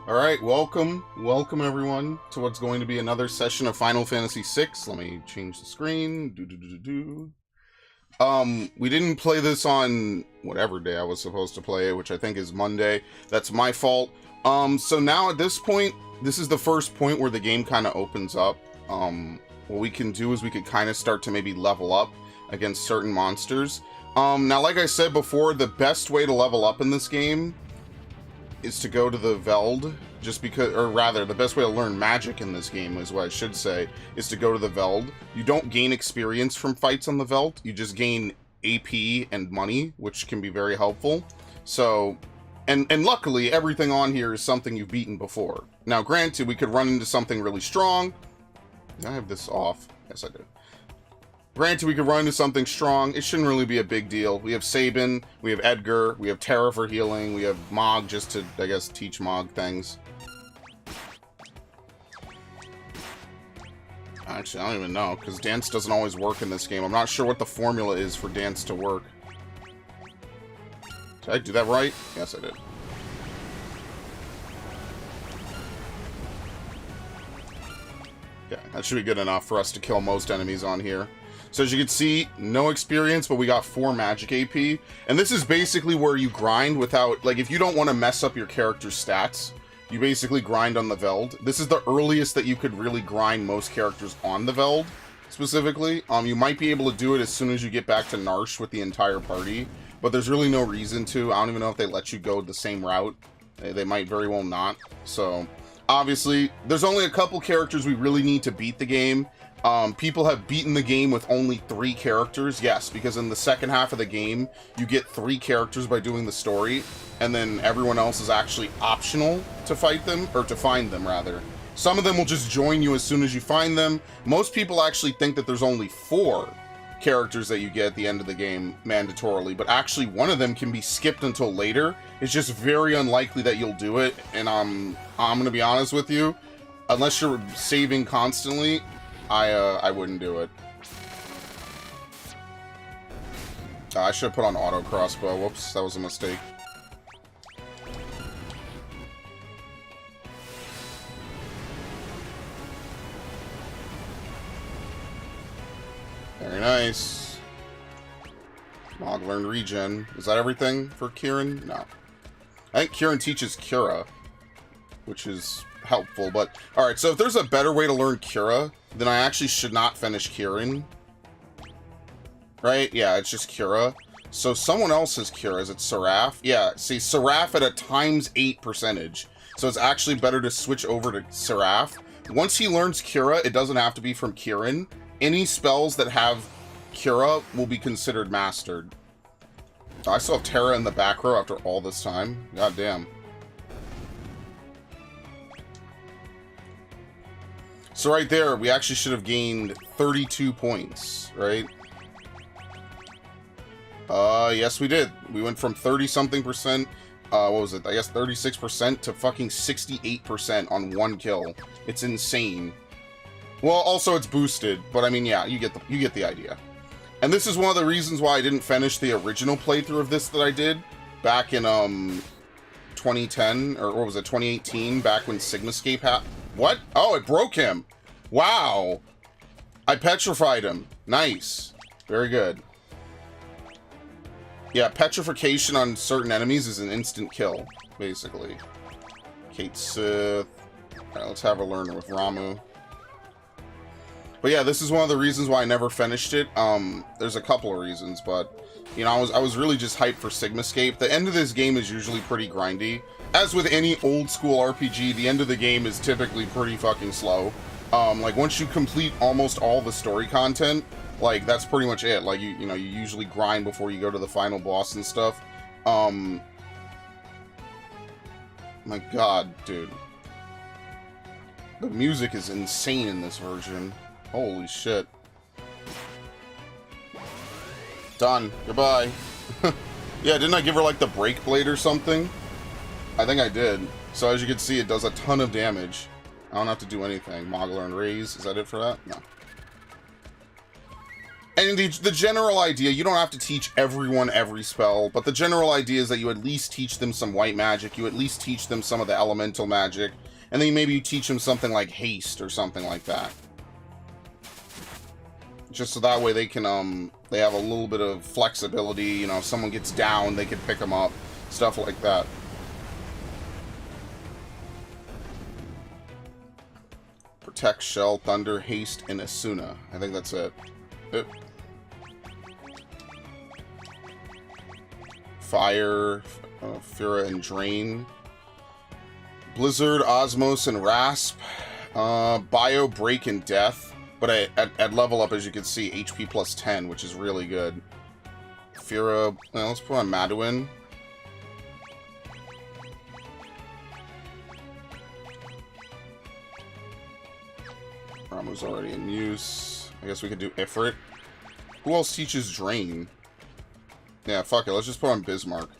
Alright, welcome everyone to what's going to be another session of Final Fantasy VI. Let me change the screen. We didn't play this on whatever day I was supposed to play it, which I think is Monday. That's my fault. So now at this point, this is the first point where the game kind of opens up. What we can do is we could kind of start to maybe level up against certain monsters. Now, like I said before, the best way to level up in this game is to go to the Veld, just because, or rather, the best way to learn magic in this game is what I should say, is to go to the Veld. You don't gain experience from fights on the Veld, you just gain AP and money, which can be very helpful. So, and luckily, everything on here is something you've beaten before. Now, granted, we could run into something really strong. I have this off. Yes, I do. Granted, we could run into something strong. It shouldn't really be a big deal. We have Sabin, we have Edgar, we have Terra for healing, we have Mog just to, I guess, teach Mog things. Actually, I don't even know, because dance doesn't always work in this game. I'm not sure what the formula is for dance to work. Did I do that right? Yes, I did. Yeah, that should be good enough for us to kill most enemies on here. So as you can see, no experience, but we got 4 magic AP. And this is basically where you grind without, like, if you don't want to mess up your character's stats, you basically grind on the Veld. This is the earliest that you could really grind most characters on the Veld, specifically. You might be able to do it as soon as you get back to Narsh with the entire party, but there's really no reason to. I don't even know if they let you go the same route. They might very well not. So, obviously, there's only a couple characters we really need to beat the game. People have beaten the game with only 3 characters, yes, because in the second half of the game, you get 3 characters by doing the story, and then everyone else is actually optional to fight them, or to find them, rather. Some of them will just join you as soon as you find them. Most people actually think that there's only 4 characters that you get at the end of the game, mandatorily, but actually one of them can be skipped until later. It's just very unlikely that you'll do it, and I'm gonna be honest with you, unless you're saving constantly, I wouldn't do it. I should have put on auto crossbow. Whoops, that was a mistake. Very nice. Mog learned regen. Is that everything for Kieran? No. I think Kieran teaches Cura, which is helpful, but alright, so if there's a better way to learn Cura, then I actually should not finish Kieran. Right? Yeah, it's just Cura. So someone else has Cura. Is it Seraph? Yeah, see, Seraph at a ×8 percentage. So it's actually better to switch over to Seraph. Once he learns Cura, it doesn't have to be from Kieran. Any spells that have Cura will be considered mastered. I still have Terra in the back row after all this time. God damn. So right there, we actually should have gained 32 points, right? Yes we did. We went from 30-something%, what was it? I guess 36% to fucking 68% on 1 kill. It's insane. Well, also it's boosted, but I mean, yeah, you get the idea. And this is one of the reasons why I didn't finish the original playthrough of this that I did back in 2010, or what was it, 2018, back when Sigmascape happened. What? Oh, it broke him. Wow. I petrified him. Nice. Very good. Yeah, petrification on certain enemies is an instant kill, basically. Kate Sith. Alright, let's have her learn with Ramu. But yeah, this is one of the reasons why I never finished it. There's a couple of reasons, but you know, I was really just hyped for Sigmascape. The end of this game is usually pretty grindy. As with any old school RPG, the end of the game is typically pretty fucking slow. Like once you complete almost all the story content, like that's pretty much it. Like you know, you usually grind before you go to the final boss and stuff. My god, dude. The music is insane in this version. Holy shit. Done. Goodbye. Yeah, didn't I give her like the break blade or something? I think I did. So as you can see, it does a ton of damage. I don't have to do anything. Mogler and raise. Is that it for that? No. And the general idea, you don't have to teach everyone every spell, but the general idea is that you at least teach them some white magic, you at least teach them some of the elemental magic, and then maybe you teach them something like haste or something like that. Just so that way they can, they have a little bit of flexibility, you know, if someone gets down, they can pick them up, stuff like that. Protect, Shell, Thunder, Haste, and Asuna. I think that's it. Fire, Fira, and Drain. Blizzard, Osmos, and Rasp. Bio, Break, and Death. But at level up, as you can see, HP plus 10, which is really good. Fira, well, let's put on Maduin. Ramu's already in use. I guess we could do Ifrit. Who else teaches Drain? Yeah, fuck it. Let's just put on Bismarck.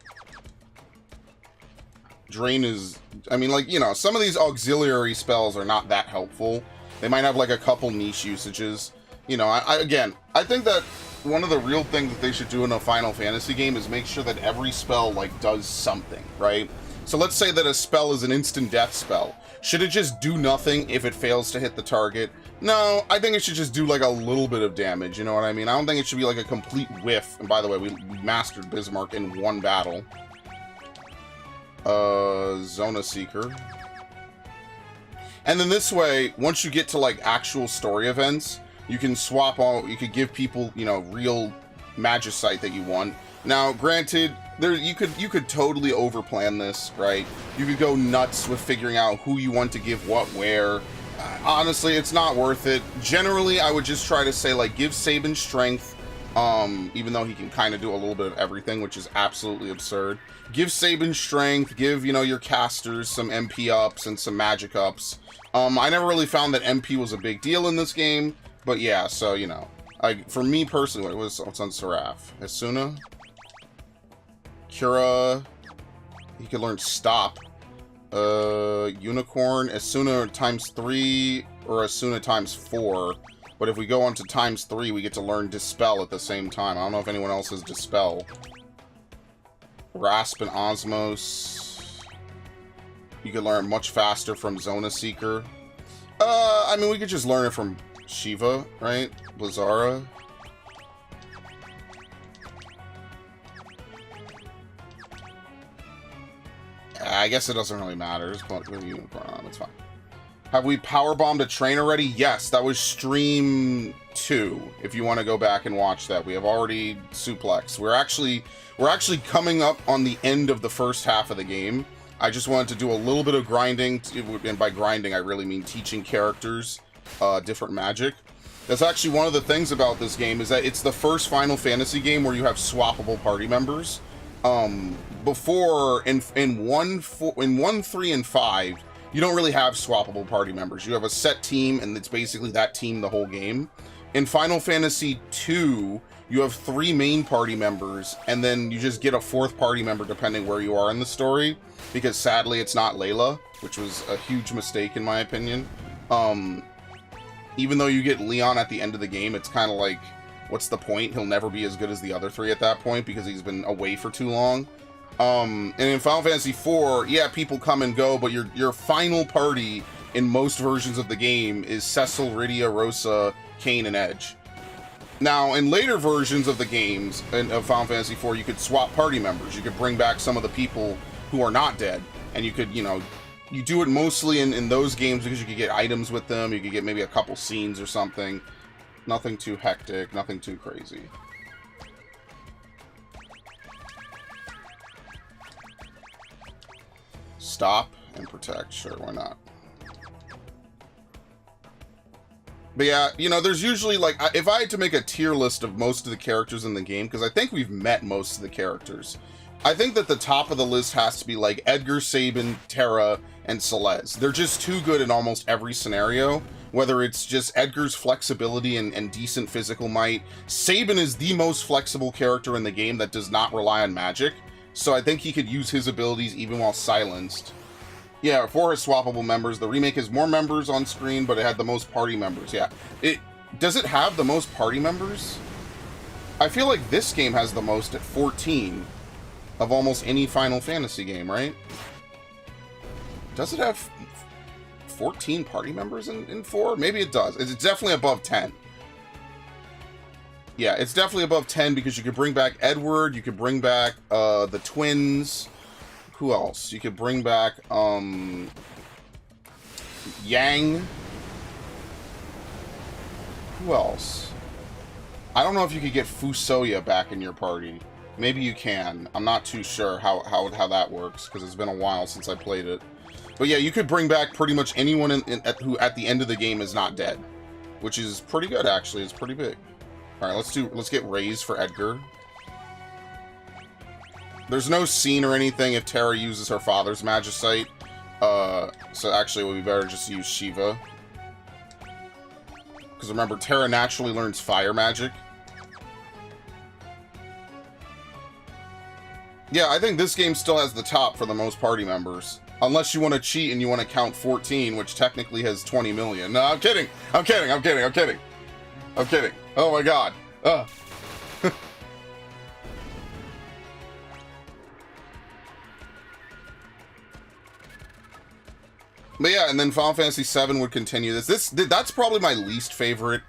Drain is... I mean, like, you know, some of these auxiliary spells are not that helpful. They might have, like, a couple niche usages. You know, again, I think that one of the real things that they should do in a Final Fantasy game is make sure that every spell, like, does something, right? So let's say that a spell is an instant death spell. Should it just do nothing if it fails to hit the target? No, I think it should just do like a little bit of damage, you know what I mean? I don't think it should be like a complete whiff. And by the way, we mastered Bismarck in one battle. Zona Seeker. And then this way, once you get to like actual story events, you can swap all, you could give people, you know, real Magicite that you want. Now, granted, you could totally overplan this, right? You could go nuts with figuring out who you want to give what where. Honestly, it's not worth it. Generally, I would just try to say, like, give Sabin strength, even though he can kind of do a little bit of everything, which is absolutely absurd. Give Sabin strength, give, you know, your casters some MP ups and some magic ups. I never really found that MP was a big deal in this game, but yeah, so, you know. For me personally, what's on Seraph? Asuna? Cura, he could learn Stop. Unicorn, Asuna times 3 or Asuna times 4. But if we go on to times 3, we get to learn Dispel at the same time. I don't know if anyone else has Dispel. Rasp and Osmos. You could learn much faster from Zona Seeker. I mean, we could just learn it from Shiva, right? Blizzara. I guess it doesn't really matter. Just put the Unicorn on. It's fine. Have we powerbombed a train already? Yes, that was stream 2. If you want to go back and watch that, we have already suplexed. We're actually coming up on the end of the first half of the game. I just wanted to do a little bit of grinding, and by grinding I really mean teaching characters different magic. That's actually one of the things about this game, is that it's the first Final Fantasy game where you have swappable party members. Before in 1, 3, and 5, you don't really have swappable party members. You have a set team, and it's basically that team the whole game. In Final Fantasy 2, you have 3 main party members, and then you just get a 4th party member depending where you are in the story, because sadly it's not Layla, which was a huge mistake in my opinion. Even though you get Leon at the end of the game, it's kind of like, what's the point? He'll never be as good as the other 3 at that point because he's been away for too long. And in Final Fantasy IV, yeah, people come and go, but your final party in most versions of the game is Cecil, Rydia, Rosa, Kain, and Edge. Now, in later versions of the games, of Final Fantasy IV, you could swap party members. You could bring back some of the people who are not dead, and you could, you know, you do it mostly in those games because you could get items with them, you could get maybe a couple scenes or something. Nothing too hectic, nothing too crazy. Stop and protect, sure, why not? But yeah, you know, there's usually, like, if I had to make a tier list of most of the characters in the game, because I think we've met most of the characters, I think that the top of the list has to be, like, Edgar, Sabin, Terra, and Celeste. They're just too good in almost every scenario, whether it's just Edgar's flexibility and decent physical might. Sabin is the most flexible character in the game that does not rely on magic, so I think he could use his abilities even while silenced. Yeah, for his swappable members, the remake has more members on screen, but it had the most party members. Yeah, does it have the most party members? I feel like this game has the most at 14 of almost any Final Fantasy game, right? Does it have 14 party members in 4? Maybe it does. It's definitely above 10. Yeah, it's definitely above 10 because you could bring back Edward, you could bring back the twins. Who else? You could bring back Yang. Who else? I don't know if you could get Fusoya back in your party. Maybe you can. I'm not too sure how that works because it's been a while since I played it. But yeah, you could bring back pretty much anyone who at the end of the game is not dead, which is pretty good actually. It's pretty big. All right, let's get Raise for Edgar. There's no scene or anything if Terra uses her father's Magicite. So actually it would be better just to use Shiva. Because remember, Terra naturally learns fire magic. Yeah, I think this game still has the top for the most party members. Unless you want to cheat and you want to count 14, which technically has 20 million. No, I'm kidding. I'm kidding. I'm kidding. I'm kidding. I'm kidding. Oh my god. But yeah, and then Final Fantasy VII would continue this. That's probably my least favorite.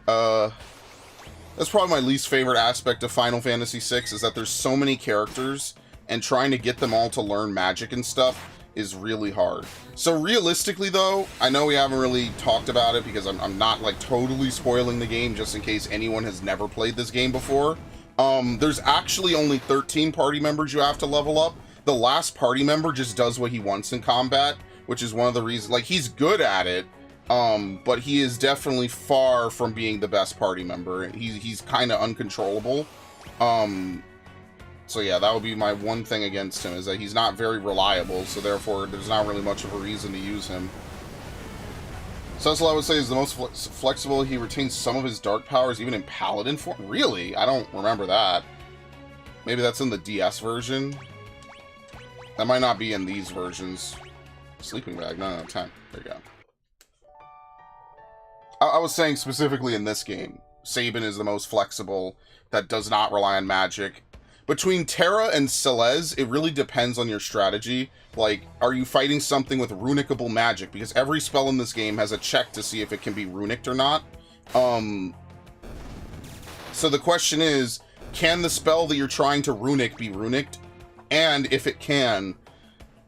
That's probably my least favorite aspect of Final Fantasy VI is that there's so many characters, and trying to get them all to learn magic and stuff is really hard. So realistically, though, I know we haven't really talked about it because I'm not like totally spoiling the game just in case anyone has never played this game before. There's actually only 13 party members you have to level up. The last party member just does what he wants in combat, which is one of the reasons, like, he's good at it, but he is definitely far from being the best party member. He's kind of uncontrollable. So yeah, that would be my one thing against him, is that he's not very reliable, so therefore there's not really much of a reason to use him. Cecil, I would say, is the most flexible. He retains some of his dark powers even in Paladin form. Really? I don't remember that. Maybe that's in the DS version? That might not be in these versions. Sleeping bag, no, 10. There you go. I was saying specifically in this game, Sabin is the most flexible, that does not rely on magic. Between Terra and Celeste, it really depends on your strategy. Like, are you fighting something with runicable magic? Because every spell in this game has a check to see if it can be runicked or not. So the question is, can the spell that you're trying to runic be runicked? And if it can,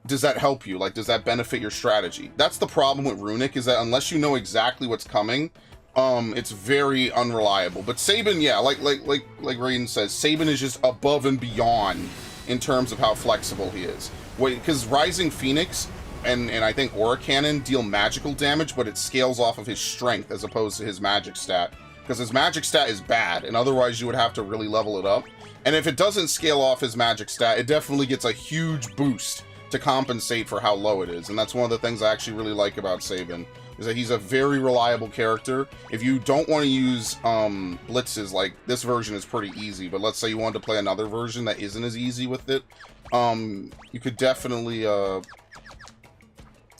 does that help you? Like, does that benefit your strategy? That's the problem with runic, is that unless you know exactly what's coming, it's very unreliable. But Sabin, yeah, like Raiden says, Sabin is just above and beyond in terms of how flexible he is. Because Rising Phoenix and I think Aura Cannon deal magical damage, but it scales off of his strength as opposed to his magic stat. Because his magic stat is bad, and otherwise you would have to really level it up. And if it doesn't scale off his magic stat, it definitely gets a huge boost to compensate for how low it is. And that's one of the things I actually really like about Sabin, is that he's a very reliable character. If you don't want to use blitzes, like, this version is pretty easy, but let's say you wanted to play another version that isn't as easy with it, you could definitely, you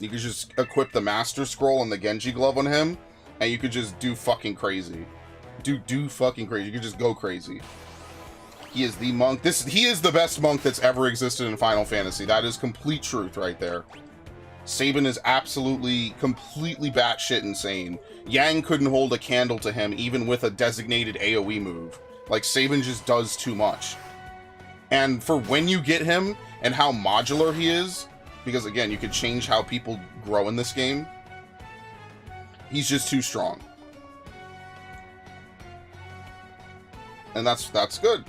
could just equip the Master Scroll and the Genji Glove on him, and you could just do fucking crazy. Do fucking crazy. You could just go crazy. He is the monk. He is the best monk that's ever existed in Final Fantasy. That is complete truth right there. Sabin is absolutely, completely batshit insane. Yang couldn't hold a candle to him even with a designated AoE move. Like, Sabin just does too much. And for when you get him and how modular he is, because again, you could change how people grow in this game, he's just too strong. And that's good.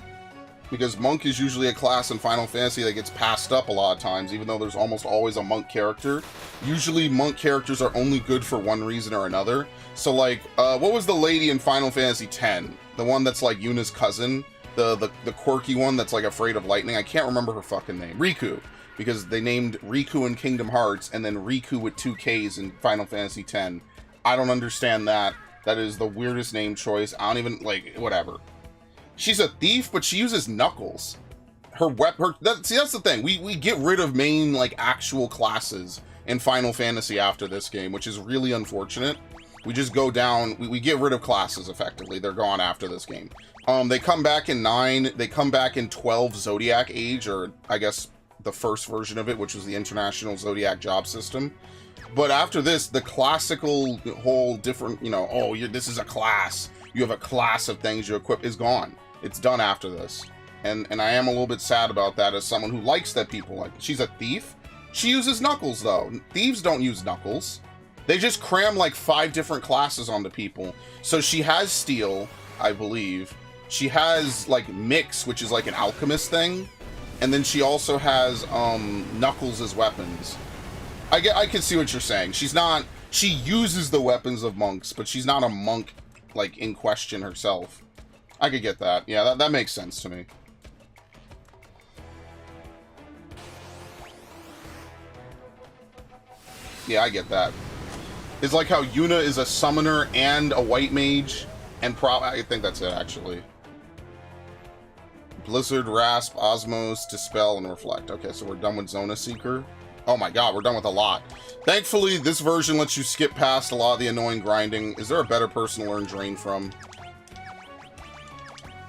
Because Monk is usually a class in Final Fantasy that gets passed up a lot of times, even though there's almost always a Monk character. Usually Monk characters are only good for one reason or another. So like, what was the lady in Final Fantasy X? The one that's like Yuna's cousin? The quirky one that's like afraid of lightning? I can't remember her fucking name. Riku. Because they named Riku in Kingdom Hearts and then Riku with 2 Ks in Final Fantasy X. I don't understand that. That is the weirdest name choice. I don't even, like, whatever. She's a thief, but she uses knuckles. See, that's the thing. We get rid of main, like, actual classes in Final Fantasy after this game, which is really unfortunate. We just go down, we get rid of classes, effectively. They're gone after this game. They come back in 9, they come back in 12 Zodiac Age, or I guess the first version of it, which was the International Zodiac Job System. But after this, the classical whole different, you know, oh, this is a class. You have a class of things you equip is gone. It's done after this. And I am a little bit sad about that as someone who likes that people like. She's a thief. She uses knuckles, though. Thieves don't use knuckles. They just cram like 5 different classes onto people. So she has steel, I believe. She has like mix, which is like an alchemist thing. And then she also has knuckles as weapons. I can see what you're saying. She uses the weapons of monks, but she's not a monk, like, in question herself. I could get that. Yeah, that makes sense to me. Yeah, I get that. It's like how Yuna is a summoner and a white mage, and I think that's it, actually. Blizzard, Rasp, Osmos, Dispel, and Reflect. Okay, so we're done with Zona Seeker. Oh my god, we're done with a lot. Thankfully, this version lets you skip past a lot of the annoying grinding. Is there a better person to learn Drain from?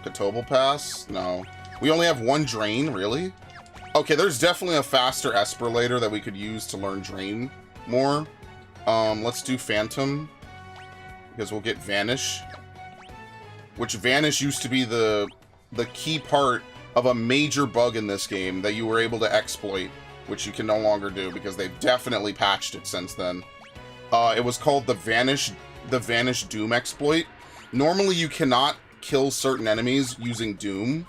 Katobal Pass? No. We only have 1 Drain, really? Okay, there's definitely a faster Esper later that we could use to learn Drain more. Let's do Phantom, because we'll get Vanish. Which Vanish used to be the key part of a major bug in this game that you were able to exploit, which you can no longer do because they've definitely patched it since then. It was called the Vanish Doom exploit. Normally you cannot kill certain enemies using Doom,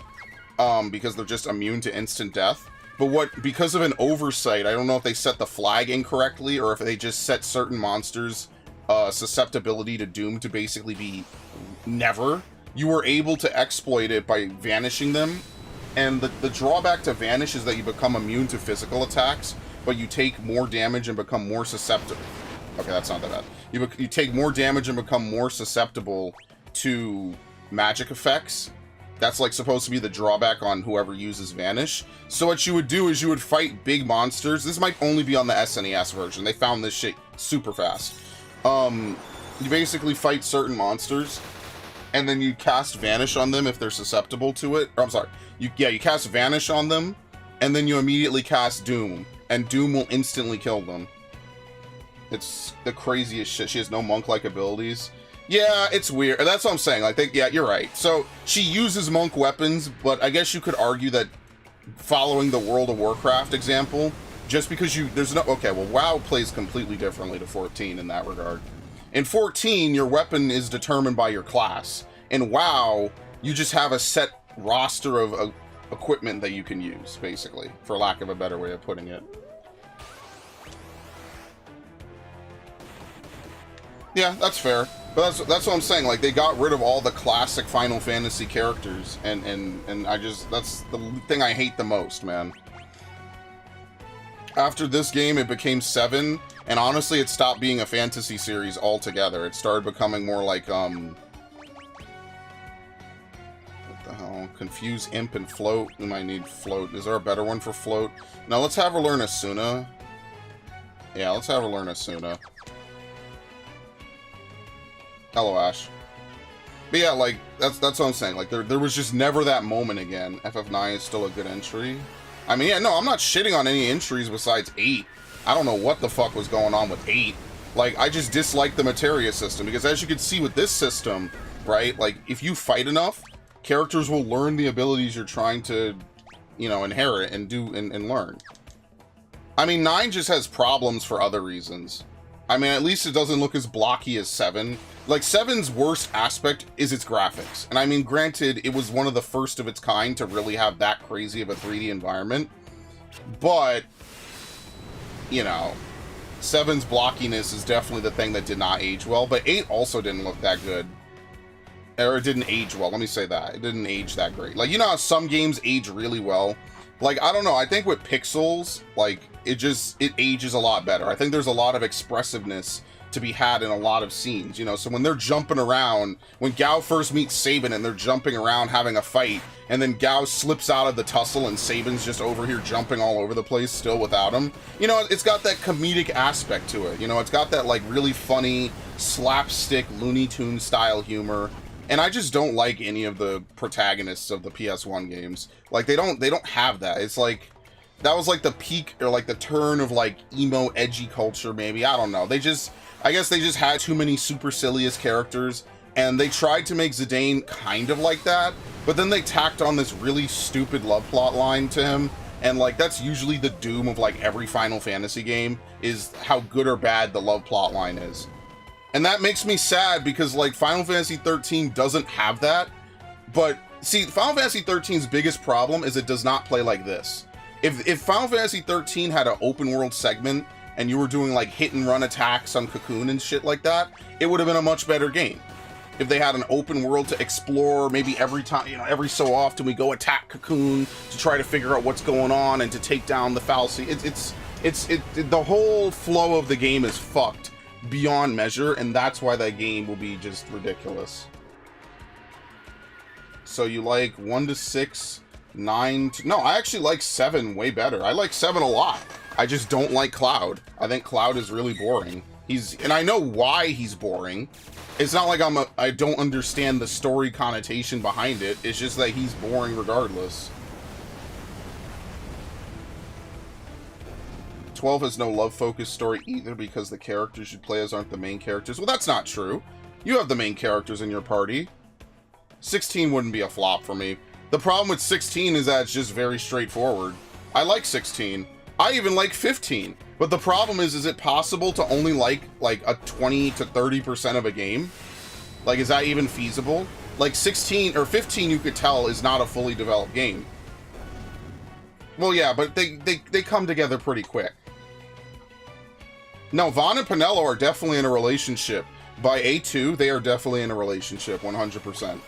because they're just immune to instant death. But because of an oversight, I don't know if they set the flag incorrectly or if they just set certain monsters' susceptibility to Doom to basically be never. You were able to exploit it by vanishing them. And the drawback to Vanish is that you become immune to physical attacks, but you take more damage and become more susceptible. Okay, that's not that bad. You take more damage and become more susceptible to magic effects. That's like supposed to be the drawback on whoever uses Vanish. So what you would do is you would fight big monsters. This might only be on the SNES version. They found this shit super fast. You basically fight certain monsters, and then you cast Vanish on them if they're susceptible to it. Or, I'm sorry. You cast Vanish on them, and then you immediately cast Doom, and Doom will instantly kill them. It's the craziest shit. She has no monk-like abilities. Yeah, it's weird. That's what I'm saying. Like, yeah, you're right. So, she uses monk weapons, but I guess you could argue that following the World of Warcraft example, just because okay, well, WoW plays completely differently to 14 in that regard. In 14, your weapon is determined by your class. In WoW, you just have a set roster of equipment that you can use, basically, for lack of a better way of putting it. Yeah, that's fair. But that's what I'm saying. Like, they got rid of all the classic Final Fantasy characters, and that's the thing I hate the most, man. After this game, it became 7, and honestly, it stopped being a fantasy series altogether. It started becoming more like, what the hell? Confuse Imp and Float. We might need Float. Is there a better one for Float? Now, let's have her learn Asuna. Yeah, let's have her learn Asuna. Hello, Ash. But yeah, like, that's what I'm saying. Like, there was just never that moment again. FF9 is still a good entry. I mean, yeah, no, I'm not shitting on any entries besides 8. I don't know what the fuck was going on with 8. Like, I just dislike the materia system, because as you can see with this system, right, like, if you fight enough, characters will learn the abilities you're trying to, you know, inherit and do and learn. I mean, 9 just has problems for other reasons. I mean, at least it doesn't look as blocky as 7. Like, 7's worst aspect is its graphics. And I mean, granted, it was one of the first of its kind to really have that crazy of a 3D environment. But, you know, 7's blockiness is definitely the thing that did not age well. But 8 also didn't look that good. Or it didn't age well, let me say that. It didn't age that great. Like, you know how some games age really well? Like, I don't know, I think with pixels, like, it ages a lot better. I think there's a lot of expressiveness to be had in a lot of scenes, you know. So when they're jumping around, when Gao first meets Sabin and they're jumping around having a fight, and then Gao slips out of the tussle and Sabin's just over here jumping all over the place still without him, you know, it's got that comedic aspect to it, you know. It's got that like really funny slapstick Looney Tunes style humor. And I just don't like any of the protagonists of the PS1 games. Like, they don't have that. It's like, that was like the peak, or like the turn of like emo edgy culture, maybe. I don't know. I guess they just had too many supercilious characters, and they tried to make Zidane kind of like that, but then they tacked on this really stupid love plot line to him, and like, that's usually the doom of like every Final Fantasy game, is how good or bad the love plot line is. And that makes me sad, because like Final Fantasy 13 doesn't have that. But see, Final Fantasy 13's biggest problem is it does not play like this. If Final Fantasy 13 had an open world segment and you were doing like hit and run attacks on Cocoon and shit like that, it would have been a much better game. If they had an open world to explore, maybe every time, you know, every so often we go attack Cocoon to try to figure out what's going on and to take down the fallacy. The whole flow of the game is fucked beyond measure, and that's why that game will be just ridiculous. So you like 1 to 6, 9 to... No, I actually like 7 way better. I like 7 a lot. I just don't like Cloud. I think Cloud is really boring. And I know why he's boring. It's not like I don't understand the story connotation behind it. It's just that he's boring regardless. 12 has no love-focused story either, because the characters you play as aren't the main characters. Well, that's not true. You have the main characters in your party. 16 wouldn't be a flop for me. The problem with 16 is that it's just very straightforward. I like 16. I even like 15. But the problem is it possible to only like a 20 to 30% of a game? Like, is that even feasible? Like 16 or 15, you could tell, is not a fully developed game. Well, yeah, but they come together pretty quick. No, Vaughn and Pinello are definitely in a relationship. By A2, they are definitely in a relationship, 100%.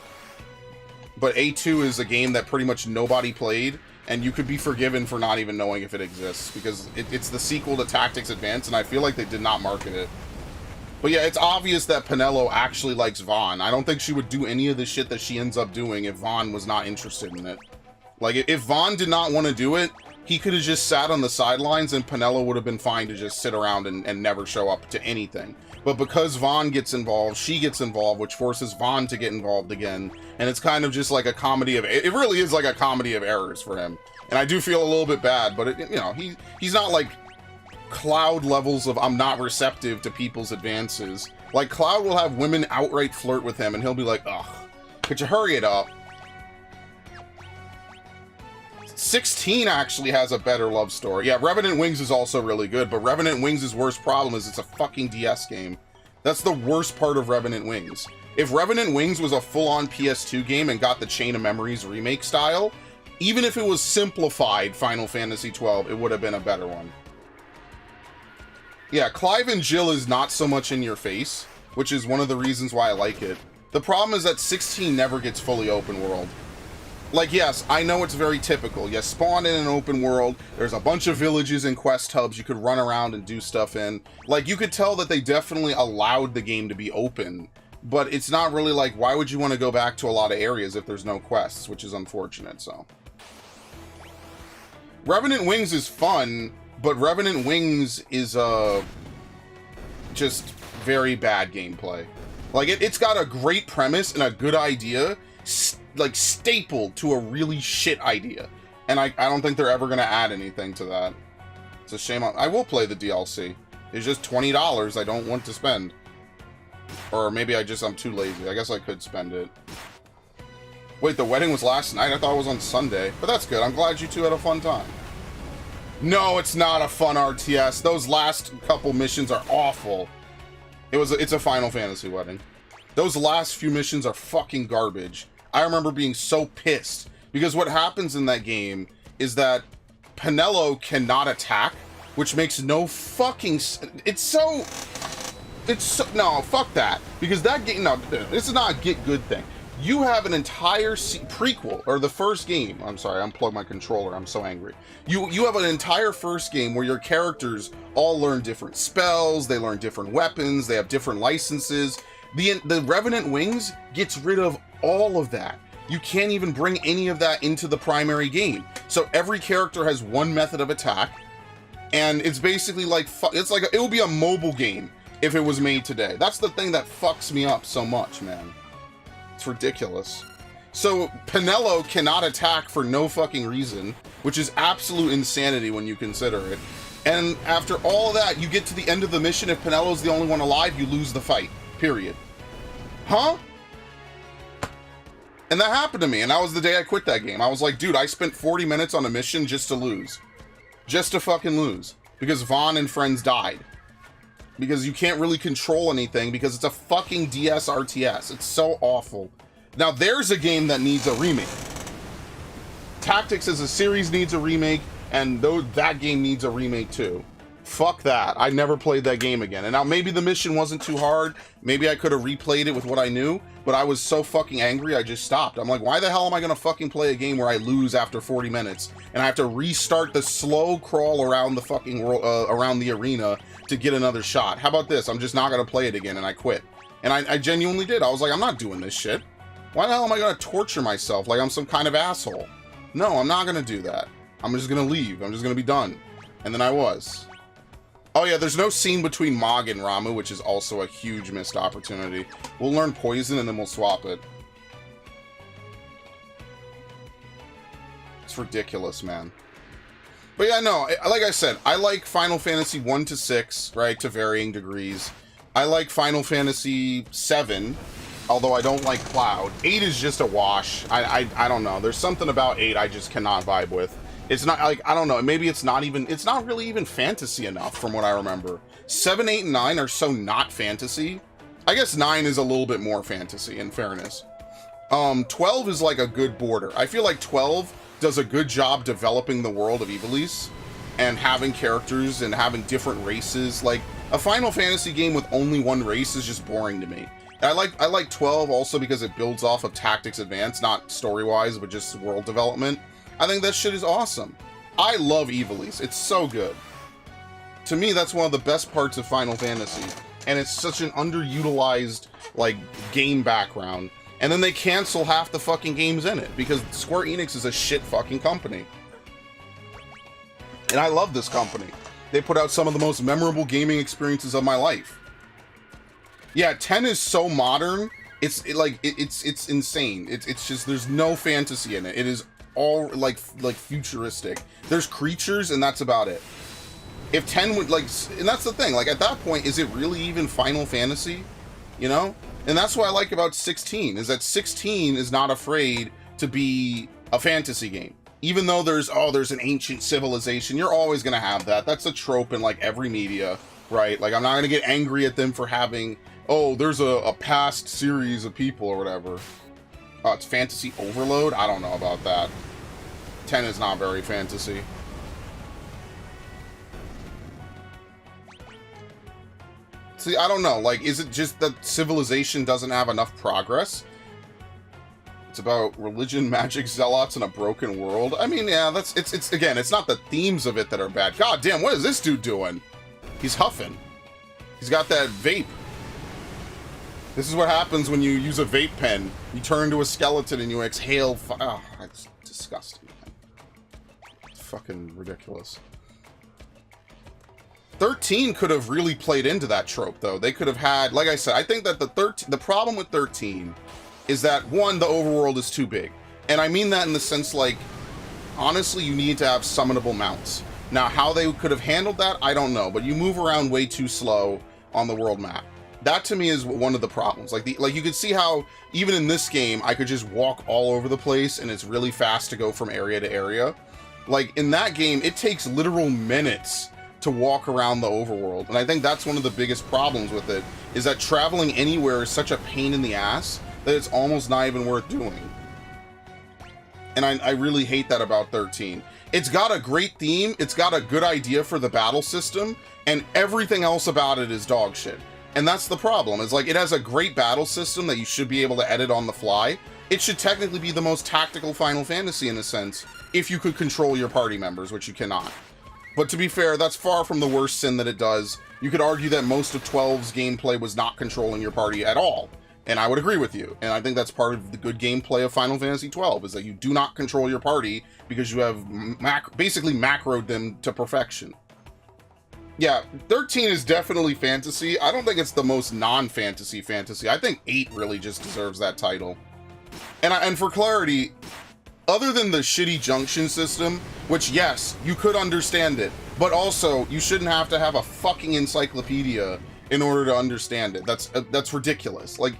But A2 is a game that pretty much nobody played, and you could be forgiven for not even knowing if it exists, because it's the sequel to Tactics Advance, and I feel like they did not market it. But yeah, it's obvious that Pinello actually likes Vaughn. I don't think she would do any of the shit that she ends up doing if Vaughn was not interested in it. Like, if Vaughn did not want to do it, he could have just sat on the sidelines and Pinello would have been fine to just sit around and never show up to anything. But because Vaughn gets involved, she gets involved, which forces Vaughn to get involved again. And it's kind of just like a comedy of... It really is like a comedy of errors for him. And I do feel a little bit bad, but, you know, he's not like Cloud levels of I'm not receptive to people's advances. Like, Cloud will have women outright flirt with him and he'll be like, ugh, could you hurry it up? 16 actually has a better love story. Yeah, Revenant Wings is also really good, but Revenant Wings' worst problem is it's a fucking DS game. That's the worst part of Revenant Wings. If Revenant Wings was a full-on PS2 game and got the Chain of Memories remake style, even if it was simplified Final Fantasy XII, it would have been a better one. Yeah, Clive and Jill is not so much in your face, which is one of the reasons why I like it. The problem is that 16 never gets fully open world. Like, yes, I know it's very typical. You spawn in an open world, there's a bunch of villages and quest hubs you could run around and do stuff in. Like, you could tell that they definitely allowed the game to be open, but it's not really like, why would you want to go back to a lot of areas if there's no quests, which is unfortunate, so. Revenant Wings is fun, but Revenant Wings is, just very bad gameplay. Like, it's got a great premise and a good idea, like stapled to a really shit idea, and I don't think they're ever gonna add anything to that. It's a shame. I will play the DLC. It's just $20 I don't want to spend, or maybe I'm too lazy. I guess I could spend it. Wait, the wedding was last night? I thought it was on Sunday, but that's good. I'm glad you two had a fun time. No, it's not a fun RTS. Those last couple missions are awful. It's a Final Fantasy wedding. Those last few missions are fucking garbage. I remember being so pissed, because what happens in that game is that Pinello cannot attack, which makes no fucking... no, fuck that. Because that game... No, this is not a get good thing. You have an entire prequel, or the first game. I'm sorry, I unplugged my controller. I'm so angry. You have an entire first game where your characters all learn different spells, they learn different weapons, they have different licenses. The Revenant Wings gets rid of all of that. You can't even bring any of that into the primary game. So every character has one method of attack, and it's basically like, it would be a mobile game if it was made today. That's the thing that fucks me up so much, man. It's ridiculous. So Pinello cannot attack for no fucking reason, which is absolute insanity when you consider it. And after all of that, you get to the end of the mission. If Pinello's the only one alive, you lose the fight. Period. Huh? And that happened to me, and that was the day I quit that game. I was like, dude, I spent 40 minutes on a mission just to lose. Just to fucking lose. Because Vaughn and friends died. Because you can't really control anything because it's a fucking DS RTS. It's so awful. Now, there's a game that needs a remake. Tactics as a series needs a remake, and that game needs a remake too. Fuck that. I never played that game again. And now maybe the mission wasn't too hard. Maybe I could have replayed it with what I knew, but I was so fucking angry I just stopped. I'm like, why the hell am I gonna fucking play a game where I lose after 40 minutes and I have to restart the slow crawl around the fucking world, around the arena to get another shot? How about this? I'm just not gonna play it again, and I quit. And I genuinely did. I was like, I'm not doing this shit. Why the hell am I gonna torture myself like I'm some kind of asshole? No, I'm not gonna do that. I'm just gonna leave. I'm just gonna be done. And then I was. Oh yeah, there's no scene between Mog and Ramu, which is also a huge missed opportunity. We'll learn poison and then we'll swap it. It's ridiculous, man. But yeah, no, like I said, I like Final Fantasy 1 to 6, right, to varying degrees. I like Final Fantasy 7, although I don't like Cloud. 8 is just a wash. I don't know. There's something about 8 I just cannot vibe with. It's not, like, I don't know, maybe it's not really even fantasy enough from what I remember. 7, 8, and 9 are so not fantasy. I guess 9 is a little bit more fantasy, in fairness. 12 is like a good border. I feel like 12 does a good job developing the world of Ivalice and having characters and having different races. Like, a Final Fantasy game with only one race is just boring to me. And I like 12 also because it builds off of Tactics Advance, not story-wise, but just world development. I think that shit is awesome. I love Ivalice. It's so good. To me, that's one of the best parts of Final Fantasy. And it's such an underutilized, like, game background. And then they cancel half the fucking games in it because Square Enix is a shit fucking company. And I love this company. They put out some of the most memorable gaming experiences of my life. Yeah, 10 is so modern. It's insane. It's just, there's no fantasy in it. It is all like futuristic. There's creatures and that's about it. If 10 would, like, and that's the thing, like, at that point, is it really even Final Fantasy? You know? And that's what I like about 16, is that 16 is not afraid to be a fantasy game. Even though there's an ancient civilization, you're always gonna have that. That's a trope in, like, every media, right? Like, I'm not gonna get angry at them for having, oh, there's a past series of people or whatever. It's fantasy overload? I don't know about that. 10 is not very fantasy. See, I don't know. Like, is it just that civilization doesn't have enough progress? It's about religion, magic, zealots, and a broken world. I mean, yeah, it's again, it's not the themes of it that are bad. God damn, what is this dude doing? He's huffing. He's got that vape. This is what happens when you use a vape pen. You turn into a skeleton and you exhale. Oh, that's disgusting. It's fucking ridiculous. 13 could have really played into that trope, though. They could have had, like I said, I think that the problem with 13 is that, one, the overworld is too big. And I mean that in the sense, like, honestly, you need to have summonable mounts. Now, how they could have handled that, I don't know. But you move around way too slow on the world map. That, to me, is one of the problems. Like, you could see how, even in this game, I could just walk all over the place, and it's really fast to go from area to area. Like, in that game, it takes literal minutes to walk around the overworld. And I think that's one of the biggest problems with it, is that traveling anywhere is such a pain in the ass that it's almost not even worth doing. And I really hate that about 13. It's got a great theme, it's got a good idea for the battle system, and everything else about it is dog shit. And that's the problem. It's like, it has a great battle system that you should be able to edit on the fly. It should technically be the most tactical Final Fantasy in a sense, if you could control your party members, which you cannot. But to be fair, that's far from the worst sin that it does. You could argue that most of 12's gameplay was not controlling your party at all. And I would agree with you. And I think that's part of the good gameplay of Final Fantasy 12, is that you do not control your party because you have basically macroed them to perfection. Yeah, 13 is definitely fantasy. I don't think it's the most non-fantasy fantasy. I think 8 really just deserves that title. And for clarity, other than the shitty junction system, which, yes, you could understand it, but also, you shouldn't have to have a fucking encyclopedia in order to understand it. That's ridiculous. Like,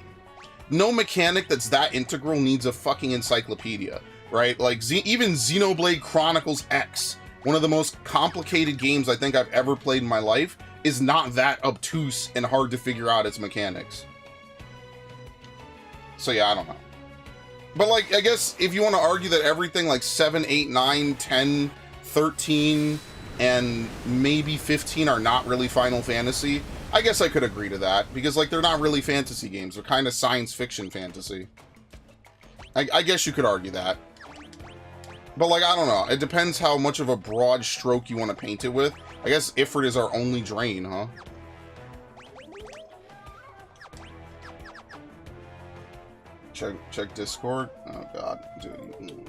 no mechanic that's that integral needs a fucking encyclopedia, right? Like, even Xenoblade Chronicles X, one of the most complicated games I think I've ever played in my life, is not that obtuse and hard to figure out its mechanics. So yeah, I don't know. But like, I guess if you want to argue that everything like 7, 8, 9, 10, 13, and maybe 15 are not really Final Fantasy, I guess I could agree to that, because like, they're not really fantasy games. They're kind of science fiction fantasy. I guess you could argue that. But like, I don't know. It depends how much of a broad stroke you want to paint it with. I guess Ifrit is our only drain, huh? Check Discord. Oh god, dude.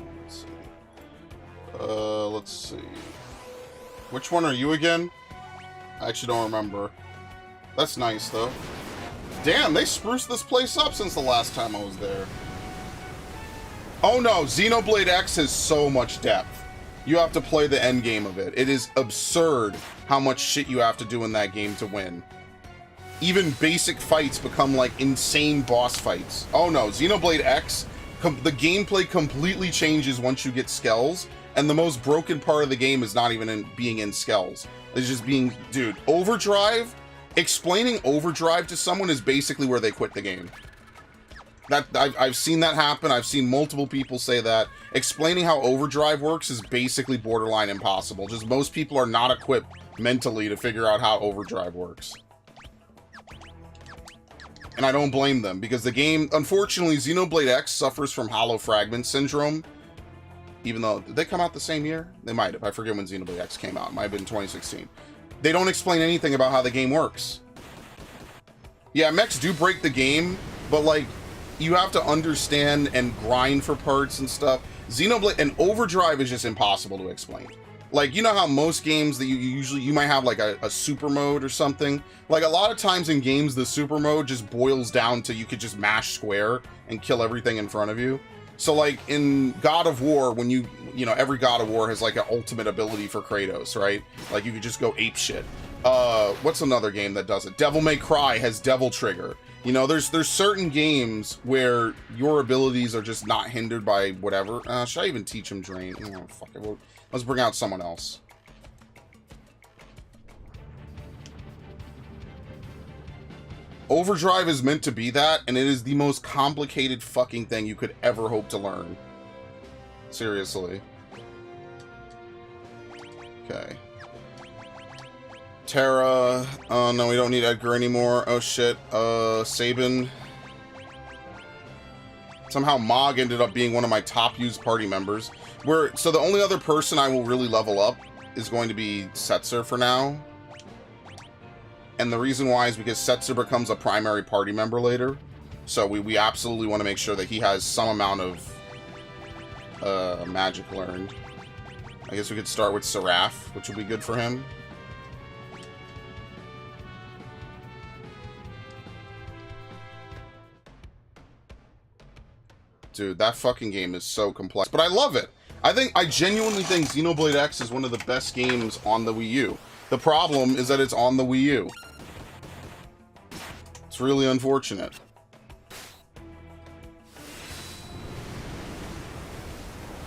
Let's see. Which one are you again? I actually don't remember. That's nice though. Damn, they spruced this place up since the last time I was there. Oh no, Xenoblade X has so much depth. You have to play the end game of it. It is absurd how much shit you have to do in that game to win. Even basic fights become like insane boss fights. Oh no, Xenoblade X, the gameplay completely changes once you get Skells, and the most broken part of the game is not even being in Skells. It's just being, dude, Overdrive, explaining Overdrive to someone is basically where they quit the game. I've seen that happen. I've seen multiple people say that. Explaining how Overdrive works is basically borderline impossible. Just most people are not equipped mentally to figure out how Overdrive works. And I don't blame them, because the game, unfortunately, Xenoblade X suffers from hollow fragment syndrome. Even though, did they come out the same year? They might have. I forget when Xenoblade X came out. It might have been 2016. They don't explain anything about how the game works. Yeah, mechs do break the game, but like, you have to understand and grind for parts and stuff. Xenoblade and Overdrive is just impossible to explain. Like, you know how most games that you might have like a super mode or something? Like, a lot of times in games, the super mode just boils down to you could just mash square and kill everything in front of you. So like in God of War, when you know, every God of War has like an ultimate ability for Kratos, right? Like, you could just go ape shit. What's another game that does it? Devil May Cry has Devil Trigger. You know, there's certain games where your abilities are just not hindered by whatever. Should I even teach him Drain? Oh, fuck it. Let's bring out someone else. Overdrive is meant to be that, and it is the most complicated fucking thing you could ever hope to learn. Seriously. Okay. Terra. Oh, no, we don't need Edgar anymore. Oh, shit. Sabin. Somehow Mog ended up being one of my top used party members. So the only other person I will really level up is going to be Setzer for now. And the reason why is because Setzer becomes a primary party member later. So we absolutely want to make sure that he has some amount of magic learned. I guess we could start with Seraph, which would be good for him. Dude, that fucking game is so complex. But I love it. I genuinely think Xenoblade X is one of the best games on the Wii U. The problem is that it's on the Wii U. It's really unfortunate.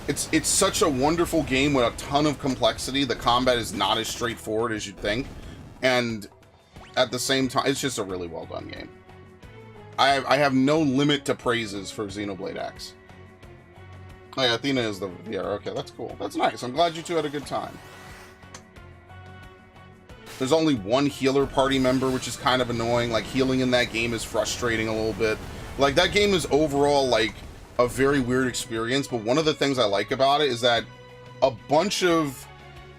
It's such a wonderful game with a ton of complexity. The combat is not as straightforward as you'd think. And at the same time, it's just a really well done game. I have no limit to praises for Xenoblade X. Oh yeah, Athena is the VR. Okay, that's cool. That's nice. I'm glad you two had a good time. There's only one healer party member, which is kind of annoying. Like, healing in that game is frustrating a little bit. Like, that game is overall, like, a very weird experience, but one of the things I like about it is that a bunch of...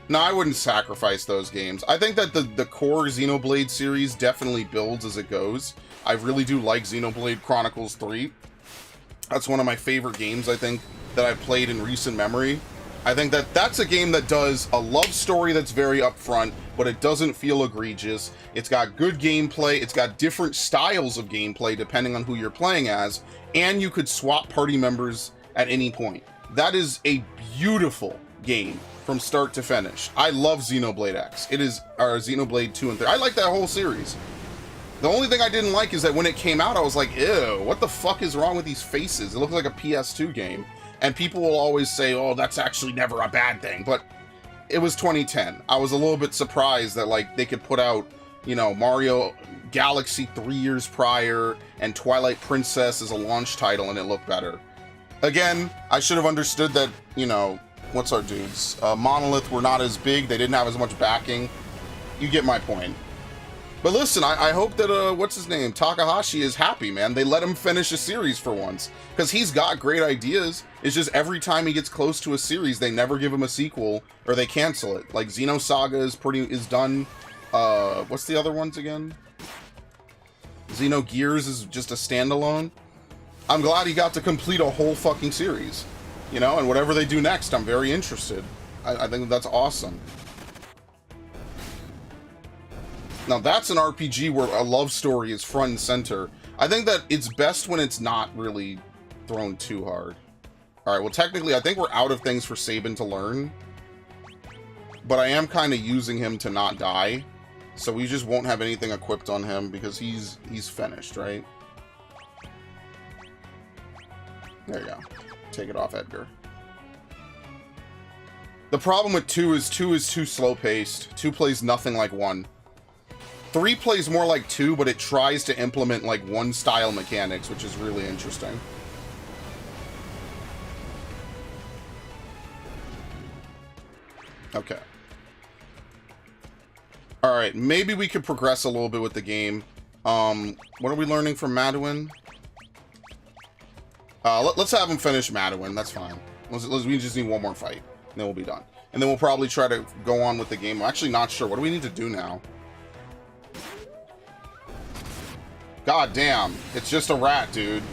No, I wouldn't sacrifice those games. I think that the core Xenoblade series definitely builds as it goes. I really do like Xenoblade Chronicles 3. That's one of my favorite games, I think, that I've played in recent memory. I think that that's a game that does a love story that's very upfront, but it doesn't feel egregious. It's got good gameplay. It's got different styles of gameplay depending on who you're playing as, and you could swap party members at any point. That is a beautiful game from start to finish. I love Xenoblade X. It is, or Xenoblade 2 and 3. I like that whole series. The only thing I didn't like is that when it came out, I was like, ew, what the fuck is wrong with these faces? It looks like a PS2 game. And people will always say, oh, that's actually never a bad thing. But it was 2010. I was a little bit surprised that, like, they could put out, you know, Mario Galaxy 3 years prior and Twilight Princess as a launch title and it looked better. Again, I should have understood that, you know, what's our dudes? Monolith were not as big. They didn't have as much backing. You get my point. But listen, I hope that, what's his name? Takahashi is happy, man. They let him finish a series for once. Because he's got great ideas. It's just every time he gets close to a series, they never give him a sequel, or they cancel it. Like, Xenosaga is done. What's the other ones again? Xenogears is just a standalone. I'm glad he got to complete a whole fucking series. You know, and whatever they do next, I'm very interested. I think that's awesome. Now that's an RPG where a love story is front and center. I think that it's best when it's not really thrown too hard. Alright, well technically I think we're out of things for Sabin to learn. But I am kind of using him to not die. So we just won't have anything equipped on him because he's finished, right? There you go. Take it off, Edgar. The problem with 2 is too slow-paced. 2 plays nothing like 1. 3 plays more like 2, but it tries to implement like 1 style mechanics, which is really interesting. Okay. Alright, maybe we could progress a little bit with the game. What are we learning from Maduin? Let's have him finish Maduin, that's fine. We just need one more fight, and then we'll be done. And then we'll probably try to go on with the game. I'm actually not sure. What do we need to do now? God damn, it's just a rat, dude.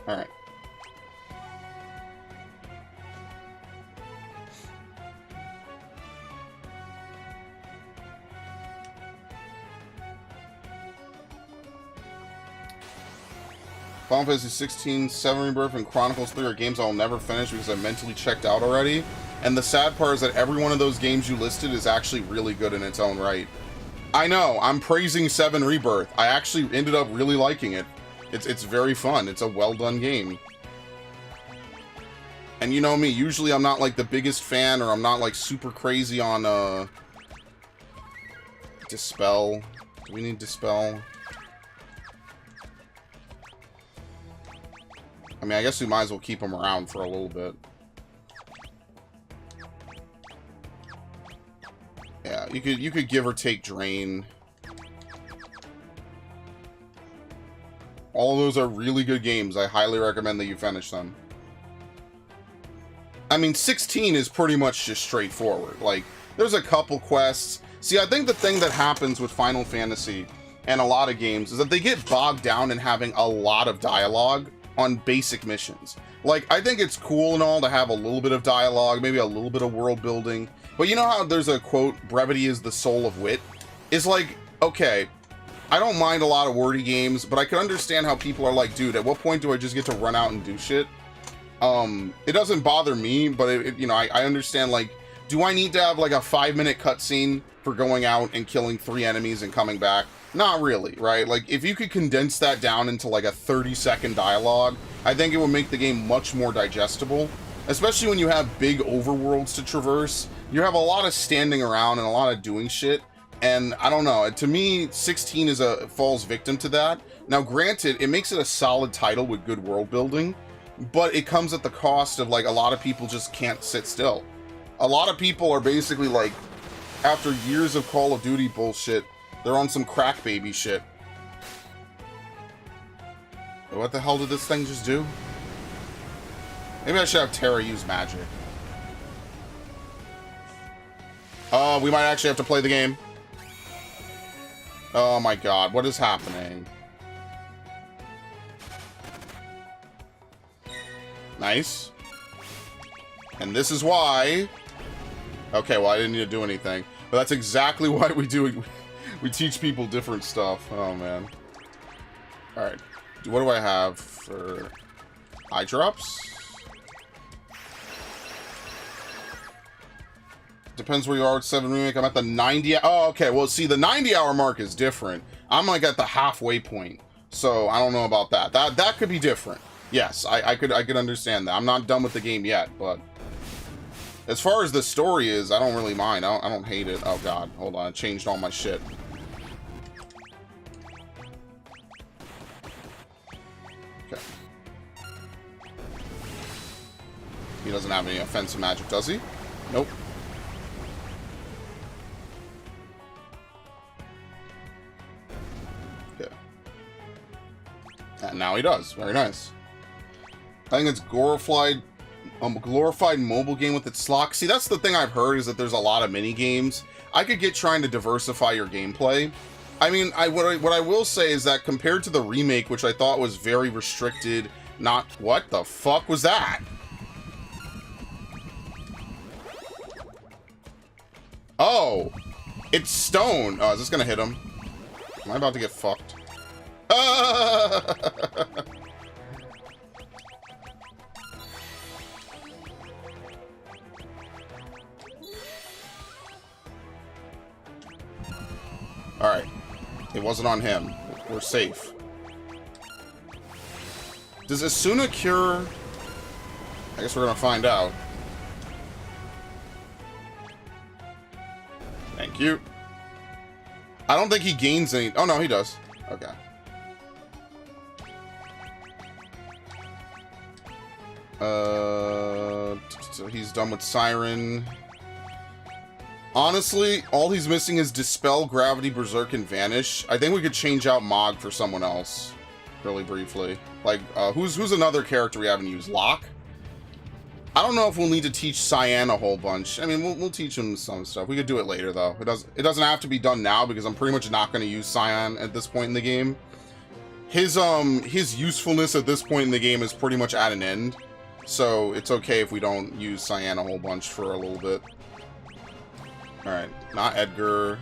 Alright. Final Fantasy 16, 7 Rebirth, and Chronicles 3 are games I'll never finish because I'm mentally checked out already. And the sad part is that every one of those games you listed is actually really good in its own right. I know, I'm praising 7 Rebirth. I actually ended up really liking it. It's very fun. It's a well-done game. And you know me, usually I'm not like the biggest fan, or I'm not like super crazy on Dispel. Do we need Dispel? I mean, I guess we might as well keep him around for a little bit. Yeah, you could give or take Drain. All of those are really good games. I highly recommend that you finish them. I mean, 16 is pretty much just straightforward. Like, there's a couple quests. See, I think the thing that happens with Final Fantasy and a lot of games is that they get bogged down in having a lot of dialogue on basic missions. Like, I think it's cool and all to have a little bit of dialogue, maybe a little bit of world building. But you know how there's a quote, brevity is the soul of wit? It's like, okay, I don't mind a lot of wordy games, but I can understand how people are like, dude, at what point do I just get to run out and do shit? It doesn't bother me, but you know, I understand, like, do I need to have like a 5-minute cutscene for going out and killing 3 enemies and coming back? Not really, right? Like, if you could condense that down into like a 30-second dialogue, I think it would make the game much more digestible. Especially when you have big overworlds to traverse. You have a lot of standing around and a lot of doing shit. And I don't know, to me, 16 falls victim to that. Now, granted, it makes it a solid title with good world building. but it comes at the cost of, like, a lot of people just can't sit still. A lot of people are basically, like, after years of Call of Duty bullshit, they're on some crack baby shit. What the hell did this thing just do? Maybe I should have Terra use magic. We might actually have to play the game. Oh my god, what is happening? Nice. And this is why... Okay, well, I didn't need to do anything. But that's exactly why we do... We teach people different stuff. Oh, man. Alright. What do I have for... eye drops? Depends where you are with 7 Remake. I'm at the 90... Oh, okay. Well, see, the 90-hour mark is different. I'm, like, at the halfway point. So, I don't know about that. That could be different. Yes, I could understand that. I'm not done with the game yet, but... As far as the story is, I don't really mind. I don't hate it. Oh, God. Hold on. I changed all my shit. Okay. He doesn't have any offensive magic, does he? Nope. Okay. And now he does. Very nice. I think it's glorified mobile game with its slot. See, that's the thing I've heard, is that there's a lot of mini games. I could get trying to diversify your gameplay. I mean, what I will say is that compared to the remake, which I thought was very restricted, not... What the fuck was that? Oh! It's stone! Oh, is this gonna hit him? Am I about to get fucked? Ah! Alright. It wasn't on him. We're safe. Does Asuna cure... I guess we're gonna find out. Thank you. I don't think he gains any... Oh, no, he does. Okay. So he's done with Siren. Honestly, all he's missing is Dispel, Gravity, Berserk, and Vanish. I think we could change out Mog for someone else. Really briefly. Like, who's another character we haven't used? Locke? I don't know if we'll need to teach Cyan a whole bunch. I mean, we'll teach him some stuff. We could do it later, though. It doesn't have to be done now, because I'm pretty much not going to use Cyan at this point in the game. His usefulness at this point in the game is pretty much at an end. So, it's okay if we don't use Cyan a whole bunch for a little bit. Alright, not Edgar.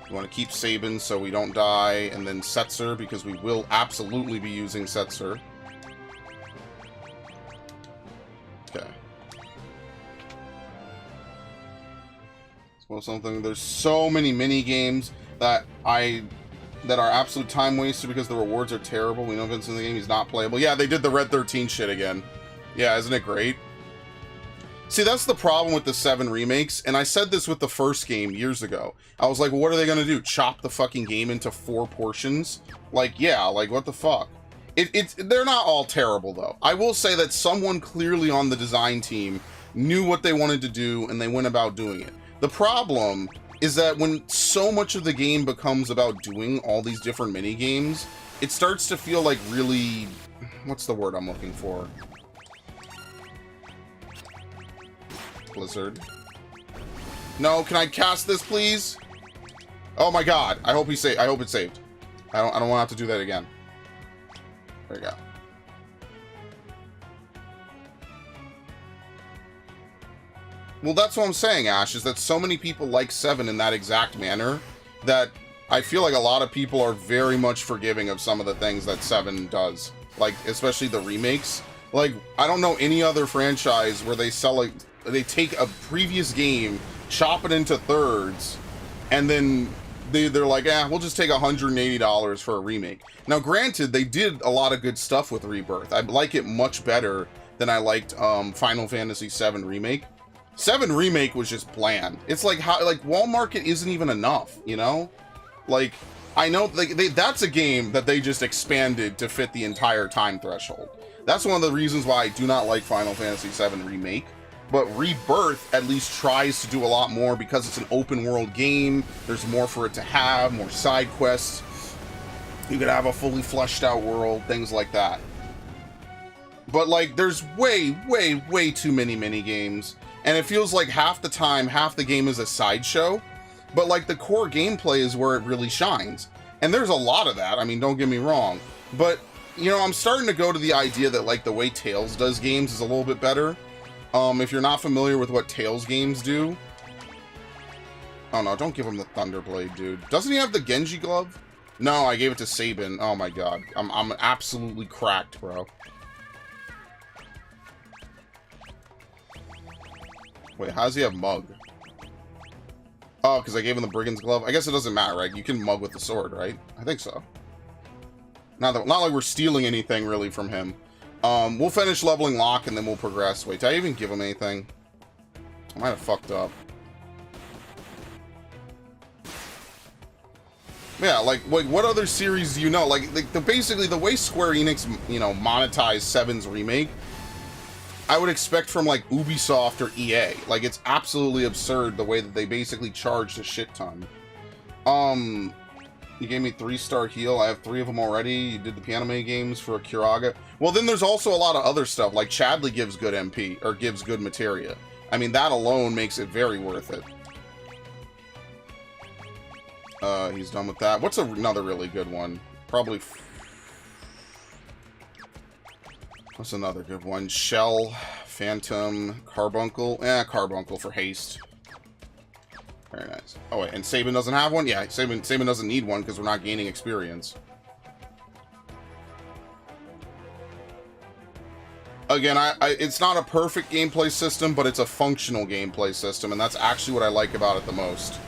We want to keep Sabin so we don't die, and then Setzer, because we will absolutely be using Setzer. Okay. Well, something. There's so many mini games that are absolute time waster because the rewards are terrible. We know Vince in the game, he's not playable. Yeah, they did the Red 13 shit again. Yeah, isn't it great? See, that's the problem with the 7 remakes, and I said this with the first game years ago. I was like, well, what are they gonna do? Chop the fucking game into 4 portions? Like, yeah, like, what the fuck? They're not all terrible, though. I will say that someone clearly on the design team knew what they wanted to do, and they went about doing it. The problem is that when so much of the game becomes about doing all these different mini-games, it starts to feel like really... What's the word I'm looking for? Blizzard. No, can I cast this, please? Oh my god. I hope it's saved. I don't want to have to do that again. There we go. Well, that's what I'm saying, Ash, is that so many people like 7 in that exact manner that I feel like a lot of people are very much forgiving of some of the things that 7 does. Like, especially the remakes. Like, I don't know any other franchise where they sell, like, they take a previous game, chop it into thirds, and then they're like, we'll just take $180 for a remake. Now, granted, they did a lot of good stuff with Rebirth. I like it much better than I liked Final Fantasy VII Remake. 7 Remake was just bland. It's like, how, like, Wall Market isn't even enough, you know? Like, I know, like, that's a game that they just expanded to fit the entire time threshold. That's one of the reasons why I do not like Final Fantasy VII Remake. But Rebirth at least tries to do a lot more because it's an open world game. There's more for it to have, more side quests. You could have a fully fleshed out world, things like that. But like, there's way too many mini games, and it feels like half the time, half the game is a sideshow. But like, the core gameplay is where it really shines, and there's a lot of that. I mean, don't get me wrong, but you know, I'm starting to go to the idea that like the way Tales does games is a little bit better. If you're not familiar with what Tales games do, oh no, don't give him the Thunderblade, dude. Doesn't he have the Genji glove? No, I gave it to Sabin. Oh my god, I'm absolutely cracked, bro. Wait, how does he have Mug? Oh, because I gave him the Brigand's Glove? I guess it doesn't matter, right? You can Mug with the sword, right? I think so. Not like we're stealing anything, really, from him. We'll finish leveling Locke, and then we'll progress. Wait, did I even give him anything? I might have fucked up. Yeah, like what other series do you know? Like basically, the way Square Enix, you know, monetized 7's remake, I would expect from like Ubisoft or EA. Like, it's absolutely absurd the way that they basically charged a shit ton. You gave me 3-star heal. I have 3 of them already. You did the Pianome games for Kiraga. Well, then there's also a lot of other stuff. Like Chadley gives good MP, or gives good materia. I mean, that alone makes it very worth it. He's done with that. What's another really good one? Probably... What's another good one? Shell, Phantom, Carbuncle. Carbuncle for haste. Very nice. Oh, wait, and Sabin doesn't have one? Yeah, Sabin doesn't need one because we're not gaining experience. Again, it's not a perfect gameplay system, but it's a functional gameplay system, and that's actually what I like about it the most.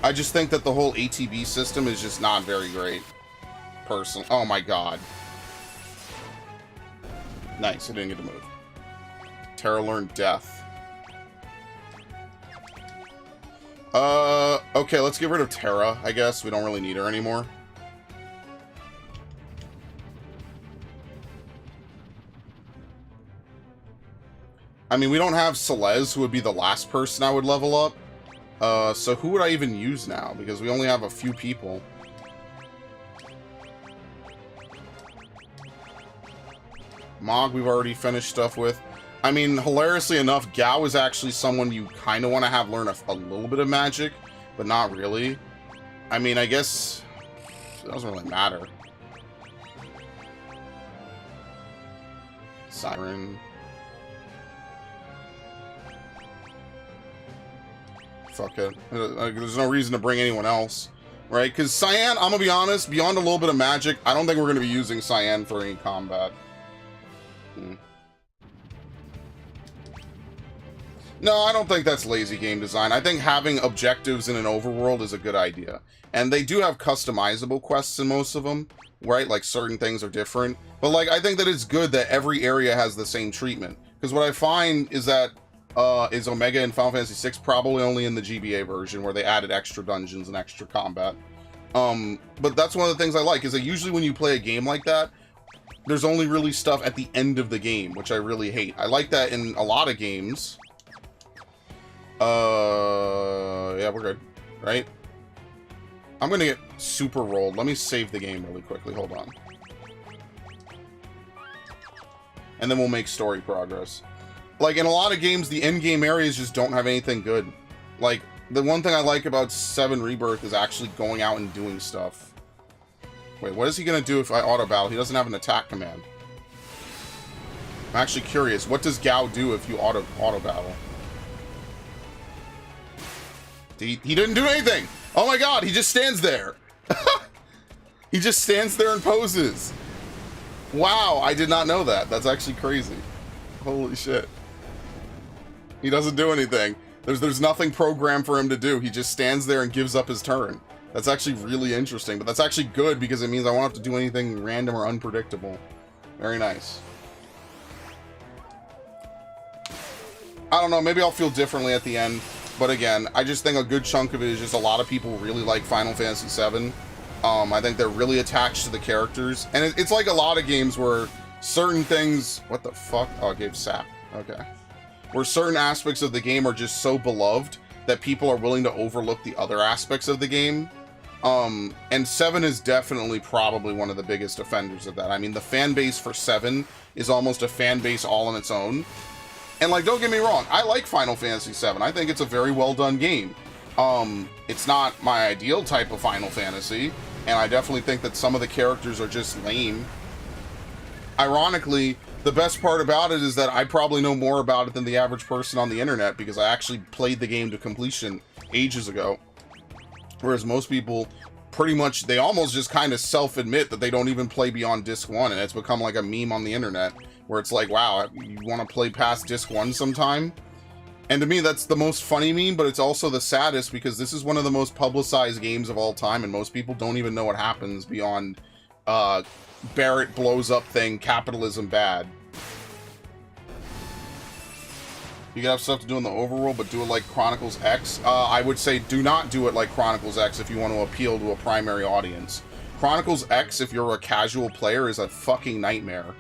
I just think that the whole ATB system is just not very great. Personally. Oh my god. Nice, I didn't get to move. Terra learned Death. Okay, let's get rid of Terra, I guess. We don't really need her anymore. I mean, we don't have Celeste, who would be the last person I would level up. So who would I even use now? Because we only have a few people. Mog, we've already finished stuff with. I mean, hilariously enough, Gao is actually someone you kind of want to have learn a little bit of magic, but not really. I mean, I guess it doesn't really matter. Siren. Fuck it. There's no reason to bring anyone else, right? Because Cyan, I'm gonna be honest, beyond a little bit of magic, I don't think we're gonna be using Cyan for any combat. No, I don't think that's lazy game design. I think having objectives in an overworld is a good idea. And they do have customizable quests in most of them, right? Like, certain things are different. But, like, I think that it's good that every area has the same treatment. Because what I find is that is Omega in Final Fantasy VI probably only in the GBA version, where they added extra dungeons and extra combat. But that's one of the things I like, is that usually when you play a game like that, there's only really stuff at the end of the game, which I really hate. I like that in a lot of games. Yeah, we're good, right? I'm gonna get super rolled. Let me save the game really quickly. Hold on. And then we'll make story progress. Like, in a lot of games, the end-game areas just don't have anything good. Like, the one thing I like about 7 Rebirth is actually going out and doing stuff. Wait, what is he gonna do if I auto-battle? He doesn't have an attack command. I'm actually curious. What does Gao do if you auto-battle? He didn't do anything! Oh my god, he just stands there! He just stands there and poses! Wow, I did not know that. That's actually crazy. Holy shit. He doesn't do anything. There's nothing programmed for him to do. He just stands there and gives up his turn. That's actually really interesting, but that's actually good because it means I won't have to do anything random or unpredictable. Very nice. I don't know, maybe I'll feel differently at the end. But again, I just think a good chunk of it is just a lot of people really like Final Fantasy VII. I think they're really attached to the characters, and it's like a lot of games where certain things, what the fuck? Oh, it gave sap. Okay. Where certain aspects of the game are just so beloved that people are willing to overlook the other aspects of the game. And 7 is definitely probably one of the biggest offenders of that. I mean, the fan base for 7 is almost a fan base all on its own. And, like, don't get me wrong, I like Final Fantasy 7. I think it's a very well done game. It's not my ideal type of Final Fantasy, and I definitely think that some of the characters are just lame. Ironically, the best part about it is that I probably know more about it than the average person on the internet, because I actually played the game to completion ages ago. Whereas most people, pretty much, they almost just kind of self-admit that they don't even play beyond Disc 1, and it's become like a meme on the internet, where it's like, wow, you want to play past Disc 1 sometime? And to me, that's the most funny meme, but it's also the saddest, because this is one of the most publicized games of all time, and most people don't even know what happens beyond, Barrett blows up thing, capitalism bad. You can have stuff to do in the overworld, but do it like Chronicles X. I would say do not do it like Chronicles X if you want to appeal to a primary audience. Chronicles X, if you're a casual player, is a fucking nightmare.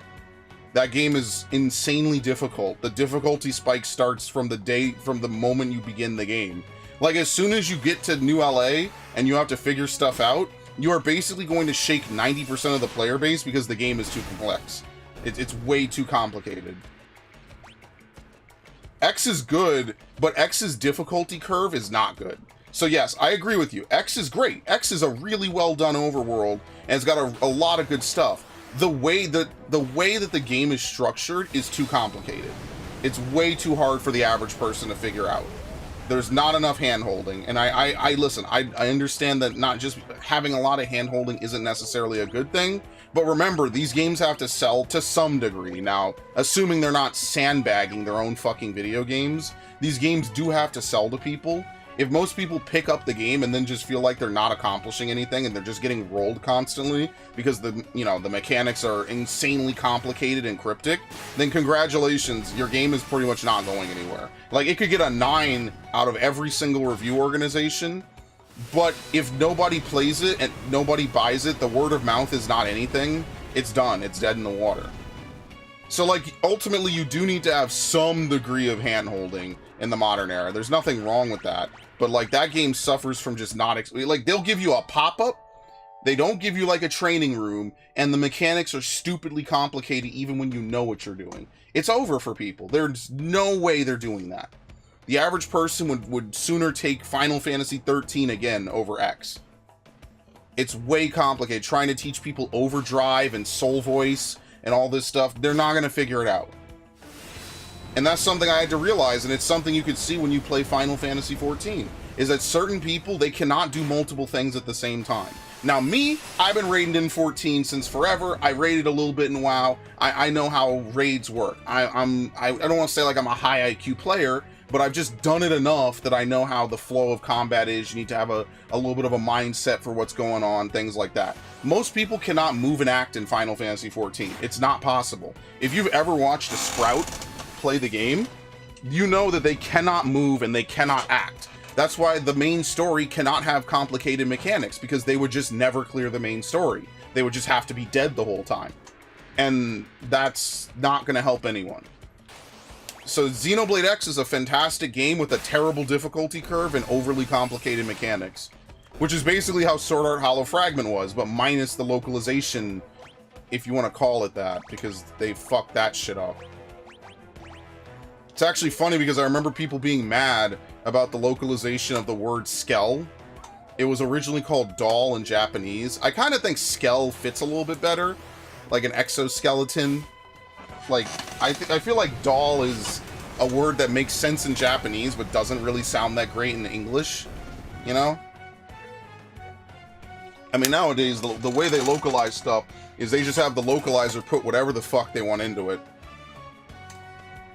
That game is insanely difficult. The difficulty spike starts from the moment you begin the game. Like, as soon as you get to New LA and you have to figure stuff out, you are basically going to shake 90% of the player base because the game is too complex. It's way too complicated. X is good, but X's difficulty curve is not good. So yes, I agree with you. X is great. X is a really well done overworld, and it's got a lot of good stuff. The way that the game is structured is too complicated. It's way too hard for the average person to figure out. There's not enough hand-holding, and I listen, I understand that not just having a lot of hand-holding isn't necessarily a good thing, but remember, these games have to sell to some degree. Now, assuming they're not sandbagging their own fucking video games, these games do have to sell to people. If most people pick up the game and then just feel like they're not accomplishing anything and they're just getting rolled constantly because the mechanics are insanely complicated and cryptic, then congratulations, your game is pretty much not going anywhere. Like, it could get a 9 out of every single review organization, but if nobody plays it and nobody buys it, the word of mouth is not anything. It's done. It's dead in the water. So, like, ultimately, you do need to have some degree of hand-holding in the modern era. There's nothing wrong with that. But, like, that game suffers from just not... like, they'll give you a pop-up. They don't give you, like, a training room. And the mechanics are stupidly complicated even when you know what you're doing. It's over for people. There's no way they're doing that. The average person would sooner take Final Fantasy 13 again over X. It's way complicated. Trying to teach people Overdrive and Soul Voice and all this stuff, they're not going to figure it out. And that's something I had to realize, and it's something you could see when you play Final Fantasy 14, is that certain people, they cannot do multiple things at the same time. Now me, I've been raiding in 14 since forever. I raided a little bit in WoW. I know how raids work. I don't want to say like I'm a high IQ player, but I've just done it enough that I know how the flow of combat is. You need to have a little bit of a mindset for what's going on, things like that. Most people cannot move and act in Final Fantasy 14. It's not possible. If you've ever watched a Sprout play the game, you know that they cannot move and they cannot act. That's why the main story cannot have complicated mechanics, because they would just never clear the main story. They would just have to be dead the whole time. And that's not going to help anyone. So Xenoblade X is a fantastic game with a terrible difficulty curve and overly complicated mechanics, which is basically how Sword Art Hollow Fragment was, but minus the localization, if you want to call it that, because they fucked that shit up. It's actually funny because I remember people being mad about the localization of the word skell. It was originally called doll in Japanese. I kind of think skell fits a little bit better, like an exoskeleton. Like, I feel like doll is a word that makes sense in Japanese, but doesn't really sound that great in English, you know? I mean, nowadays, the way they localize stuff is they just have the localizer put whatever the fuck they want into it.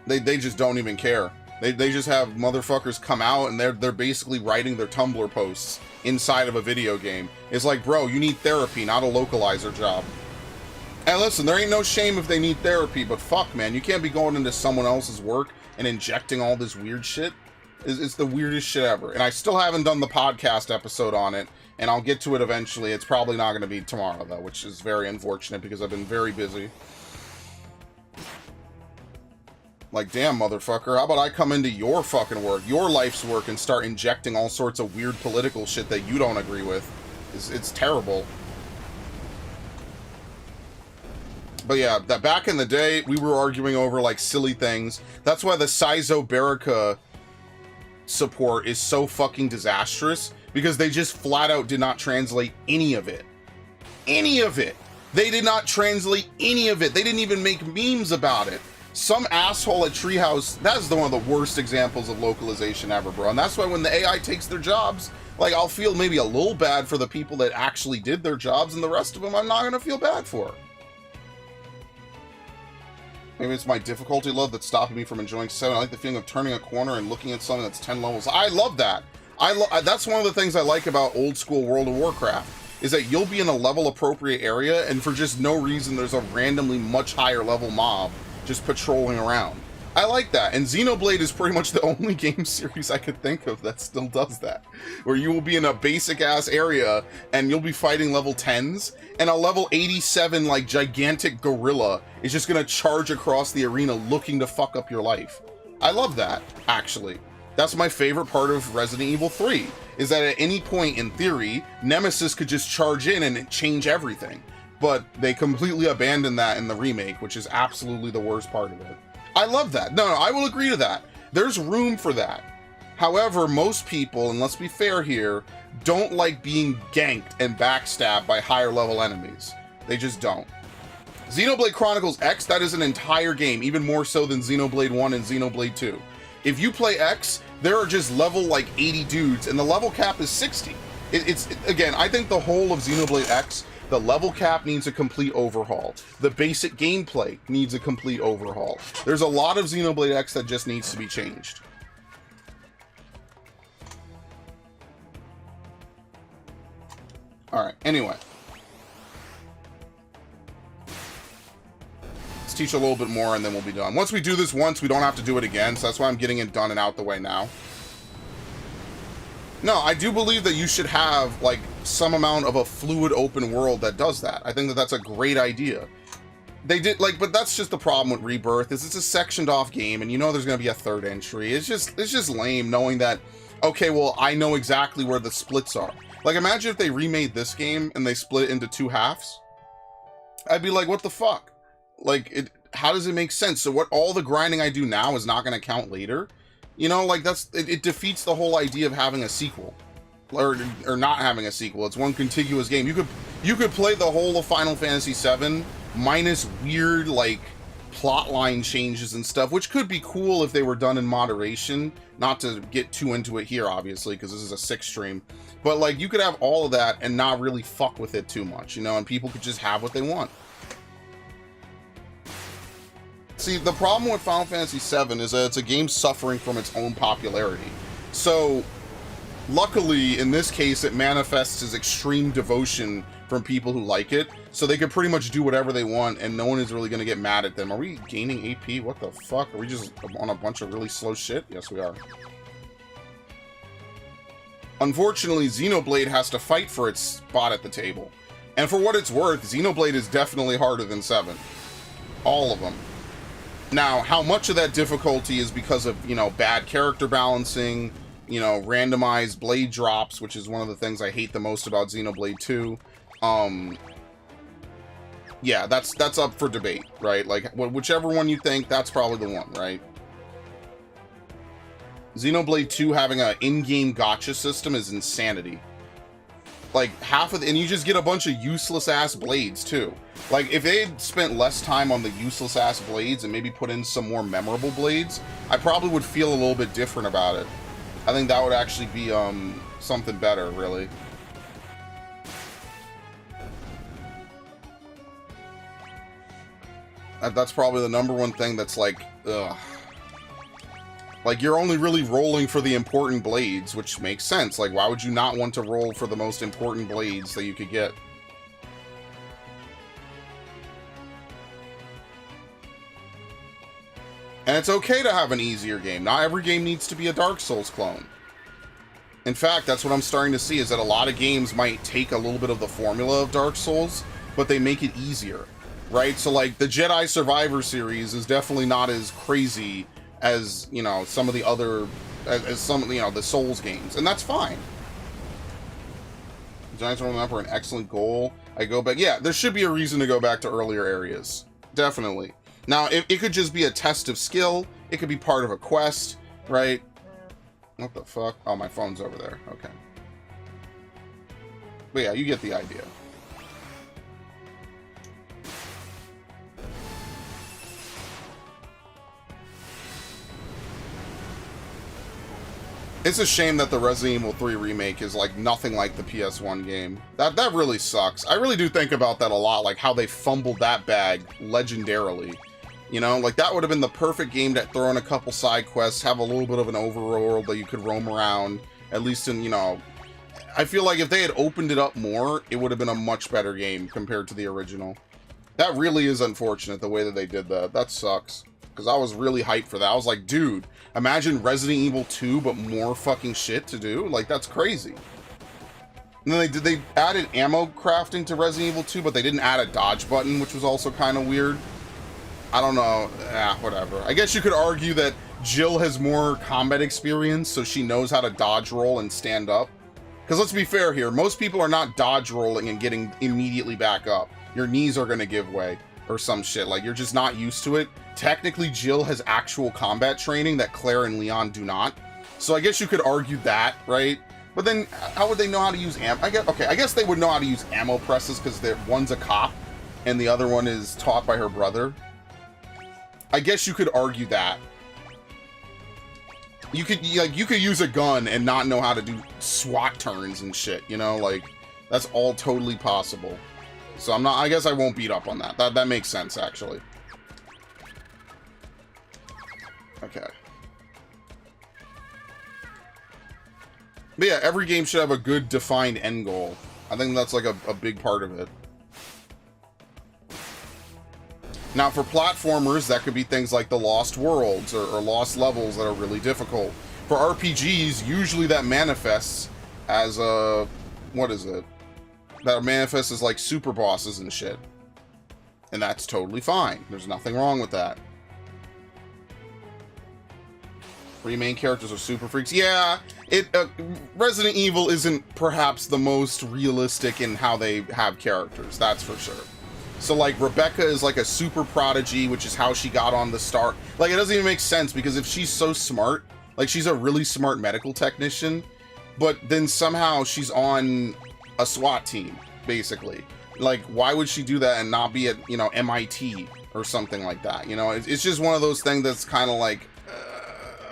They just don't even care. They just have motherfuckers come out and they're basically writing their Tumblr posts inside of a video game. It's like, bro, you need therapy, not a localizer job. And listen, there ain't no shame if they need therapy, but fuck, man, you can't be going into someone else's work and injecting all this weird shit. It's the weirdest shit ever. And I still haven't done the podcast episode on it, and I'll get to it eventually. It's probably not going to be tomorrow, though, which is very unfortunate because I've been very busy. Like, damn, motherfucker, how about I come into your fucking work, your life's work, and start injecting all sorts of weird political shit that you don't agree with. It's terrible. But yeah, that back in the day, we were arguing over, like, silly things. That's why the Saizo Baraka support is so fucking disastrous, because they just flat out did not translate any of it. Any of it! They did not translate any of it. They didn't even make memes about it. Some asshole at Treehouse, that's one of the worst examples of localization ever, bro. And that's why when the AI takes their jobs, like, I'll feel maybe a little bad for the people that actually did their jobs, and the rest of them I'm not gonna feel bad for. Maybe it's my difficulty level that's stopping me from enjoying 7. I like the feeling of turning a corner and looking at something that's 10 levels. I love that. That's one of the things I like about old school World of Warcraft, is that you'll be in a level appropriate area, and for just no reason there's a randomly much higher level mob just patrolling around. I like that, and Xenoblade is pretty much the only game series I could think of that still does that, where you will be in a basic ass area and you'll be fighting level 10s, and a level 87 like gigantic gorilla is just gonna charge across the arena looking to fuck up your life. I love that, actually. That's my favorite part of Resident Evil 3, is that at any point in theory, Nemesis could just charge in and change everything. But they completely abandoned that in the remake, which is absolutely the worst part of it. I love that. No, I will agree to that. There's room for that. However, most people, and let's be fair here, don't like being ganked and backstabbed by higher level enemies. They just don't. Xenoblade Chronicles X, that is an entire game, even more so than Xenoblade 1 and Xenoblade 2. If you play X, there are just level like 80 dudes, and the level cap is 60. Again, I think the whole of Xenoblade X, the level cap needs a complete overhaul. The basic gameplay needs a complete overhaul. There's a lot of Xenoblade X that just needs to be changed. Alright, anyway. Let's teach a little bit more and then we'll be done. Once we do this once, we don't have to do it again, so that's why I'm getting it done and out the way now. No, I do believe that you should have, like, some amount of a fluid open world that does that. I think that that's a great idea. They did, like, but that's just the problem with Rebirth, is it's a sectioned off game, and you know there's gonna be a third entry. It's just lame knowing that, okay, well, I know exactly where the splits are. Like, imagine if they remade this game and they split it into 2 halves. I'd be like, what the fuck? Like, how does it make sense? So what, all the grinding I do now is not gonna count later? You know, like, it defeats the whole idea of having a sequel. Or not having a sequel. It's one contiguous game. You could play the whole of Final Fantasy VII minus weird, like, plotline changes and stuff, which could be cool if they were done in moderation. Not to get too into it here, obviously, because this is a 6 stream. But, like, you could have all of that and not really fuck with it too much, you know, and people could just have what they want. See, the problem with Final Fantasy VII is that it's a game suffering from its own popularity. So, luckily, in this case, it manifests as extreme devotion from people who like it, so they can pretty much do whatever they want, and no one is really going to get mad at them. Are we gaining AP? What the fuck? Are we just on a bunch of really slow shit? Yes, we are. Unfortunately, Xenoblade has to fight for its spot at the table. And for what it's worth, Xenoblade is definitely harder than 7. All of them. Now, how much of that difficulty is because of, you know, bad character balancing, you know, randomized blade drops, which is one of the things I hate the most about Xenoblade 2. Yeah, that's up for debate, right? Like, whichever one you think, that's probably the one, right? Xenoblade 2 having an in-game gacha system is insanity. Like, and you just get a bunch of useless-ass blades, too. Like, if they had spent less time on the useless-ass blades and maybe put in some more memorable blades, I probably would feel a little bit different about it. I think that would actually be, something better, really. That's probably the #1 thing that's like, ugh. Like, you're only really rolling for the important blades, which makes sense. Like, why would you not want to roll for the most important blades that you could get? And And it's okay to have an easier game. Not every game needs to be a Dark Souls clone. In fact, that's what I'm starting to see, is that a lot of games might take a little bit of the formula of Dark Souls, but they make it easier, right? So, like, the Jedi Survivor series is definitely not as crazy as, you know, some of the other, as some, you know, the Souls games, and that's fine. Giants on the map are an excellent goal. I go back. Yeah, there should be a reason to go back to earlier areas. Definitely. Now, it could just be a test of skill. It could be part of a quest, right? What the fuck? Oh, my phone's over there. Okay. But yeah, you get the idea. It's a shame that the Resident Evil 3 remake is like nothing like the PS1 game. That really sucks. I really do think about that a lot, like how they fumbled that bag legendarily. You know, like that would have been the perfect game to throw in a couple side quests, have a little bit of an overworld that you could roam around, at least in, you know, I feel like if they had opened it up more, it would have been a much better game compared to the original. That really is unfortunate, the way that they did that. That sucks. Because I was really hyped for that. I was like, dude, imagine Resident Evil 2, but more fucking shit to do? Like, that's crazy. And then they added ammo crafting to Resident Evil 2, but they didn't add a dodge button, which was also kind of weird. I don't know. Whatever. I guess you could argue that Jill has more combat experience, so she knows how to dodge roll and stand up. Because let's be fair here, most people are not dodge rolling and getting immediately back up. Your knees are going to give way or some shit. Like, you're just not used to it. Technically, Jill has actual combat training that Claire and Leon do not. So I guess you could argue that, right? But then, how would they know how to use ammo? I guess they would know how to use ammo presses because one's a cop and the other one is taught by her brother. I guess you could argue that. You could use a gun and not know how to do SWAT turns and shit, you know? Like, that's all totally possible. So I guess I won't beat up on that. That makes sense, actually. Okay. But yeah, every game should have a good defined end goal. I think that's like a big part of it. Now, for platformers, that could be things like the Lost Worlds or Lost Levels that are really difficult. For RPGs, usually that manifests as a... what is it? That manifests as like super bosses and shit. And that's totally fine. There's nothing wrong with that. 3 main characters are super freaks. Yeah, Resident Evil isn't perhaps the most realistic in how they have characters, that's for sure. So like Rebecca is like a super prodigy, which is how she got on the start. Like, it doesn't even make sense because if she's so smart, like she's a really smart medical technician, but then somehow she's on a SWAT team, basically. Like, why would she do that and not be at, you know, MIT or something like that? You know, it's just one of those things that's kind of like,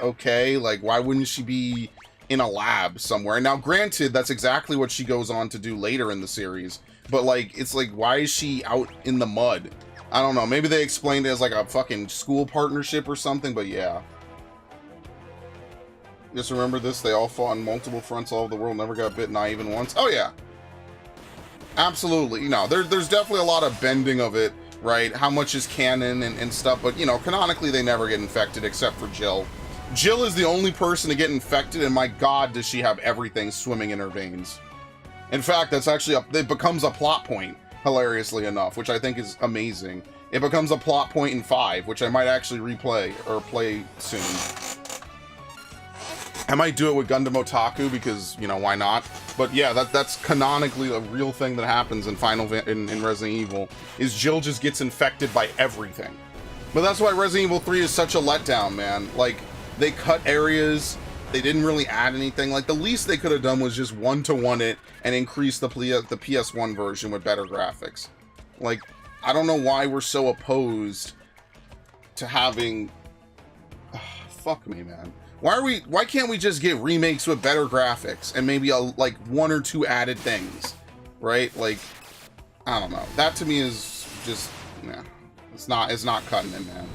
okay, like, why wouldn't she be in a lab somewhere? Now, granted, that's exactly what she goes on to do later in the series, but, like, it's like, why is she out in the mud? I don't know, maybe they explained it as, like, a fucking school partnership or something, but yeah. Just remember this, they all fought on multiple fronts all over the world, never got bit, not even once. Oh, yeah. Absolutely. You know, there's definitely a lot of bending of it, right? How much is canon and stuff, but, you know, canonically, they never get infected except for Jill. Jill is the only person to get infected, and my god, does she have everything swimming in her veins. In fact, that's actually it becomes a plot point, hilariously enough, which I think is amazing. It becomes a plot point in 5, which I might actually replay or play soon. I might do it with Gundam Otaku because, you know, why not? But yeah, that's canonically a real thing that happens in in Resident Evil, is Jill just gets infected by everything. But that's why Resident Evil 3 is such a letdown, man. Like, they cut areas, they didn't really add anything. Like, the least they could have done was just 1-to-1 it and increase the PS1 version with better graphics. Like, I don't know why we're so opposed to having... fuck me, man. Why can't we just get remakes with better graphics and maybe like 1 or 2 added things, right? Like, I don't know. That to me is just, nah, it's not cutting it, man.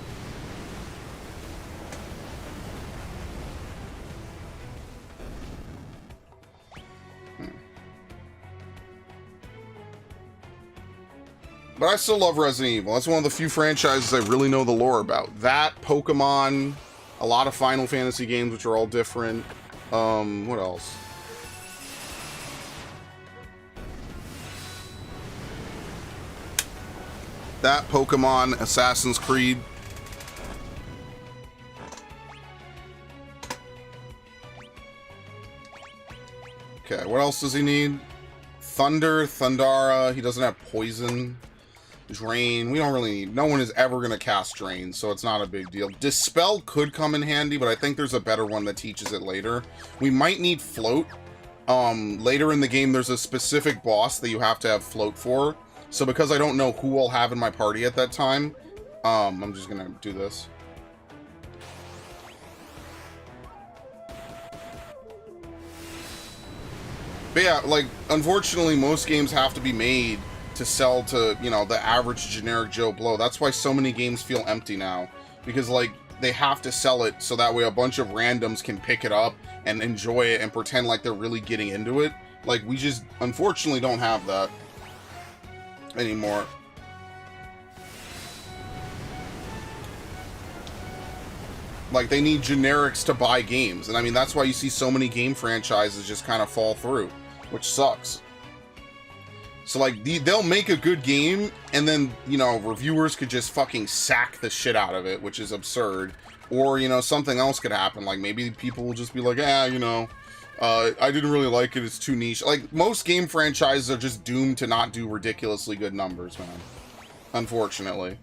But I still love Resident Evil. That's one of the few franchises I really know the lore about. That, Pokemon, a lot of Final Fantasy games, which are all different. What else? That, Pokemon, Assassin's Creed. Okay, what else does he need? Thunder, Thundara. He doesn't have poison. Drain. We don't really need... No one is ever going to cast Drain, so it's not a big deal. Dispel could come in handy, but I think there's a better one that teaches it later. We might need Float. Later in the game, there's a specific boss that you have to have Float for. So because I don't know who I'll have in my party at that time, I'm just going to do this. But yeah, like, unfortunately, most games have to be made to sell to, you know, the average generic Joe Blow. That's why so many games feel empty now. Because, like, they have to sell it so that way a bunch of randoms can pick it up and enjoy it and pretend like they're really getting into it. Like, we just, unfortunately, don't have that anymore. Like, they need generics to buy games. And I mean, that's why you see so many game franchises just kind of fall through, which sucks. So, like, they'll make a good game, and then, you know, reviewers could just fucking sack the shit out of it, which is absurd. Or, you know, something else could happen. Like, maybe people will just be like, you know, I didn't really like it, it's too niche. Like, most game franchises are just doomed to not do ridiculously good numbers, man. Unfortunately.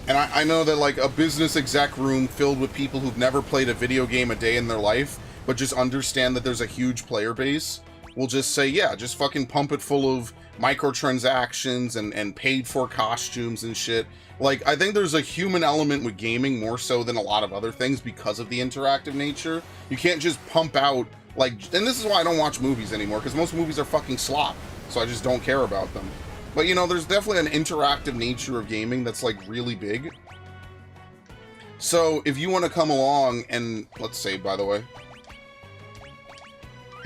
And I know that, like, a business exec room filled with people who've never played a video game a day in their life, but just understand that there's a huge player base, will just say, yeah, just fucking pump it full of microtransactions and paid for costumes and shit. Like, I think there's a human element with gaming more so than a lot of other things because of the interactive nature. You can't just pump out, like, and this is why I don't watch movies anymore, because most movies are fucking slop, so I just don't care about them. But, you know, there's definitely an interactive nature of gaming that's, like, really big. So, if you want to come along and... Let's save, by the way.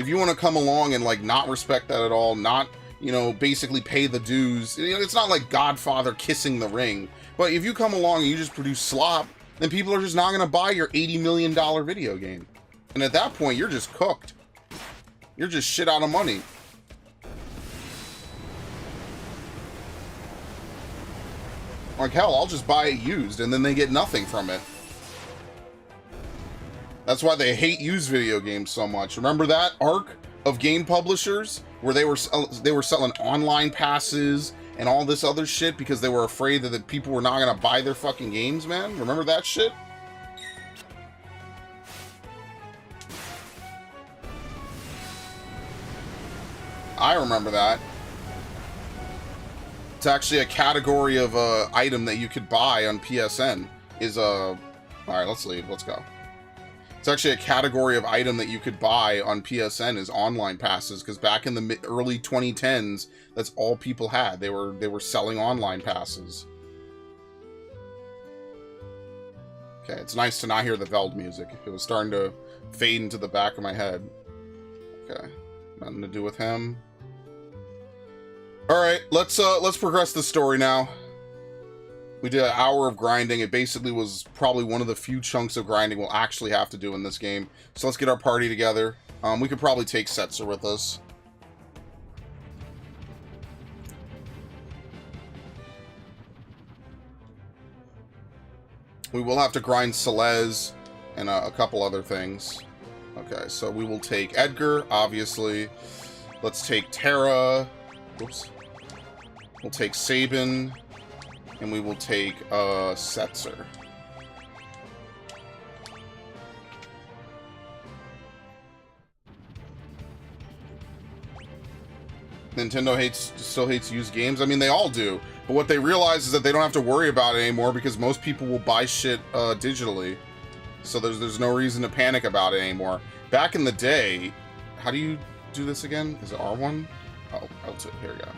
If you want to come along and, like, not respect that at all, not, you know, basically pay the dues... You know, it's not like Godfather kissing the ring. But if you come along and you just produce slop, then people are just not going to buy your $80 million video game. And at that point, you're just cooked. You're just shit out of money. Like, hell, I'll just buy it used, and then they get nothing from it. That's why they hate used video games so much. Remember that arc of game publishers? Where they were selling online passes and all this other shit because they were afraid that the people were not going to buy their fucking games, man? Remember that shit? I remember that. It's actually a category of item that you could buy on PSN. Alright, let's leave. Let's go. It's actually a category of item that you could buy on PSN is online passes, because back in the early 2010s, that's all people had. They were selling online passes. Okay, it's nice to not hear the Veld music. It was starting to fade into the back of my head. Okay, nothing to do with him. Alright, let's progress the story now. We did an hour of grinding. It basically was probably one of the few chunks of grinding we'll actually have to do in this game. So let's get our party together. We could probably take Setzer with us. We will have to grind Celeste and a couple other things. Okay, so we will take Edgar, obviously. Let's take Terra. Oops. We'll take Sabin. And we will take Setzer. Nintendo still hates used games. I mean, they all do. But what they realize is that they don't have to worry about it anymore because most people will buy shit digitally. So there's no reason to panic about it anymore. Back in the day, how do you do this again? Is it R1? Oh, L2. Here we go.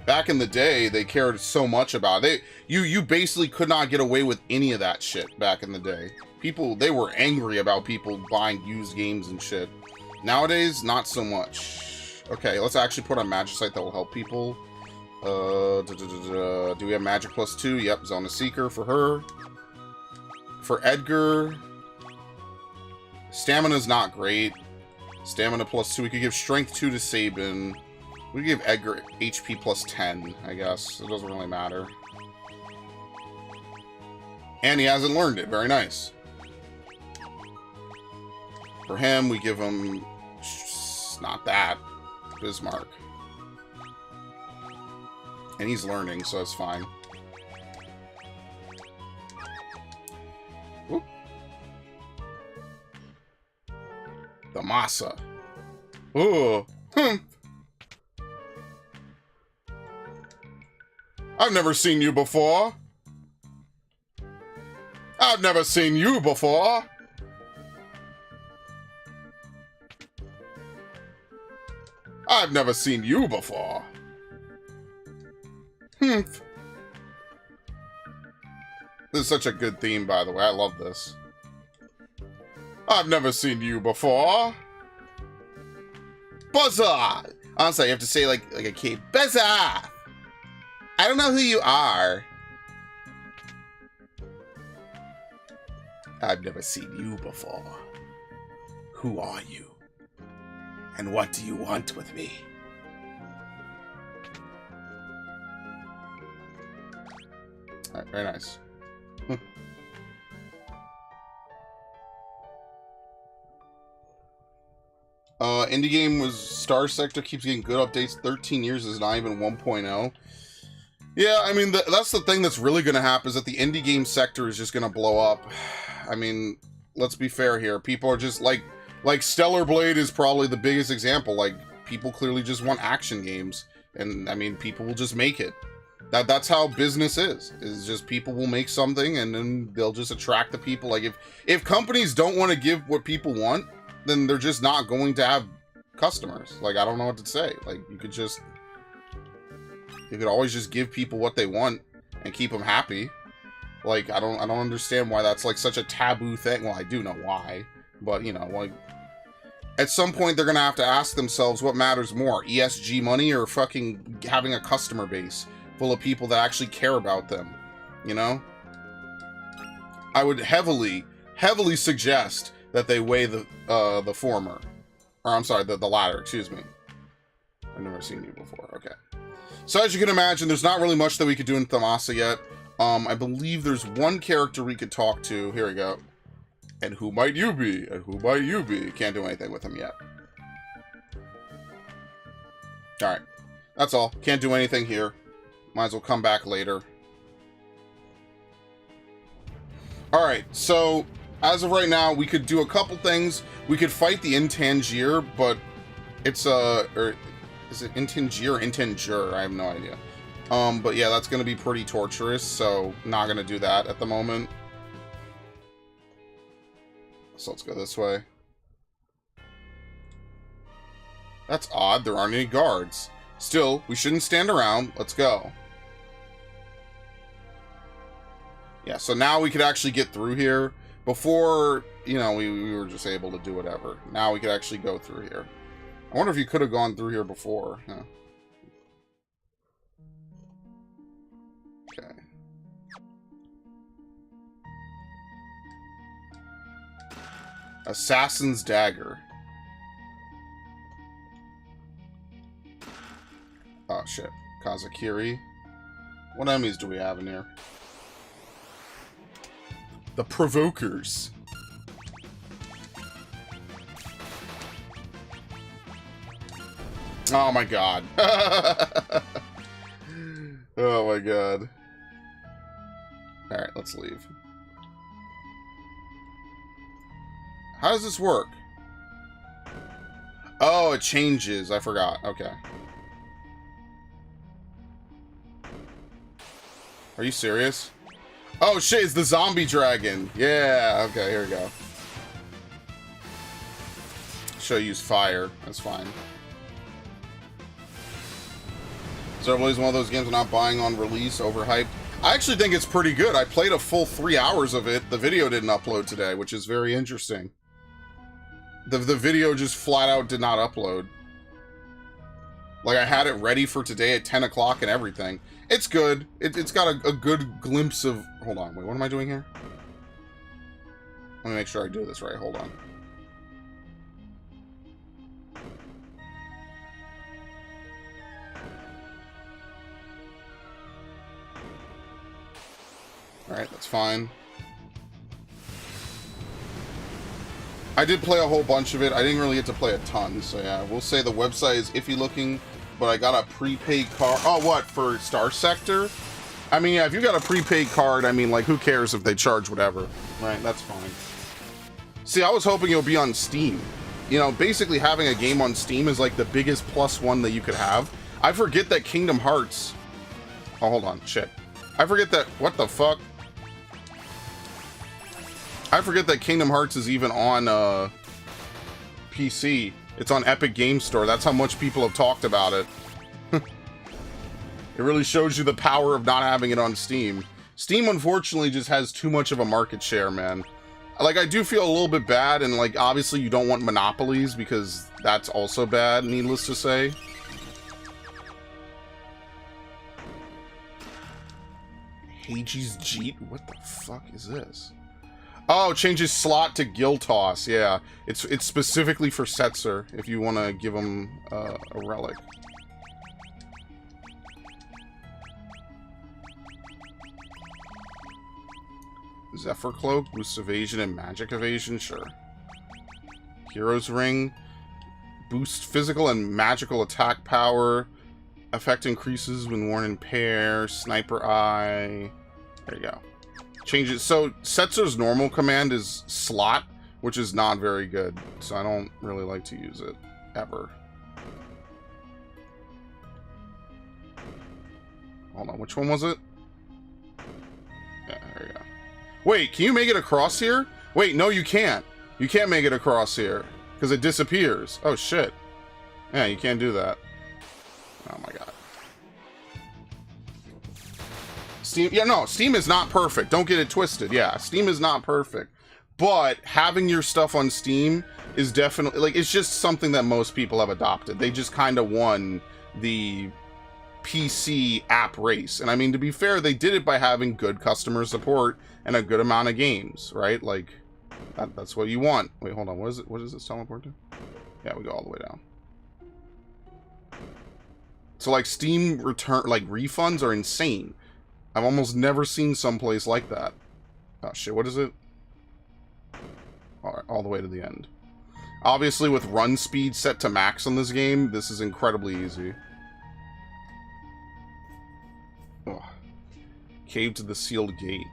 Back in the day, they cared so much about it. You basically could not get away with any of that shit back in the day. They were angry about people buying used games and shit. Nowadays, not so much. Okay, let's actually put on Magicite that will help people. Do we have Magic +2? Yep, Zona Seeker for her. For Edgar, Stamina's not great. Stamina +2. We could give Strength 2 to Sabin. We could give Edgar HP +10, I guess. It doesn't really matter. And he hasn't learned it. Very nice. For him, we give him... not that. Bismarck. And he's learning, so it's fine. Whoop. The Masa. Ooh. I've never seen you before. I've never seen you before. I've never seen you before. This is such a good theme, by the way. I love this. I've never seen you before. Buzzer! Honestly, you have to say like a kid. Buzzer! I don't know who you are. I've never seen you before. Who are you? And what do you want with me? Alright, very nice. Indie game was Star Sector keeps getting good updates. 13 years is not even 1.0. Yeah, I mean, that's the thing that's really going to happen, is that the indie game sector is just going to blow up. I mean, let's be fair here. People are just like Stellar Blade is probably the biggest example. Like, people clearly just want action games. And, I mean, people will just make it. That's how business is just people will make something and then they'll just attract the people. Like, if companies don't want to give what people want, then they're just not going to have customers. Like, I don't know what to say. Like, you could always just give people what they want and keep them happy. Like, I don't understand why that's like such a taboo thing. Well, I do know why, but you know, like, at some point they're gonna have to ask themselves what matters more, ESG money or fucking having a customer base full of people that actually care about them, you know? I would heavily suggest that they weigh the former. Or, I'm sorry, the latter, excuse me. I've never seen you before, okay. So, as you can imagine, there's not really much that we could do in Thamasa yet. I believe there's one character we could talk to. Here we go. And who might you be? And who might you be? Can't do anything with him yet. Alright. That's all. Can't do anything here. Might as well come back later. Alright, so as of right now, we could do a couple things. We could fight the Intangier, but it's or is it Intangier or Intanger? I have no idea. But yeah, that's gonna be pretty torturous, so not gonna do that at the moment. So let's go this way. That's odd, there aren't any guards. Still, we shouldn't stand around. Let's go. Yeah, so now we could actually get through here. Before, you know, we were just able to do whatever. Now we could actually go through here. I wonder if you could have gone through here before. Yeah. Okay. Assassin's Dagger. Oh, shit. Kazakiri. What enemies do we have in here? The Provokers. Oh my god. Oh my god. Alright, let's leave. How does this work? Oh, it changes. I forgot. Okay. Are you serious? Oh shit, it's the zombie dragon. Yeah, okay, here we go. Should use fire. That's fine. Zerble is one of those games I'm not buying on release, overhyped. I actually think it's pretty good. I played a full 3 hours of it. The video didn't upload today, which is very interesting. The video just flat out did not upload. Like, I had it ready for today at 10 o'clock and everything. It's good. It's got a good glimpse of... Hold on. Wait, what am I doing here? Let me make sure I do this right. Hold on. Alright, that's fine. I did play a whole bunch of it. I didn't really get to play a ton, so yeah. We'll say the website is iffy looking, but I got a prepaid card. Oh, what? For Star Sector? I mean, yeah, if you got a prepaid card, I mean, like, who cares if they charge whatever? Right, that's fine. See, I was hoping it would be on Steam. You know, basically having a game on Steam is like the biggest plus one that you could have. I forget that Kingdom Hearts... Oh, hold on. Shit. I forget that... What the fuck? I forget that Kingdom Hearts is even on PC. It's on Epic Game Store. That's how much people have talked about it. It really shows you the power of not having it on Steam. Steam, unfortunately, just has too much of a market share, man. Like, I do feel a little bit bad, and, like, obviously you don't want monopolies, because that's also bad, needless to say. Hage's Jeet? What the fuck is this? Oh, changes slot to Gil Toss. Yeah, it's specifically for Setzer if you want to give him a relic. Zephyr Cloak boosts evasion and magic evasion. Sure. Hero's Ring boosts physical and magical attack power. Effect increases when worn in pair. Sniper Eye. There you go. Changes. So Setzer's normal command is slot, which is not very good. So I don't really like to use it ever. Hold on, which one was it? Yeah, there you go. Wait, can you make it across here? Wait, no, you can't. You can't make it across here because it disappears. Oh shit. Yeah, you can't do that. Oh my god. Steam, yeah, no, Steam is not perfect. Don't get it twisted. Yeah, Steam is not perfect. But having your stuff on Steam is definitely, like, it's just something that most people have adopted. They just kind of won the PC app race. And I mean, to be fair, they did it by having good customer support and a good amount of games, right? Like, that's what you want. Wait, hold on. What is it? What does this teleport to? Yeah, we go all the way down. So, like, Steam refunds are insane. I've almost never seen someplace like that. Oh shit, what is it? Alright, all the way to the end. Obviously, with run speed set to max on this game, this is incredibly easy. Ugh. Cave to the sealed gate.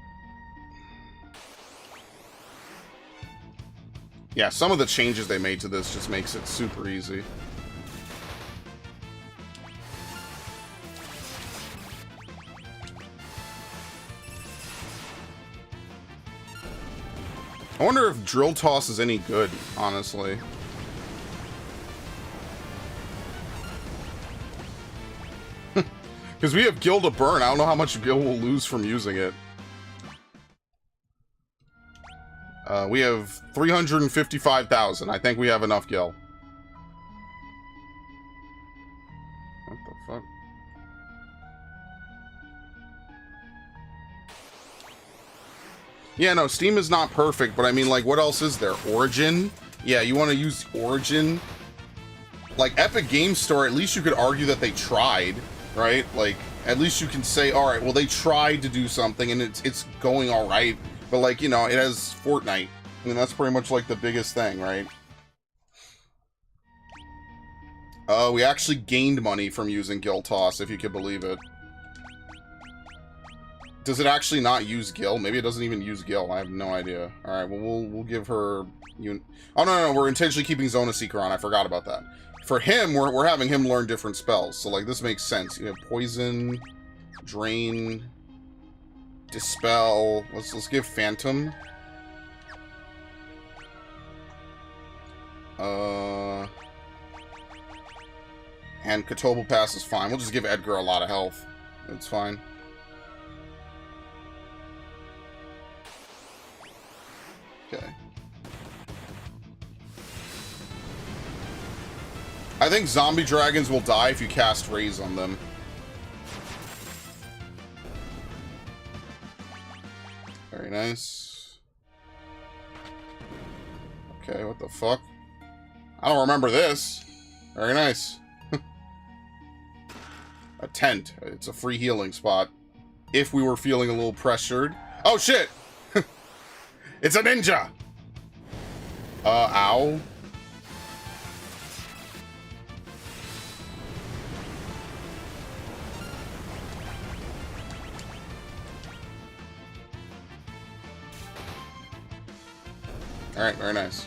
Yeah, some of the changes they made to this just makes it super easy. I wonder if Drill Toss is any good, honestly. Because we have Gil to burn. I don't know how much Gil will lose from using it. We have 355,000. I think we have enough Gil. What the fuck? Yeah, no, Steam is not perfect, but I mean, like, what else is there? Origin? Yeah, you want to use Origin? Like, Epic Game Store, at least you could argue that they tried, right? Like, at least you can say, alright, well, they tried to do something, and it's going alright. But, like, you know, it has Fortnite. I mean, that's pretty much, like, the biggest thing, right? We actually gained money from using Gil Toss, if you could believe it. Does it actually not use Gil? Maybe it doesn't even use Gil. I have no idea. Alright, well, we'll give her... Oh, no, we're intentionally keeping Zona Seeker on. I forgot about that. For him, we're having him learn different spells. So, like, this makes sense. You have Poison, Drain, Dispel. Let's give Phantom. And Katoba Pass is fine. We'll just give Edgar a lot of health. It's fine. Okay. I think zombie dragons will die if you cast Raise on them. Very nice. Okay, what the fuck? I don't remember this. Very nice. A tent. It's a free healing spot. If we were feeling a little pressured. Oh, shit! It's a ninja! Ow. Alright, very nice.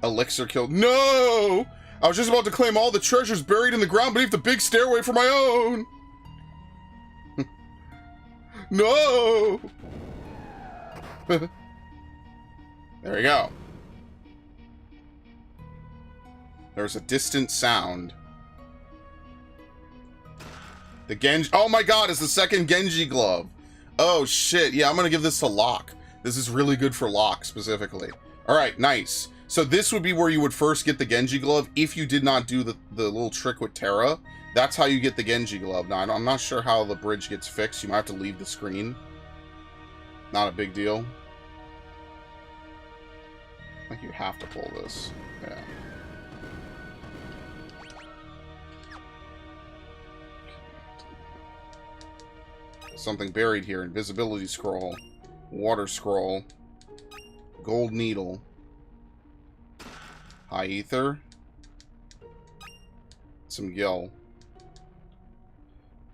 Elixir killed. No! I was just about to claim all the treasures buried in the ground beneath the big stairway for my own! No! There we go. There's a distant sound. The Genji... Oh my god, it's the second Genji glove! Oh shit, yeah, I'm gonna give this to Locke. This is really good for Locke, specifically. Alright, nice. So this would be where you would first get the Genji glove if you did not do the little trick with Terra. That's how you get the Genji glove. Now, I'm not sure how the bridge gets fixed. You might have to leave the screen. Not a big deal. I think you have to pull this. Yeah. Something buried here. Invisibility scroll. Water scroll. Gold needle. High ether. Some gil.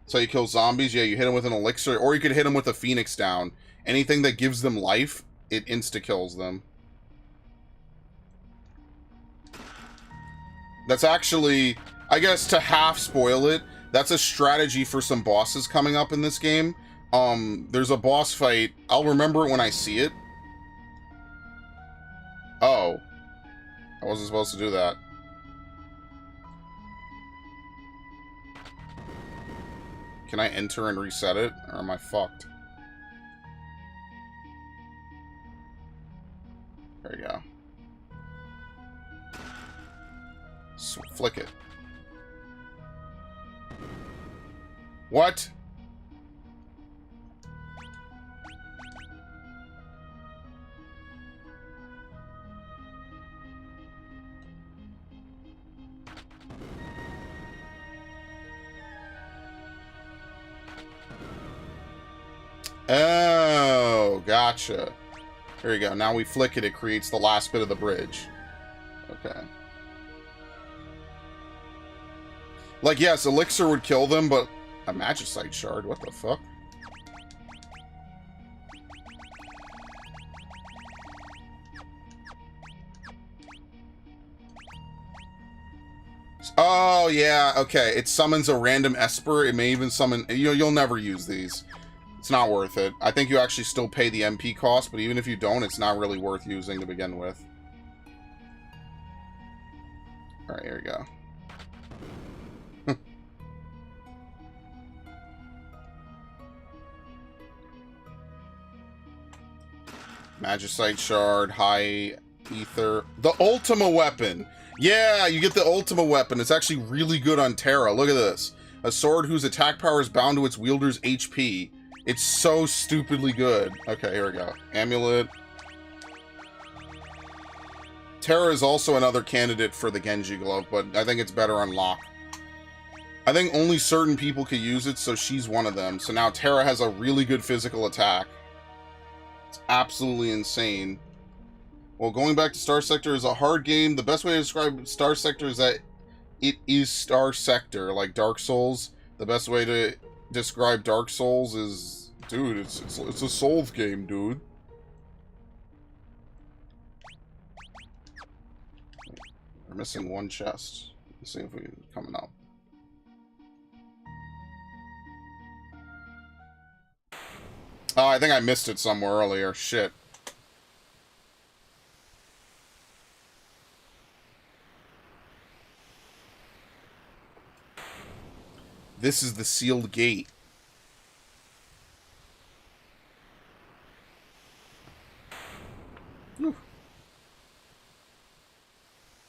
So you kill zombies? Yeah, you hit them with an elixir. Or you could hit them with a phoenix down. Anything that gives them life, it insta-kills them. That's actually, I guess to half spoil it, that's a strategy for some bosses coming up in this game. There's a boss fight. I'll remember it when I see it. Oh. I wasn't supposed to do that. Can I enter and reset it? Or am I fucked? There you go. Flick it. What? Oh, gotcha. Here we go. Now we flick it, it creates the last bit of the bridge. Okay. Like, yes, elixir would kill them, but a magicite shard, what the fuck? Oh, yeah, okay. It summons a random Esper. It may even summon... You'll never use these. It's not worth it. I think you actually still pay the MP cost, but even if you don't, it's not really worth using to begin with. Alright, here we go. Magicite shard, high ether. The Ultima weapon! Yeah, you get the Ultima weapon. It's actually really good on Terra. Look at this. A sword whose attack power is bound to its wielder's HP. It's so stupidly good. Okay, here we go. Amulet. Terra is also another candidate for the Genji glove, but I think it's better on Locke. I think only certain people could use it, so she's one of them. So now Terra has a really good physical attack. It's absolutely insane. Well, going back to Star Sector is a hard game. The best way to describe Star Sector is that it is Star Sector, like Dark Souls. The best way to describe Dark Souls is, dude, it's a Souls game, dude. We're missing one chest. Let's see if we can coming up. Oh, I think I missed it somewhere earlier. Shit. This is the sealed gate. Whew.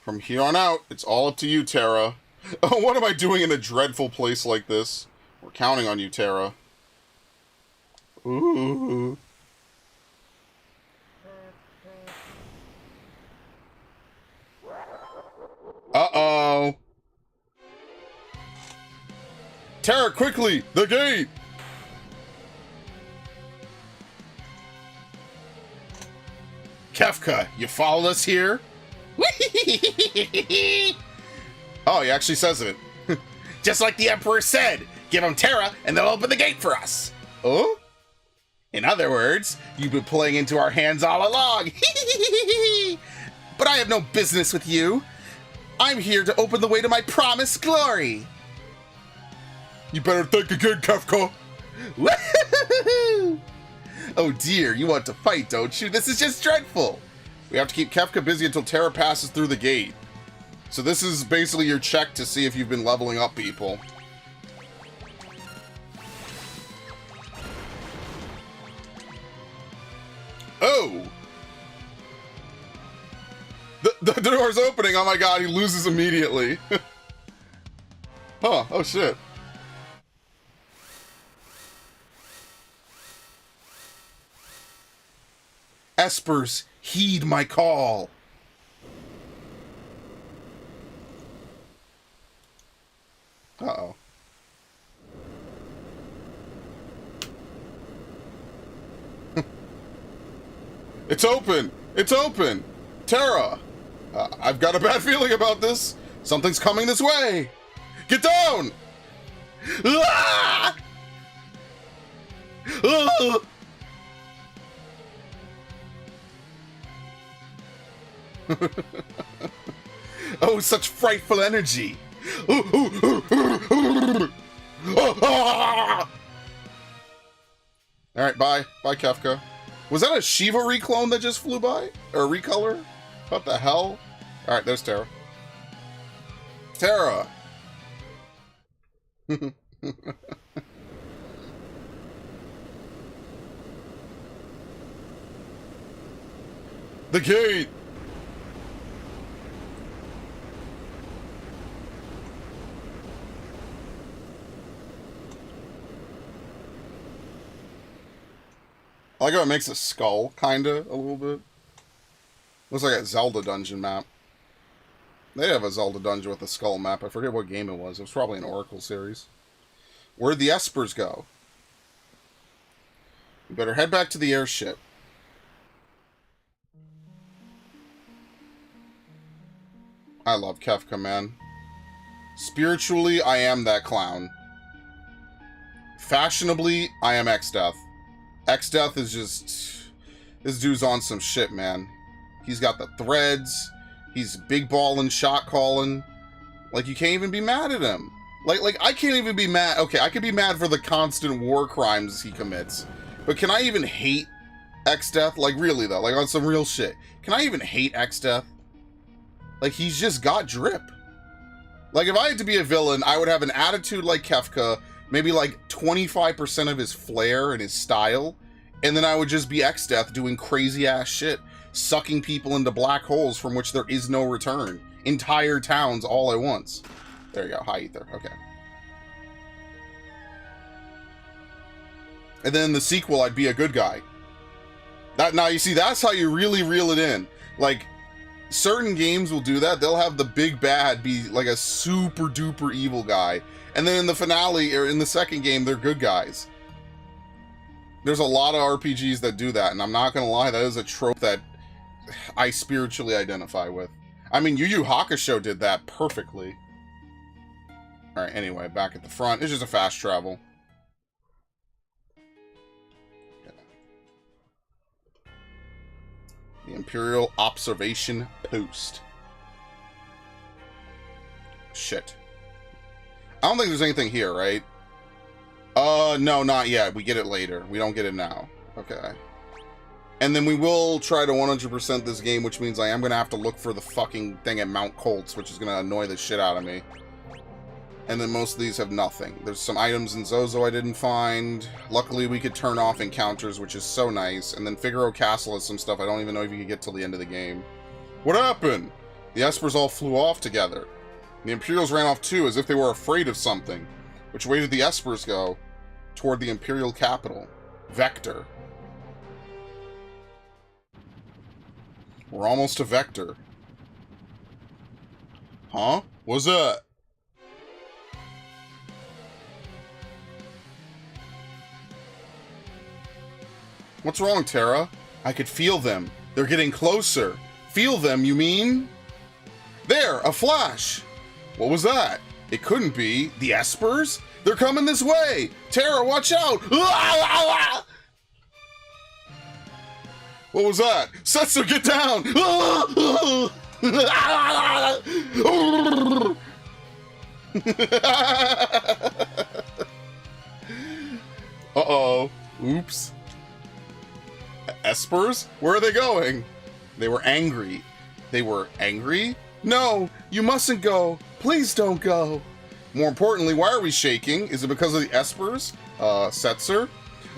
From here on out, it's all up to you, Terra. Oh, what am I doing in a dreadful place like this? We're counting on you, Terra. Ooh. Uh-oh. Terra, quickly! The gate! Kefka, you followed us here? Oh, he actually says it. Just like the Emperor said, give them Terra and they'll open the gate for us. Oh? In other words, you've been playing into our hands all along. But I have no business with you. I'm here to open the way to my promised glory. You better think again, Kefka. Woo-hoo-hoo-hoo! Oh dear, you want to fight, don't you? This is just dreadful. We have to keep Kefka busy until Terra passes through the gate. So this is basically your check to see if you've been leveling up people. Oh! The door's opening! Oh my god, he loses immediately. Huh, oh shit. Espers, heed my call. Uh-oh. It's open! It's open! Terra! I've got a bad feeling about this. Something's coming this way. Get down! Ah! Ah! Oh, such frightful energy. Alright, bye. Bye, Kefka. Was that a Shiva reclone that just flew by? Or a recolor? What the hell? Alright, there's Terra. Terra! The gate! I like how it makes a skull, kinda, a little bit. Looks like a Zelda dungeon map. They have a Zelda dungeon with a skull map. I forget what game it was. It was probably an Oracle series. Where'd the Espers go? We better head back to the airship. I love Kefka, man. Spiritually, I am that clown. Fashionably, I am X-Death. X-Death is just... This dude's on some shit, man. He's got the threads. He's big ballin', shot calling. Like, you can't even be mad at him. Like I can't even be mad. Okay, I could be mad for the constant war crimes he commits. But can I even hate X-Death? Like, really, though. Like, on some real shit. Can I even hate X-Death? Like, he's just got drip. Like, if I had to be a villain, I would have an attitude like Kefka, maybe like 25% of his flair and his style, and then I would just be X-Death doing crazy-ass shit, sucking people into black holes from which there is no return. Entire towns all at once. There you go, high ether, okay. And then in the sequel, I'd be a good guy. Now, you see, that's how you really reel it in. Like, certain games will do that. They'll have the big bad be like a super duper evil guy. And then in the finale, or in the second game, they're good guys. There's a lot of RPGs that do that, and I'm not gonna lie, that is a trope that I spiritually identify with. I mean, Yu Yu Hakusho did that perfectly. Alright, anyway, back at the front. It's just a fast travel. The Imperial Observation Post. Shit. I don't think there's anything here, right? No, not yet. We get it later. We don't get it now. Okay. And then we will try to 100% this game, which means I am going to have to look for the fucking thing at Mount Colts, which is going to annoy the shit out of me. And then most of these have nothing. There's some items in Zozo I didn't find. Luckily, we could turn off encounters, which is so nice. And then Figaro Castle has some stuff I don't even know if you can get till the end of the game. What happened? The Espers all flew off together. The Imperials ran off too, as if they were afraid of something. Which way did the Espers go? Toward the Imperial capital. Vector. We're almost to Vector. Huh? What's that? What's wrong, Terra? I could feel them. They're getting closer. Feel them, you mean? There, a flash! What was that? It couldn't be. The Espers? They're coming this way! Terra, watch out! What was that? Setsu, get down! Uh-oh. Oops. Espers? Where are they going? They were angry. They were angry? No, you mustn't go. Please don't go. More importantly, why are we shaking? Is it because of the Espers? Setzer?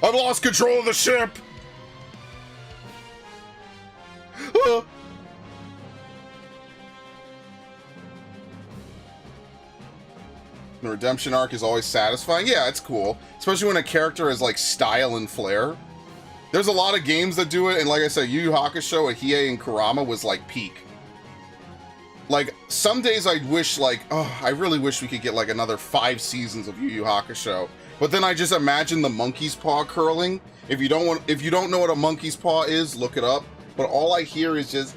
I've lost control of the ship! The redemption arc is always satisfying. Yeah, it's cool. Especially when a character has, like, style and flair. There's a lot of games that do it, and like I said, Yu Yu Hakusho, Hiei, and Kurama was, like, peak. Like, some days I wish, like, oh, I really wish we could get, like, another 5 seasons of Yu Yu Hakusho. But then I just imagine the monkey's paw curling. If you don't know what a monkey's paw is, look it up. But all I hear is just...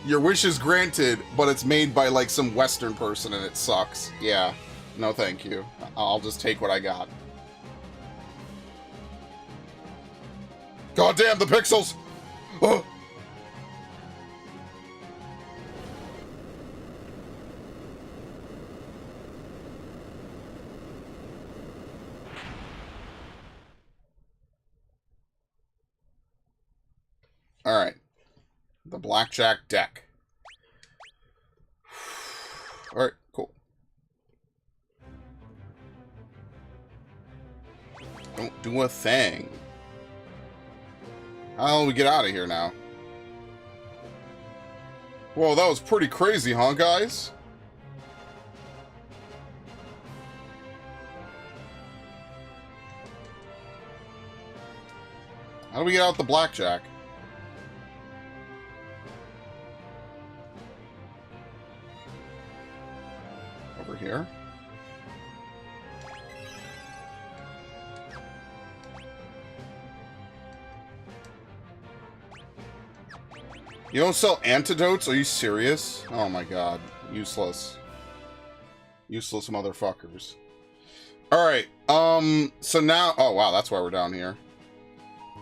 Your wish is granted, but it's made by, like, some Western person and it sucks. Yeah. No thank you. I'll just take what I got. God damn, the pixels! Oh. Alright. The blackjack deck. Alright, cool. Don't do a thing. How do we get out of here now? Whoa, that was pretty crazy, huh, guys? How do we get out the blackjack? Over here? You don't sell antidotes? Are you serious? Oh my god. Useless. Useless motherfuckers. Alright, so now... Oh, wow, that's why we're down here.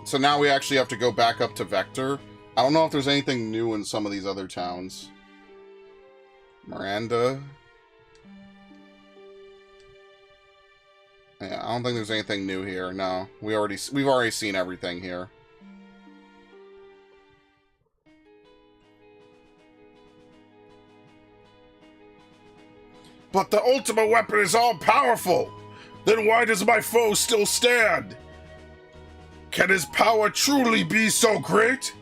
So now we actually have to go back up to Vector. I don't know if there's anything new in some of these other towns. Miranda. Yeah, I don't think there's anything new here. No, we've already seen everything here. But the ultimate weapon is all-powerful! Then why does my foe still stand? Can his power truly be so great?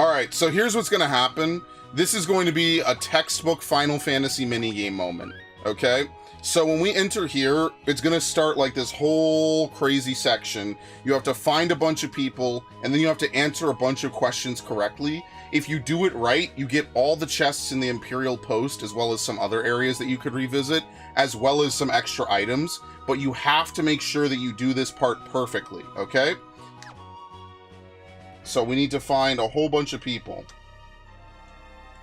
Alright, so here's what's gonna happen. This is going to be a textbook Final Fantasy minigame moment, okay? So when we enter here, it's gonna start like this whole crazy section. You have to find a bunch of people, and then you have to answer a bunch of questions correctly. If you do it right, you get all the chests in the Imperial Post, as well as some other areas that you could revisit, as well as some extra items. But you have to make sure that you do this part perfectly, okay? So we need to find a whole bunch of people.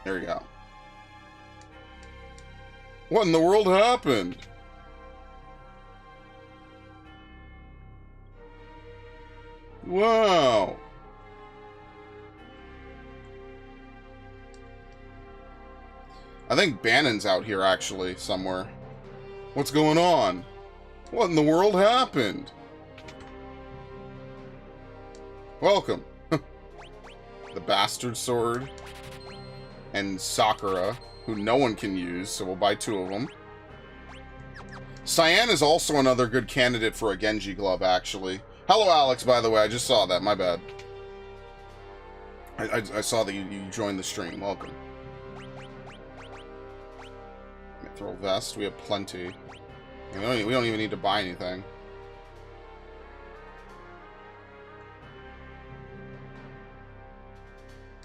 There we go. What in the world happened? Wow. I think Bannon's out here, actually, somewhere. What's going on? What in the world happened? Welcome. The bastard sword. And Sakura, who no one can use, so we'll buy 2 of them. Cyan is also another good candidate for a Genji glove, actually. Hello, Alex, by the way. I just saw that. My bad. I saw that you joined the stream. Welcome. Throw vest. We have plenty. We don't even need to buy anything.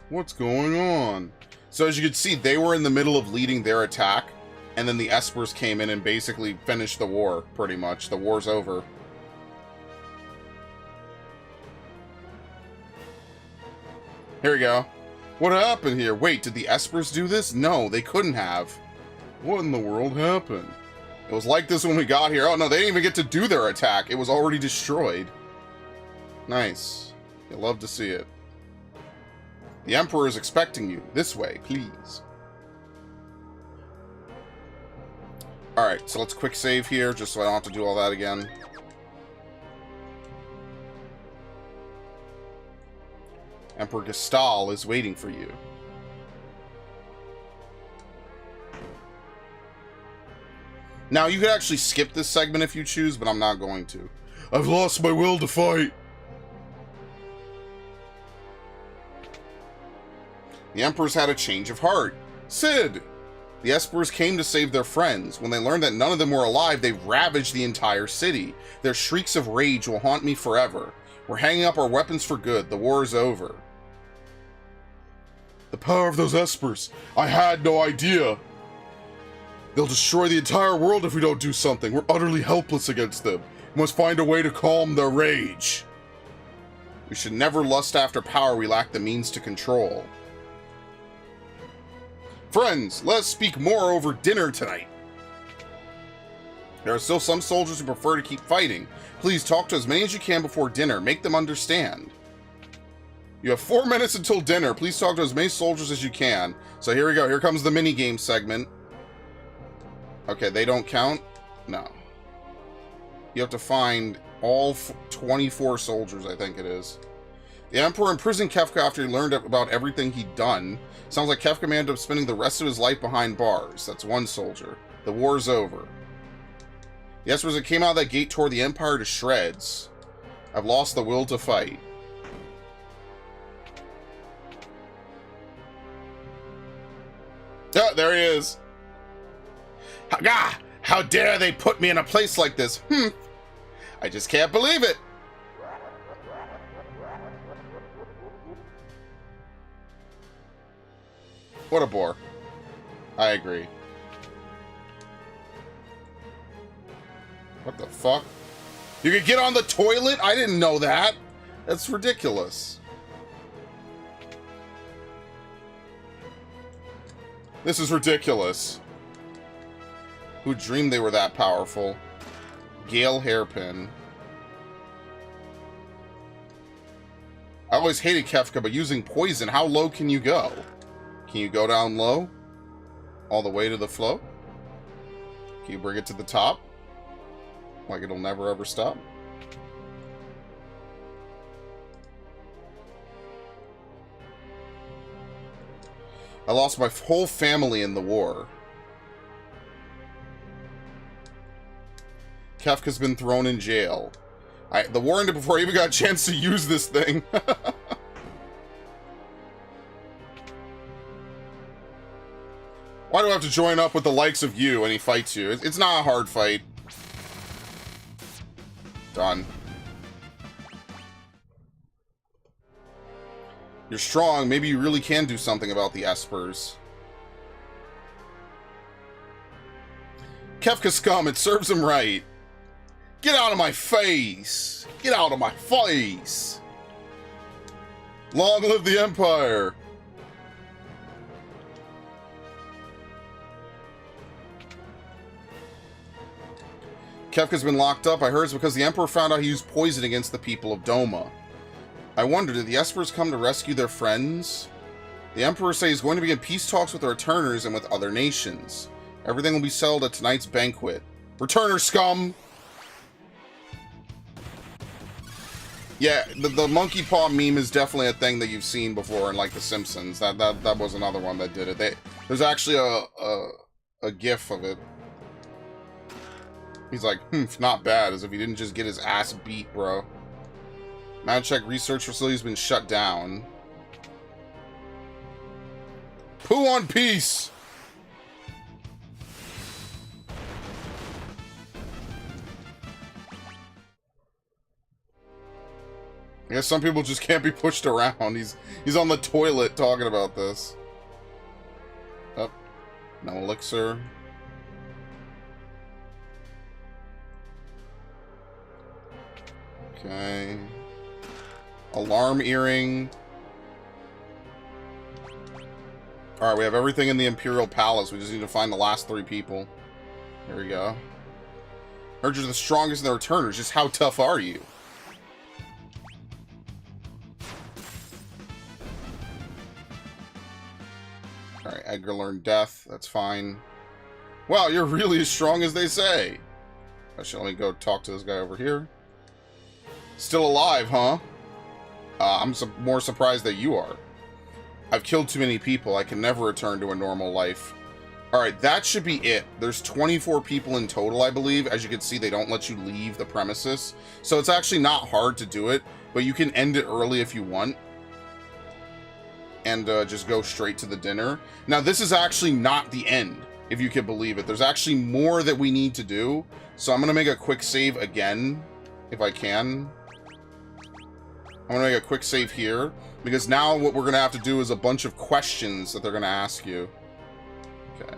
What's going on? So as you can see, they were in the middle of leading their attack, and then the Espers came in and basically finished the war, pretty much. The war's over. Here we go. What happened here? Wait, did the Espers do this? No, they couldn't have. What in the world happened? It was like this when we got here. Oh no, they didn't even get to do their attack. It was already destroyed. Nice. You'll love to see it. The Emperor is expecting you. This way, please. Alright, so let's quick save here, just so I don't have to do all that again. Emperor Gestal is waiting for you. Now, you could actually skip this segment if you choose, but I'm not going to. I've lost my will to fight. The Emperor's had a change of heart. Sid! The Espers came to save their friends. When they learned that none of them were alive, they ravaged the entire city. Their shrieks of rage will haunt me forever. We're hanging up our weapons for good. The war is over. The power of those Espers. I had no idea. They'll destroy the entire world if we don't do something. We're utterly helpless against them. We must find a way to calm their rage. We should never lust after power we lack the means to control. Friends, let us speak more over dinner tonight. There are still some soldiers who prefer to keep fighting. Please talk to as many as you can before dinner. Make them understand. You have 4 minutes until dinner. Please talk to as many soldiers as you can. So here we go. Here comes the mini-game segment. Okay, they don't count? No. You have to find all 24 soldiers, I think it is. The Emperor imprisoned Kefka after he learned about everything he'd done. Sounds like Kefka may end up spending the rest of his life behind bars. That's one soldier. The war's over. The Espers that came out of that gate tore the Empire to shreds. I've lost the will to fight. Oh, there he is. How dare they put me in a place like this? I just can't believe it. What a bore. I agree. What the fuck? You could get on the toilet? I didn't know that. That's ridiculous. This is ridiculous. Who dreamed they were that powerful? Gale Hairpin. I always hated Kefka, but using poison, how low can you go? Can you go down low? All the way to the flow? Can you bring it to the top? Like it'll never ever stop? I lost my whole family in the war. Kefka's been thrown in jail. The war ended before I even got a chance to use this thing. Why do I have to join up with the likes of you when he fights you? It's not a hard fight. Done. You're strong. Maybe you really can do something about the Espers. Kefka scum, it serves him right. Get out of my face! Get out of my face! Long live the Empire! Kefka's been locked up. I heard it's because the Emperor found out he used poison against the people of Doma. I wonder, did the Espers come to rescue their friends? The Emperor says he's going to begin peace talks with the Returners and with other nations. Everything will be settled at tonight's banquet. Returner scum! Yeah, the monkey paw meme is definitely a thing that you've seen before in, like, The Simpsons. That was another one that did it. There's actually a gif of it. He's like, not bad, as if he didn't just get his ass beat, bro. Magic research facility has been shut down. Poo on peace! I guess some people just can't be pushed around. He's on the toilet talking about this. Oh, no elixir. Okay. Alarm earring. Alright, we have everything in the Imperial Palace. We just need to find the last 3 people. Here we go. Heard you're the strongest in the returners. Just how tough are you? Alright, Edgar learned death. That's fine. Wow, you're really as strong as they say. Actually, let me go talk to this guy over here. Still alive, huh? I'm more surprised that you are. I've killed too many people. I can never return to a normal life. Alright, that should be it. There's 24 people in total, I believe. As you can see, they don't let you leave the premises. So it's actually not hard to do it, but you can end it early if you want. And just go straight to the dinner. Now, this is actually not the end, if you can believe it. There's actually more that we need to do. So I'm going to make a quick save again, if I can. I'm going to make a quick save here, because now what we're going to have to do is a bunch of questions that they're going to ask you. Okay.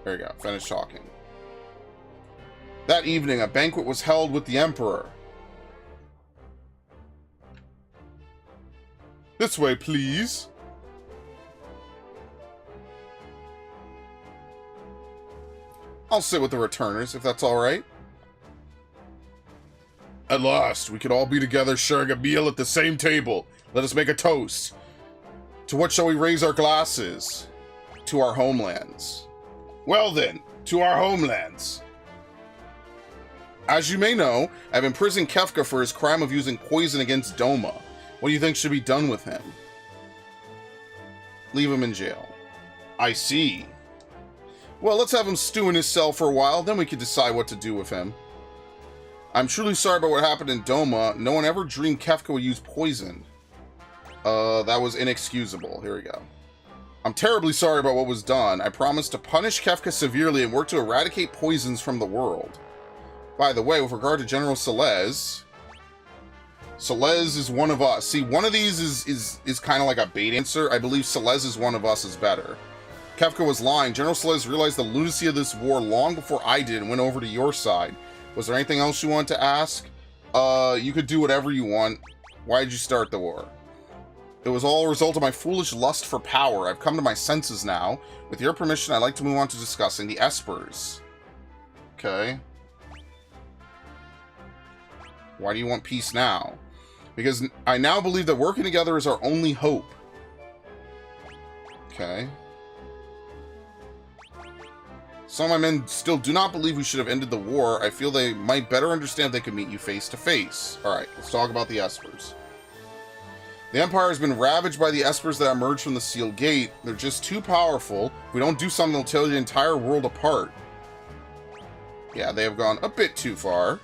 There you go. Finish talking. That evening, a banquet was held with the Emperor. This way, please. I'll sit with the returners, if that's all right. At last, we can all be together sharing a meal at the same table. Let us make a toast. To what shall we raise our glasses? To our homelands. Well then, to our homelands. As you may know, I've imprisoned Kefka for his crime of using poison against Doma. What do you think should be done with him? Leave him in jail. I see. Well, let's have him stew in his cell for a while, then we can decide what to do with him. I'm truly sorry about what happened in Doma. No one ever dreamed Kefka would use poison. That was inexcusable. Here we go. I'm terribly sorry about what was done. I promise to punish Kefka severely and work to eradicate poisons from the world. By the way, with regard to General Celez... Celez is one of us. See, one of these is kind of like a bait answer. I believe Celez is one of us is better. Kefka was lying. General Celez realized the lunacy of this war long before I did and went over to your side. Was there anything else you want to ask? You could do whatever you want. Why did you start the war? It was all a result of my foolish lust for power. I've come to my senses now. With your permission, I'd like to move on to discussing the Espers. Okay. Why do you want peace now? Because I now believe that working together is our only hope. Okay. Some of my men still do not believe we should have ended the war. I feel they might better understand if they could meet you face to face. Alright, let's talk about the Espers. The Empire has been ravaged by the Espers that emerged from the Sealed Gate. They're just too powerful. If we don't do something, they'll tear the entire world apart. Yeah, they have gone a bit too far.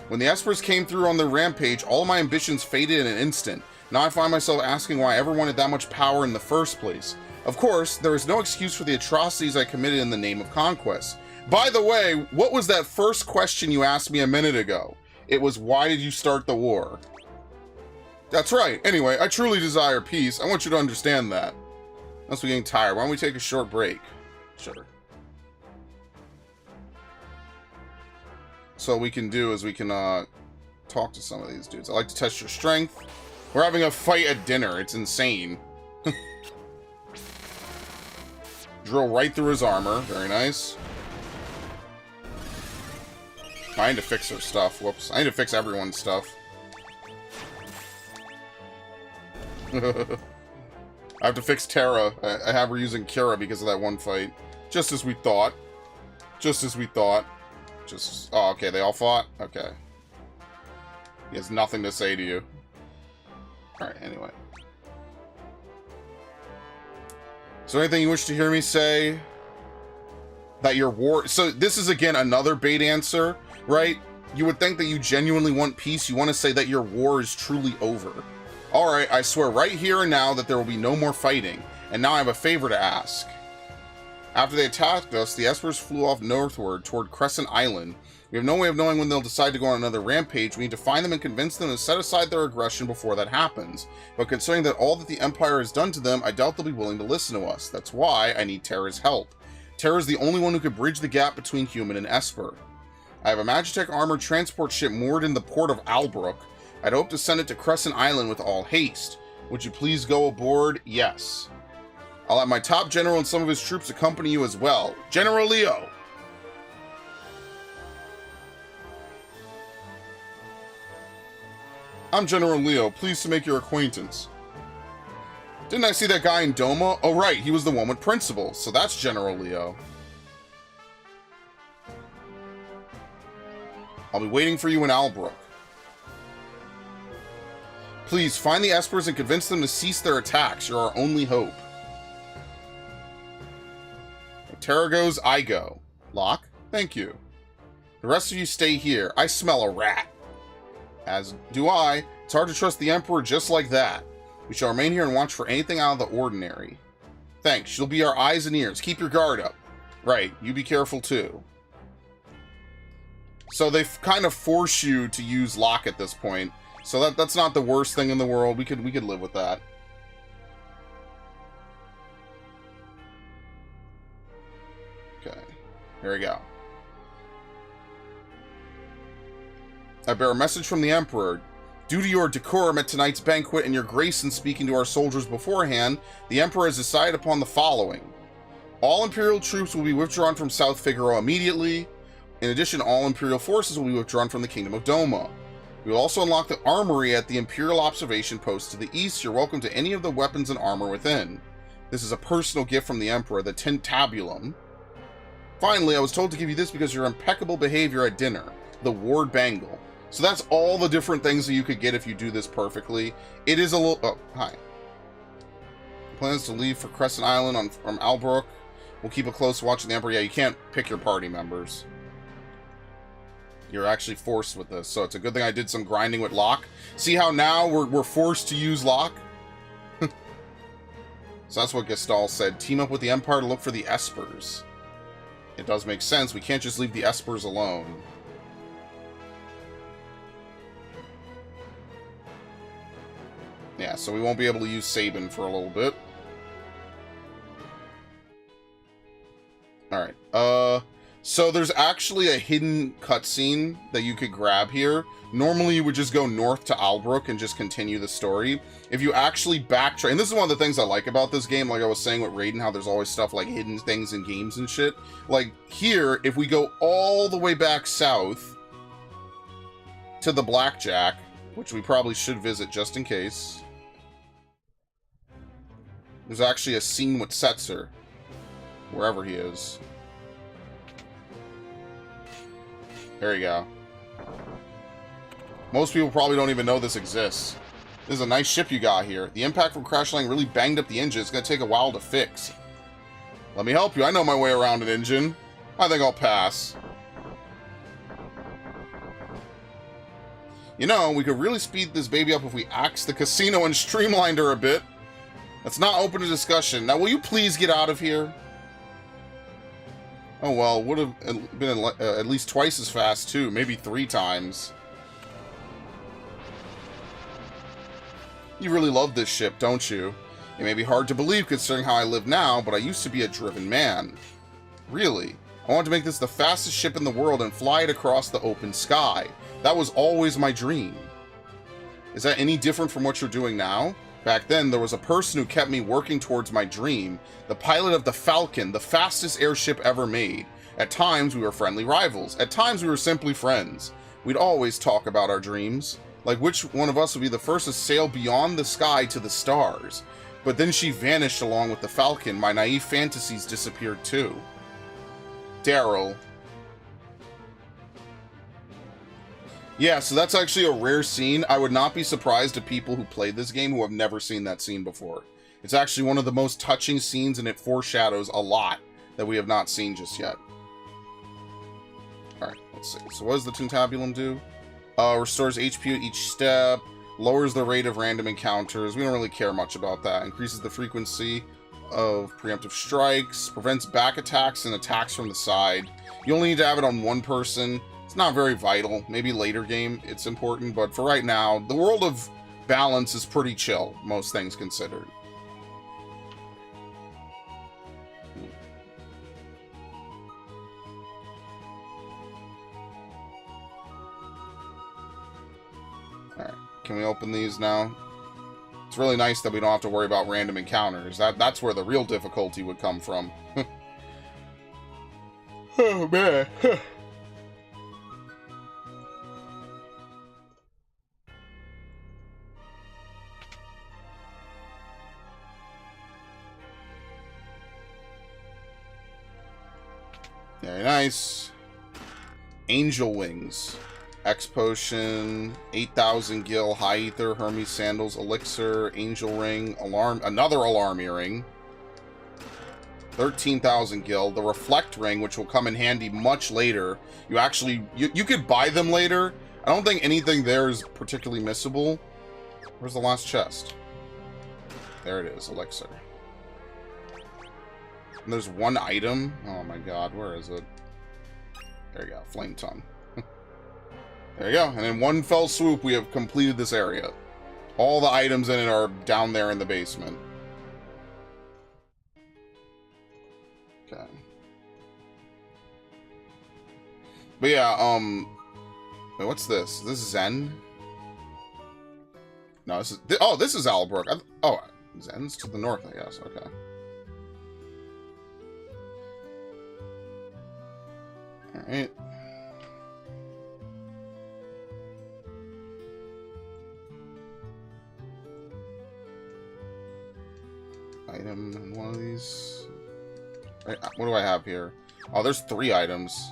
When the Espers came through on their rampage, all of my ambitions faded in an instant. Now I find myself asking why I ever wanted that much power in the first place. Of course, there is no excuse for the atrocities I committed in the name of conquest. By the way, what was that first question you asked me a minute ago? It was, why did you start the war? That's right. Anyway, I truly desire peace. I want you to understand that. Unless we're getting tired, why don't we take a short break? Sure. So what we can do is we can talk to some of these dudes. I like to test your strength. We're having a fight at dinner. It's insane. Drill right through his armor. Very nice. I need to fix her stuff. Whoops. I need to fix everyone's stuff. I have to fix Terra. I have her using Kira because of that one fight. Just as we thought. Just as we thought. Just... Oh, okay. They all fought? Okay. He has nothing to say to you. Alright, anyway. Is there anything you wish to hear me say? That your war... So, this is, again, another bait answer, right? You would think that you genuinely want peace. You want to say that your war is truly over. Alright, I swear right here and now that there will be no more fighting. And now I have a favor to ask. After they attacked us, the Espers flew off northward toward Crescent Island. We have no way of knowing when they'll decide to go on another rampage. We need to find them and convince them to set aside their aggression before that happens. But considering that all that the Empire has done to them, I doubt they'll be willing to listen to us. That's why I need Terra's help. Terra is the only one who could bridge the gap between human and Esper. I have a Magitech armored transport ship moored in the port of Albrook. I'd hope to send it to Crescent Island with all haste. Would you please go aboard? Yes. I'll have my top general and some of his troops accompany you as well. General Leo! I'm General Leo. Pleased to make your acquaintance. Didn't I see that guy in Doma? Oh, right. He was the one with Principal. So that's General Leo. I'll be waiting for you in Albrook. Please, find the Espers and convince them to cease their attacks. You're our only hope. If Terra goes, I go. Locke, thank you. The rest of you stay here. I smell a rat. As do I. It's hard to trust the Emperor just like that. We shall remain here and watch for anything out of the ordinary. Thanks. You'll be our eyes and ears. Keep your guard up. Right. You be careful too. So they kind of force you to use Locke at this point. So that's not the worst thing in the world. We could live with that. Okay. Here we go. I bear a message from the Emperor. Due to your decorum at tonight's banquet and your grace in speaking to our soldiers beforehand, the Emperor has decided upon the following. All Imperial troops will be withdrawn from South Figaro immediately. In addition, all Imperial forces will be withdrawn from the Kingdom of Doma. We will also unlock the armory at the Imperial Observation Post to the east. You're welcome to any of the weapons and armor within. This is a personal gift from the Emperor, the Tentabulum. Finally, I was told to give you this because of your impeccable behavior at dinner, the Ward Bangle. So that's all the different things that you could get if you do this perfectly. It is a little... Oh, hi. Plans to leave for Crescent Island from Albrook. We'll keep a close watch on the Emperor. Yeah, you can't pick your party members. You're actually forced with this, so it's a good thing I did some grinding with Locke. See how now we're forced to use Locke? So that's what Gestal said. Team up with the Empire to look for the Espers. It does make sense. We can't just leave the Espers alone. Yeah, so we won't be able to use Sabin for a little bit. Alright, so there's actually a hidden cutscene that you could grab here. Normally you would just go north to Albrook and just continue the story. If you actually backtrack, and this is one of the things I like about this game, like I was saying with Raiden, how there's always stuff like hidden things in games and shit. Like here, if we go all the way back south to the Blackjack, which we probably should visit just in case. There's actually a scene with Setzer, wherever he is. There you go. Most people probably don't even know this exists. This is a nice ship you got here. The impact from crash landing really banged up the engine. It's going to take a while to fix. Let me help you. I know my way around an engine. I think I'll pass. You know, we could really speed this baby up if we axed the casino and streamlined her a bit. That's not open to discussion. Now, will you please get out of here? Oh, well, would have been at least twice as fast, too. Maybe 3 times. You really love this ship, don't you? It may be hard to believe considering how I live now, but I used to be a driven man. Really. I want to make this the fastest ship in the world and fly it across the open sky. That was always my dream. Is that any different from what you're doing now? Back then, there was a person who kept me working towards my dream, the pilot of the Falcon, the fastest airship ever made. At times, we were friendly rivals. At times, we were simply friends. We'd always talk about our dreams, like which one of us would be the first to sail beyond the sky to the stars. But then she vanished along with the Falcon. My naive fantasies disappeared too. Daryl. Yeah, so that's actually a rare scene. I would not be surprised if people who played this game who have never seen that scene before. It's actually one of the most touching scenes, and it foreshadows a lot that we have not seen just yet. Alright, let's see. So what does the Tintabulum do? Restores HP at each step, lowers the rate of random encounters. We don't really care much about that. Increases the frequency of preemptive strikes, prevents back attacks and attacks from the side. You only need to have it on one person. It's not very vital. Maybe later game it's important, but for right now, the world of balance is pretty chill, most things considered. Alright, can we open these now? It's really nice that we don't have to worry about random encounters. That's where the real difficulty would come from. Oh, man. Very nice. Angel Wings. X Potion, 8,000 Gil, High Ether, Hermes Sandals, Elixir, Angel Ring, Alarm, another Alarm Earring, 13,000 Gil, the Reflect Ring, which will come in handy much later. You actually, you could buy them later. I don't think anything there is particularly missable. Where's the last chest? There it is, Elixir. And there's one item. Oh my god, where is it? There you go, Flame Tongue. There you go. And in one fell swoop, we have completed this area. All the items in it are down there in the basement. Okay. But yeah, wait, what's this? Is this Zen? No, this is... Oh, this is Albrook. Oh, Zen's to the north, I guess. Okay. Alright. Item in one of these. Right, what do I have here? Oh, there's 3 items.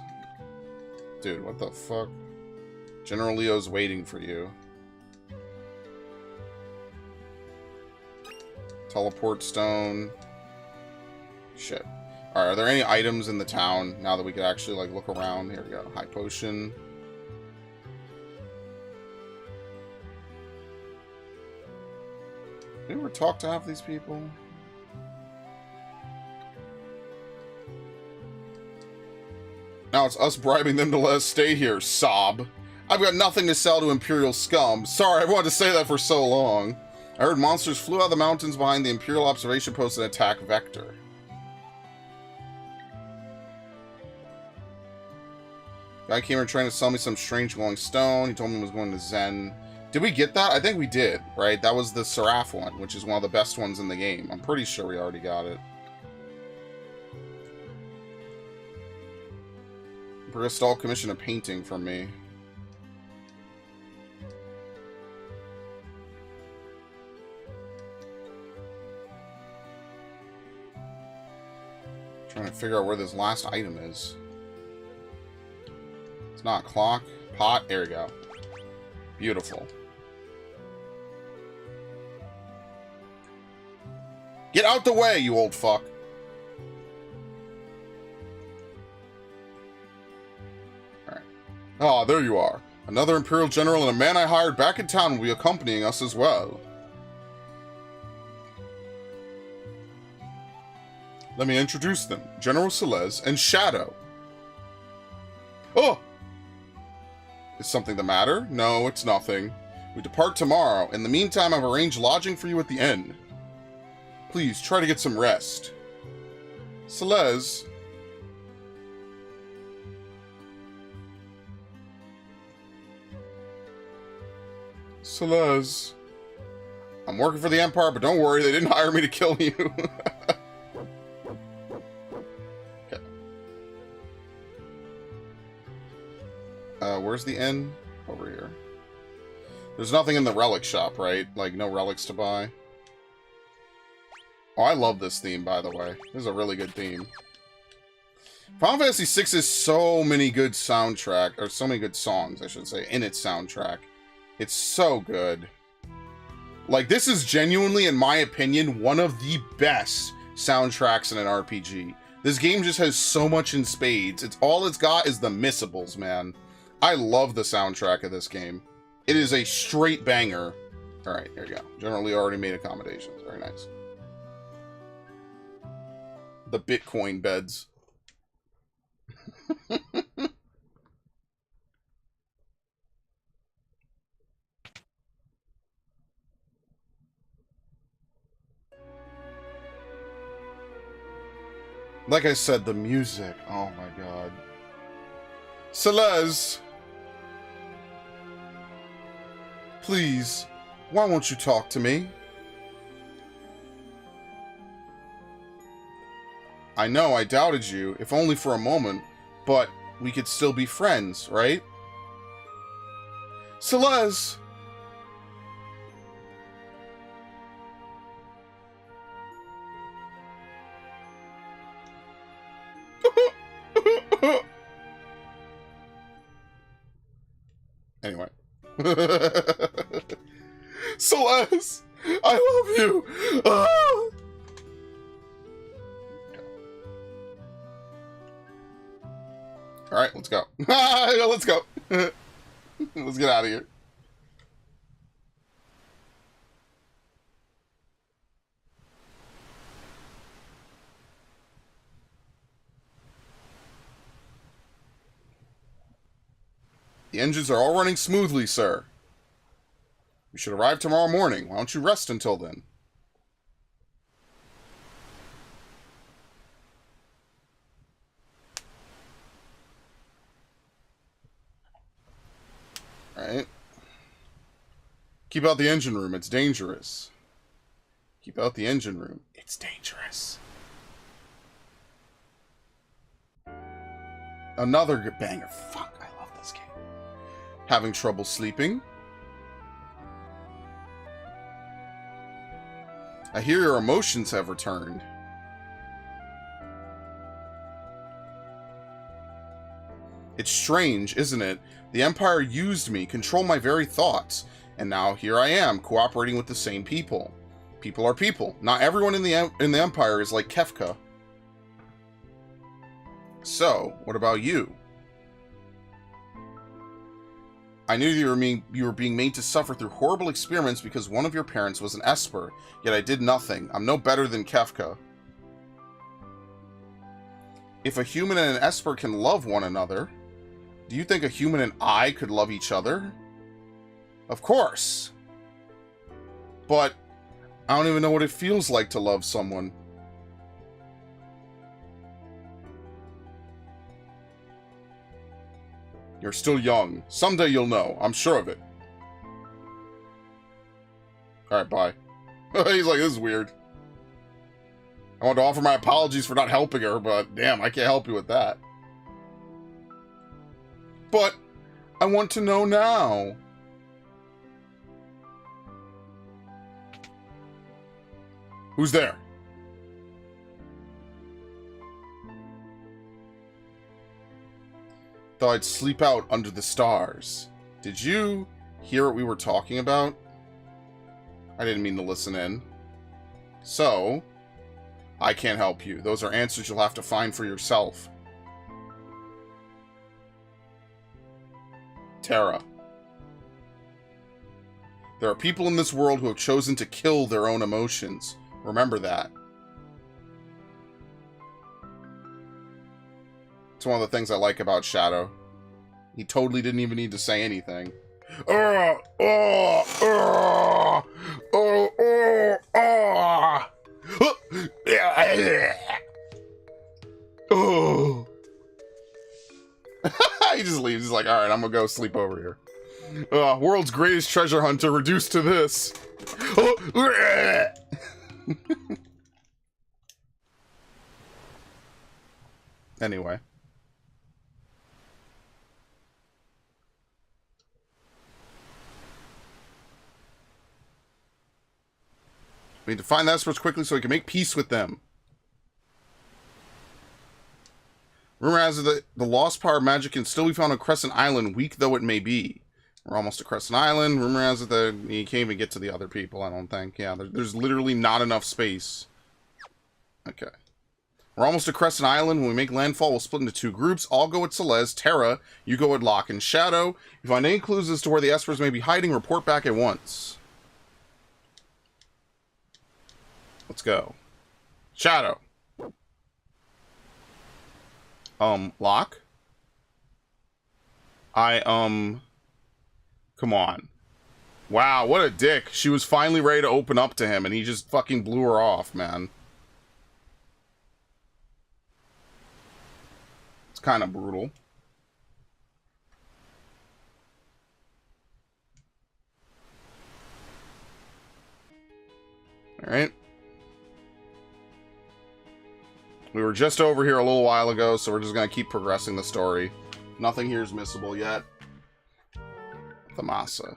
Dude, what the fuck? General Leo's waiting for you. Teleport stone. Shit. Alright, are there any items in the town now that we could actually, like, look around? Here we go. High potion. Did we ever talk to half these people? Now it's us bribing them to let us stay here, sob. I've got nothing to sell to Imperial scum. Sorry, I wanted to say that for so long. I heard monsters flew out of the mountains behind the Imperial observation post and attacked Vector. Guy came here trying to sell me some strange glowing stone. He told me he was going to Zen. Did we get that? I think we did, right? That was the Seraph one, which is one of the best ones in the game. I'm pretty sure we already got it. Bristol commissioned a painting from me. Trying to figure out where this last item is. It's not a clock. Pot. There we go. Beautiful. Get out the way, you old fuck. Alright. Ah, there you are. Another Imperial General and a man I hired back in town will be accompanying us as well. Let me introduce them. General Celeste and Shadow. Oh! Is something the matter? No, it's nothing. We depart tomorrow. In the meantime, I've arranged lodging for you at the inn. Please, try to get some rest. Celeste. Celeste. I'm working for the Empire, but don't worry, they didn't hire me to kill you. Where's the inn? Over here. There's nothing in the relic shop, right? Like, no relics to buy. Oh, I love this theme, by the way. This is a really good theme. Final Fantasy VI has so many good soundtrack, or so many good songs, I should say, in its soundtrack. It's so good. Like, this is genuinely, in my opinion, one of the best soundtracks in an RPG. This game just has so much in spades. All it's got is the missables, man. I love the soundtrack of this game. It is a straight banger. Alright, here we go. Generally already made accommodations. Very nice. The Bitcoin beds. Like I said, the music. Oh my god. Celeste! Please, why won't you talk to me? I know I doubted you, if only for a moment, but we could still be friends, right? Celeste! Anyway. Celeste! I love you! Ah! Alright, let's go. Let's go. Let's get out of here. The engines are all running smoothly, sir. We should arrive tomorrow morning. Why don't you rest until then? Alright. Keep out the engine room. It's dangerous. Keep out the engine room. It's dangerous. Another good banger. Fuck, I love this game. Having trouble sleeping? I hear your emotions have returned. It's strange, isn't it? The Empire used me, controlled my very thoughts, and now here I am, cooperating with the same people. People are people. Not everyone in the Empire is like Kefka. So, what about you? I knew you were being made to suffer through horrible experiments because one of your parents was an Esper, yet I did nothing. I'm no better than Kefka. If a human and an Esper can love one another, do you think a human and I could love each other? Of course. But I don't even know what it feels like to love someone. You're still young. Someday you'll know. I'm sure of it. Alright, bye. He's like, this is weird. I want to offer my apologies for not helping her, but damn, I can't help you with that. But I want to know now. Who's there? Thought I'd sleep out under the stars. Did you hear what we were talking about? I didn't mean to listen in. So, I can't help you. Those are answers you'll have to find for yourself. Terra. There are people in this world who have chosen to kill their own emotions. Remember that. It's one of the things I like about Shadow. He totally didn't even need to say anything. Oh. He just leaves. He's like, alright, I'm gonna go sleep over here. World's greatest treasure hunter reduced to this. Anyway. We need to find the experts quickly so we can make peace with them. Rumor has it that the lost power of magic can still be found on Crescent Island, weak though it may be. We're almost to Crescent Island. Rumor has it that you can't even get to the other people, I don't think. Yeah, there's literally not enough space. Okay. We're almost to Crescent Island. When we make landfall, we'll split into 2 groups. I'll go at Celeste. Terra, you go at Locke and Shadow. If you find any clues as to where the Espers may be hiding, report back at once. Let's go. Shadow. Locke? Come on. Wow, what a dick. She was finally ready to open up to him, and he just fucking blew her off, man. It's kind of brutal. Alright. We were just over here a little while ago, so we're just gonna keep progressing the story. Nothing here is missable yet. Thamasa.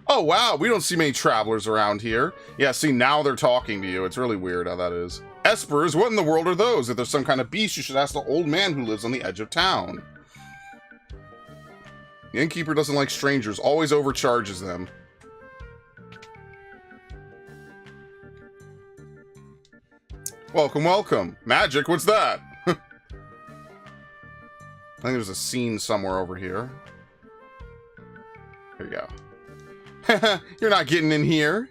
Oh, wow, we don't see many travelers around here. Yeah, see, now they're talking to you. It's really weird how that is. Espers, what in the world are those? If there's some kind of beast, you should ask the old man who lives on the edge of town. The innkeeper doesn't like strangers, always overcharges them. Welcome, welcome. Magic, what's that? I think there's a scene somewhere over here. Here you go. You're not getting in here.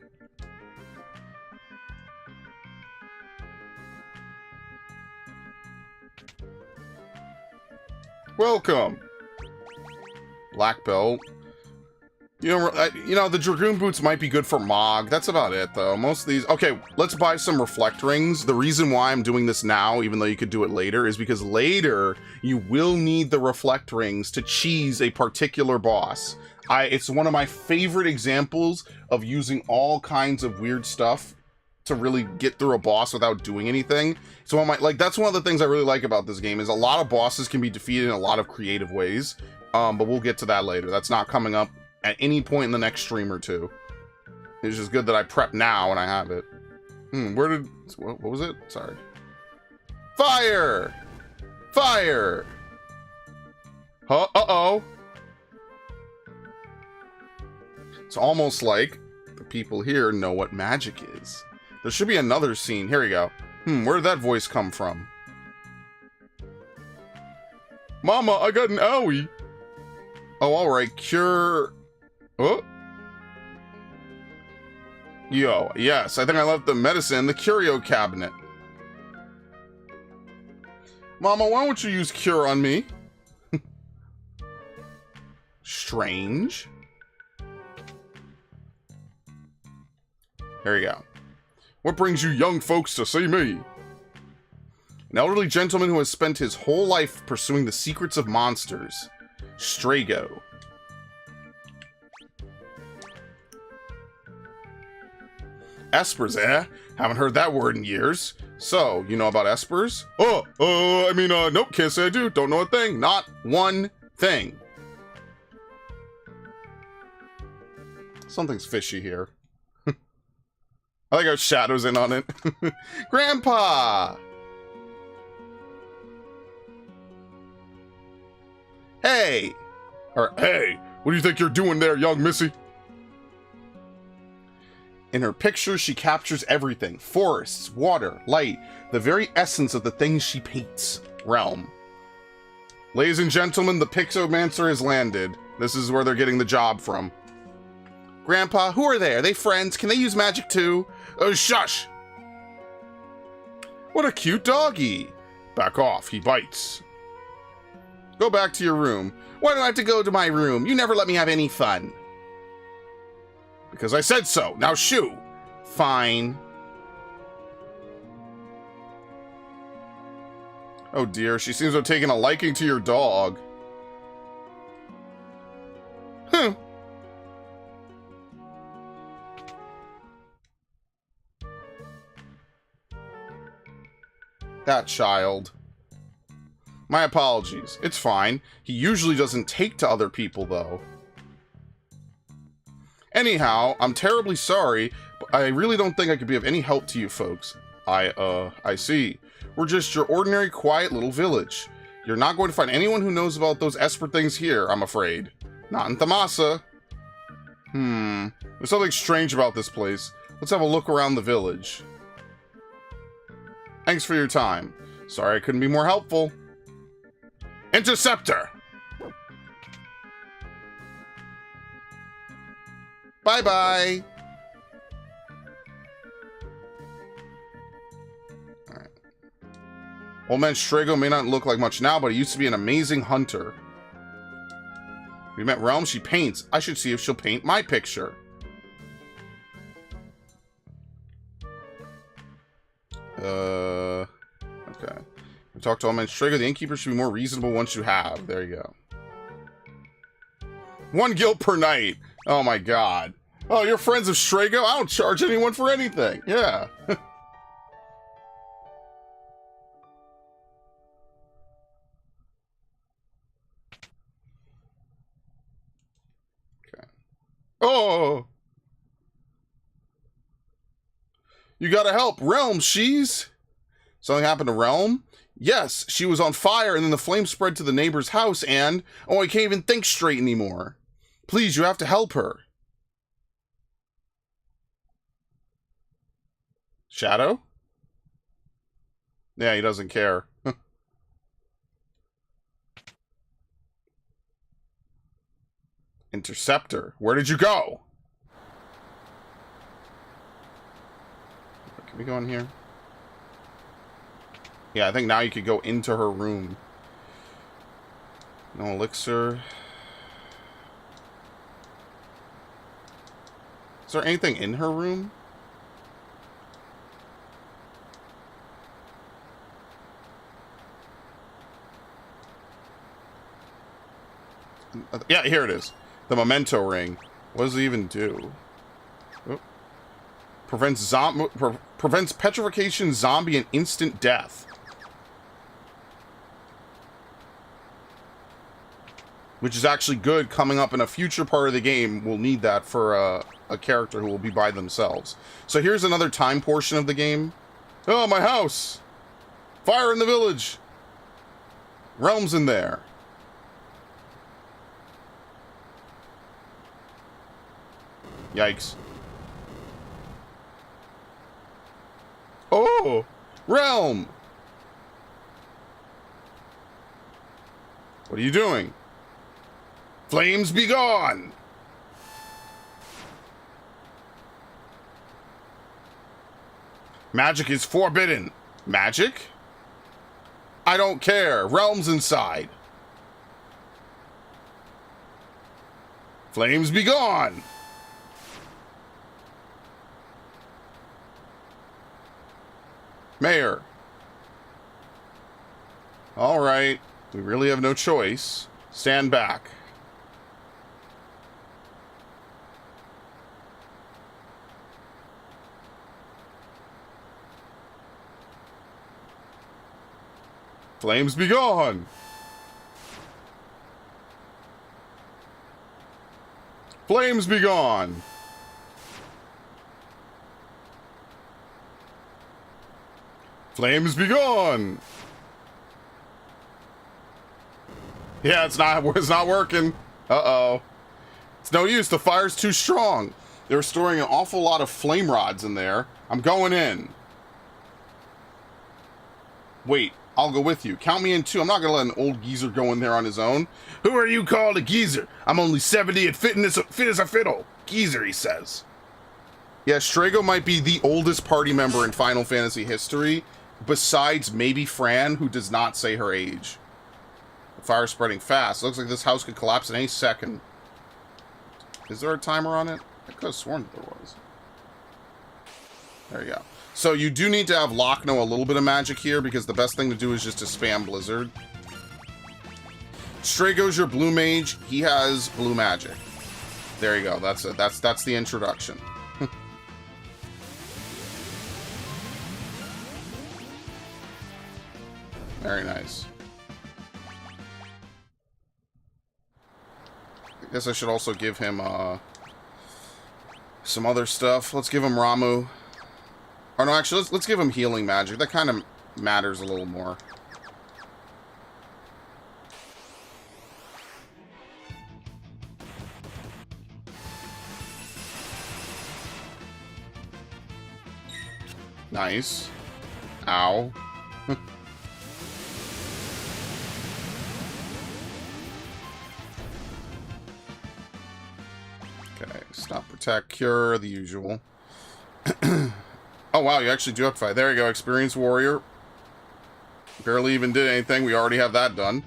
Welcome. Black belt. You know, the Dragoon boots might be good for Mog. That's about it, though. Most of these... Okay, let's buy some Reflect Rings. The reason why I'm doing this now, even though you could do it later, is because later you will need the Reflect Rings to cheese a particular boss. It's one of my favorite examples of using all kinds of weird stuff to really get through a boss without doing anything. So that's one of the things I really like about this game, is a lot of bosses can be defeated in a lot of creative ways. But we'll get to that later. That's not coming up at any point in the next stream or two. It's just good that I prep now and I have it. What was it? Sorry. Fire! Fire! Huh? Uh-oh. It's almost like the people here know what magic is. There should be another scene. Here we go. Where did that voice come from? Mama, I got an owie. Oh, alright. Cure... Oh. Yo, yes. I think I left the medicine in the curio cabinet. Mama, why don't you use cure on me? Strange. There you go. What brings you young folks to see me? An elderly gentleman who has spent his whole life pursuing the secrets of monsters. Strago. Espers, eh? Haven't heard that word in years. So, you know about espers? Nope, can't say I do. Don't know a thing. Not one thing. Something's fishy here. I like how Shadow's in on it. Grandpa! Hey! Or, hey, what do you think you're doing there, young missy? In her pictures, she captures everything. Forests, water, light, the very essence of the things she paints. Realm. Ladies and gentlemen, the Pixomancer has landed. This is where they're getting the job from. Grandpa, who are they? Are they friends? Can they use magic too? Shush! What a cute doggy. Back off, he bites. Go back to your room. Why do I have to go to my room? You never let me have any fun. Because I said so. Now shoo. Fine. Oh dear, she seems to have taken a liking to your dog. Huh. That child. My apologies. It's fine. He usually doesn't take to other people, though. Anyhow, I'm terribly sorry, but I really don't think I could be of any help to you folks. I see. We're just your ordinary, quiet little village. You're not going to find anyone who knows about those Esper things here, I'm afraid. Not in Thamasa. There's something strange about this place. Let's have a look around the village. Thanks for your time. Sorry I couldn't be more helpful. Interceptor! Bye-bye! Alright. Old man Strago may not look like much now, but he used to be an amazing hunter. We met Realm, she paints. I should see if she'll paint my picture. Okay. We talked to Old man Strago. The innkeeper should be more reasonable once you have. There you go. 1 gil per night. Oh my god. Oh, you're friends of Strago? I don't charge anyone for anything. Yeah. Okay. Oh! You gotta help. Realm, she's... Something happened to Realm? Yes, she was on fire and then the flame spread to the neighbor's house and... Oh, I can't even think straight anymore. Please, you have to help her. Shadow? Yeah, he doesn't care. Interceptor. Where did you go? Can we go in here? Yeah, I think now you could go into her room. No elixir. Is there anything in her room? Yeah, here it is. The memento ring. What does it even do? Oh. Prevents petrification, zombie, and instant death. Which is actually good. Coming up in a future part of the game, we'll need that for a character who will be by themselves. So here's another time portion of the game. Oh, my house! Fire in the village! Realm's in there. Yikes. Oh! Realm! What are you doing? Flames be gone! Magic is forbidden. Magic? I don't care. Realm's inside. Flames be gone! Mayor. All right. We really have no choice. Stand back. Flames be gone. Flames be gone. Flames be gone. Yeah, it's not working. Uh-oh. It's no use. The fire's too strong. They're storing an awful lot of flame rods in there. I'm going in. Wait, I'll go with you. Count me in too. I'm not gonna let an old geezer go in there on his own. Who are you called a geezer? I'm only 70 and fit as a fiddle. Geezer, he says. Yeah, Strago might be the oldest party member in Final Fantasy history, besides maybe Fran, who does not say her age. The fire's spreading fast. Looks like this house could collapse in any second. Is there a timer on it? I could have sworn that there was. There you go. So you do need to have Lochno a little bit of magic here, because the best thing to do is just to spam Blizzard. Strago's your blue mage. He has blue magic. There you go. That's it. That's the introduction. Very nice. I guess I should also give him some other stuff. Let's give him Ramu. Or no, actually, let's give him healing magic. That kind of matters a little more. Nice. Ow. Okay, stop, protect, cure, the usual. Oh, wow, you actually do upfire. There you go, Experienced Warrior. Barely even did anything. We already have that done.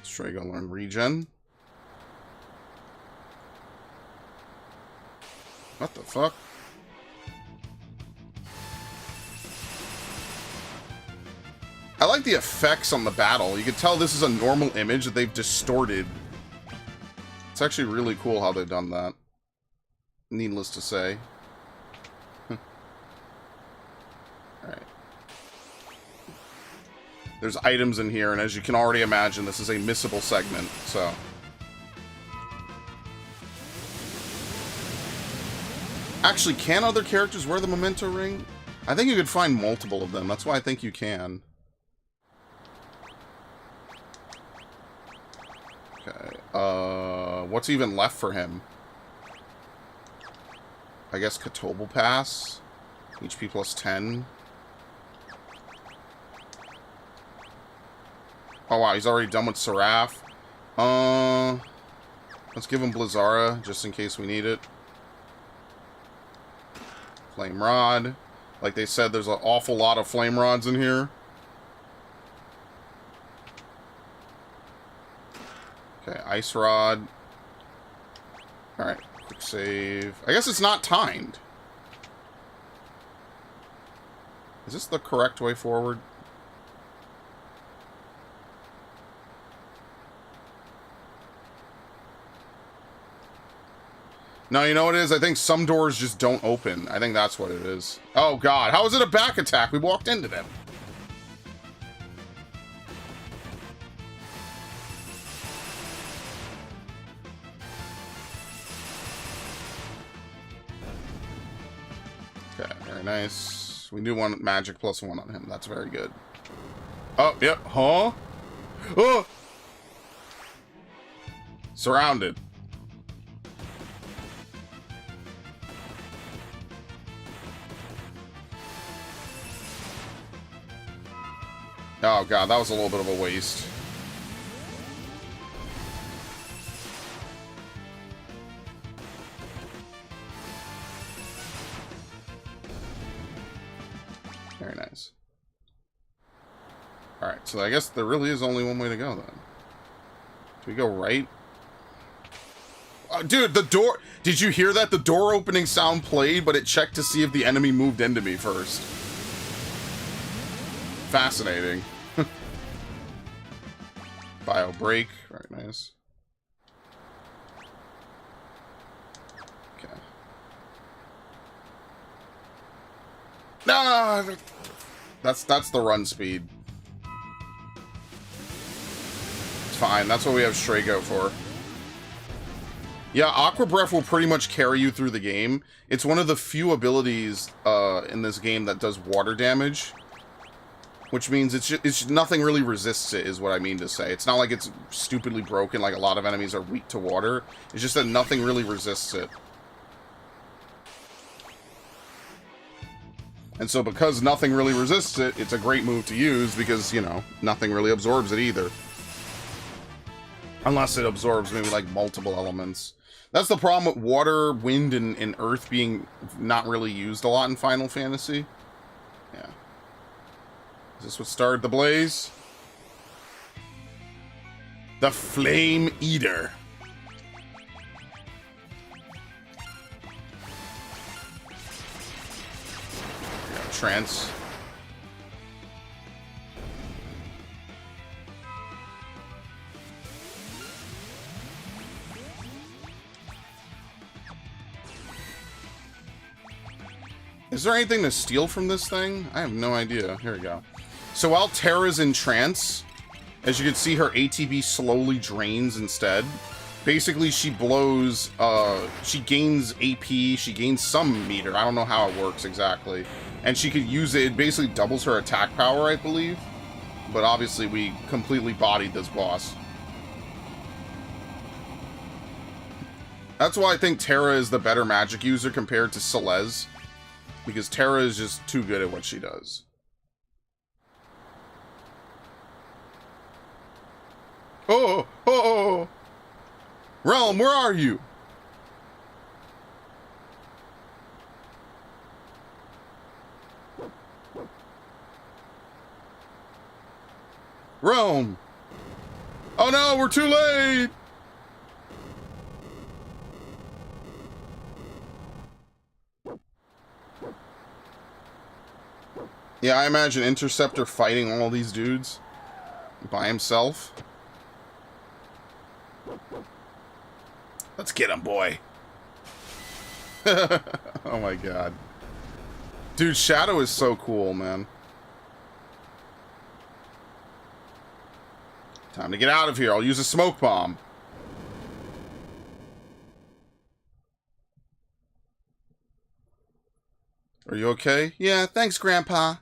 Straight gonna learn regen. What the fuck? I like the effects on the battle. You can tell this is a normal image that they've distorted. It's actually really cool how they've done that. Needless to say. Alright. There's items in here, and as you can already imagine, this is a missable segment, so... Actually, can other characters wear the memento ring? I think you could find multiple of them. That's why I think you can. Okay. What's even left for him? I guess Kotobel Pass. HP plus 10. Oh wow, he's already done with Seraph. Let's give him Blizzara, just in case we need it. Flame Rod. Like they said, there's an awful lot of Flame Rods in here. Okay, Ice Rod. Alright, quick save. I guess it's not timed. Is this the correct way forward? No, you know what it is? I think some doors just don't open. I think that's what it is. Oh, God. How is it a back attack? We walked into them. Okay, very nice. We do want magic plus 1 on him. That's very good. Oh, yep. Huh? Oh! Surrounded. Oh god, that was a little bit of a waste. Very nice. Alright, so I guess there really is only one way to go then. Do we go right? Dude, the door... Did you hear that? The door opening sound played, but it checked to see if the enemy moved into me first. Fascinating. Bio break. Very nice. Okay. No! That's the run speed. It's fine. That's what we have Strago for. Yeah, Aqua Breath will pretty much carry you through the game. It's one of the few abilities in this game that does water damage. Which means it's nothing really resists it, is what I mean to say. It's not like it's stupidly broken, like a lot of enemies are weak to water. It's just that nothing really resists it. And so because nothing really resists it, it's a great move to use because, you know, nothing really absorbs it either. Unless it absorbs maybe like multiple elements. That's the problem with water, wind, and earth being not really used a lot in Final Fantasy. Yeah. Is this what started the blaze? The Flame Eater. Trance. Is there anything to steal from this thing? I have no idea. Here we go. So while Terra's in trance, as you can see, her ATB slowly drains instead. Basically, she blows, she gains AP, she gains some meter. I don't know how it works exactly. And she could use it, it basically doubles her attack power, I believe. But obviously, we completely bodied this boss. That's why I think Terra is the better magic user compared to Celeste. Because Terra is just too good at what she does. Oh! Oh! Realm, where are you? Realm! Oh no, we're too late! Yeah, I imagine Interceptor fighting all these dudes by himself. Let's get him, boy. Oh my god. Dude, Shadow is so cool, man. Time to get out of here. I'll use a smoke bomb. Are you okay? Yeah, thanks, Grandpa.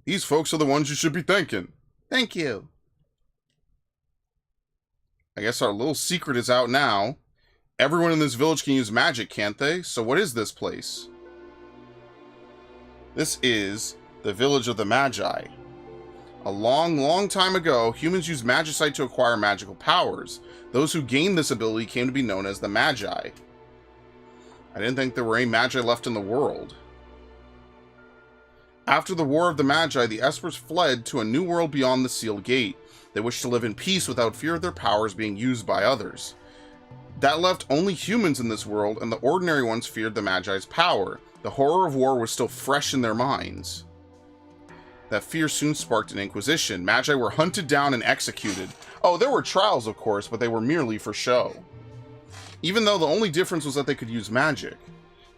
These folks are the ones you should be thanking. Thank you. I guess our little secret is out now. Everyone in this village can use magic, can't they? So what is this place? This is the village of the Magi. A long, long time ago, humans used magicite to acquire magical powers. Those who gained this ability came to be known as the Magi. I didn't think there were any Magi left in the world. After the War of the Magi, the Espers fled to a new world beyond the Sealed Gate. They wished to live in peace without fear of their powers being used by others. That left only humans in this world, and the ordinary ones feared the Magi's power. The horror of war was still fresh in their minds. That fear soon sparked an inquisition. Magi were hunted down and executed. Oh, there were trials, of course, but they were merely for show. Even though the only difference was that they could use magic.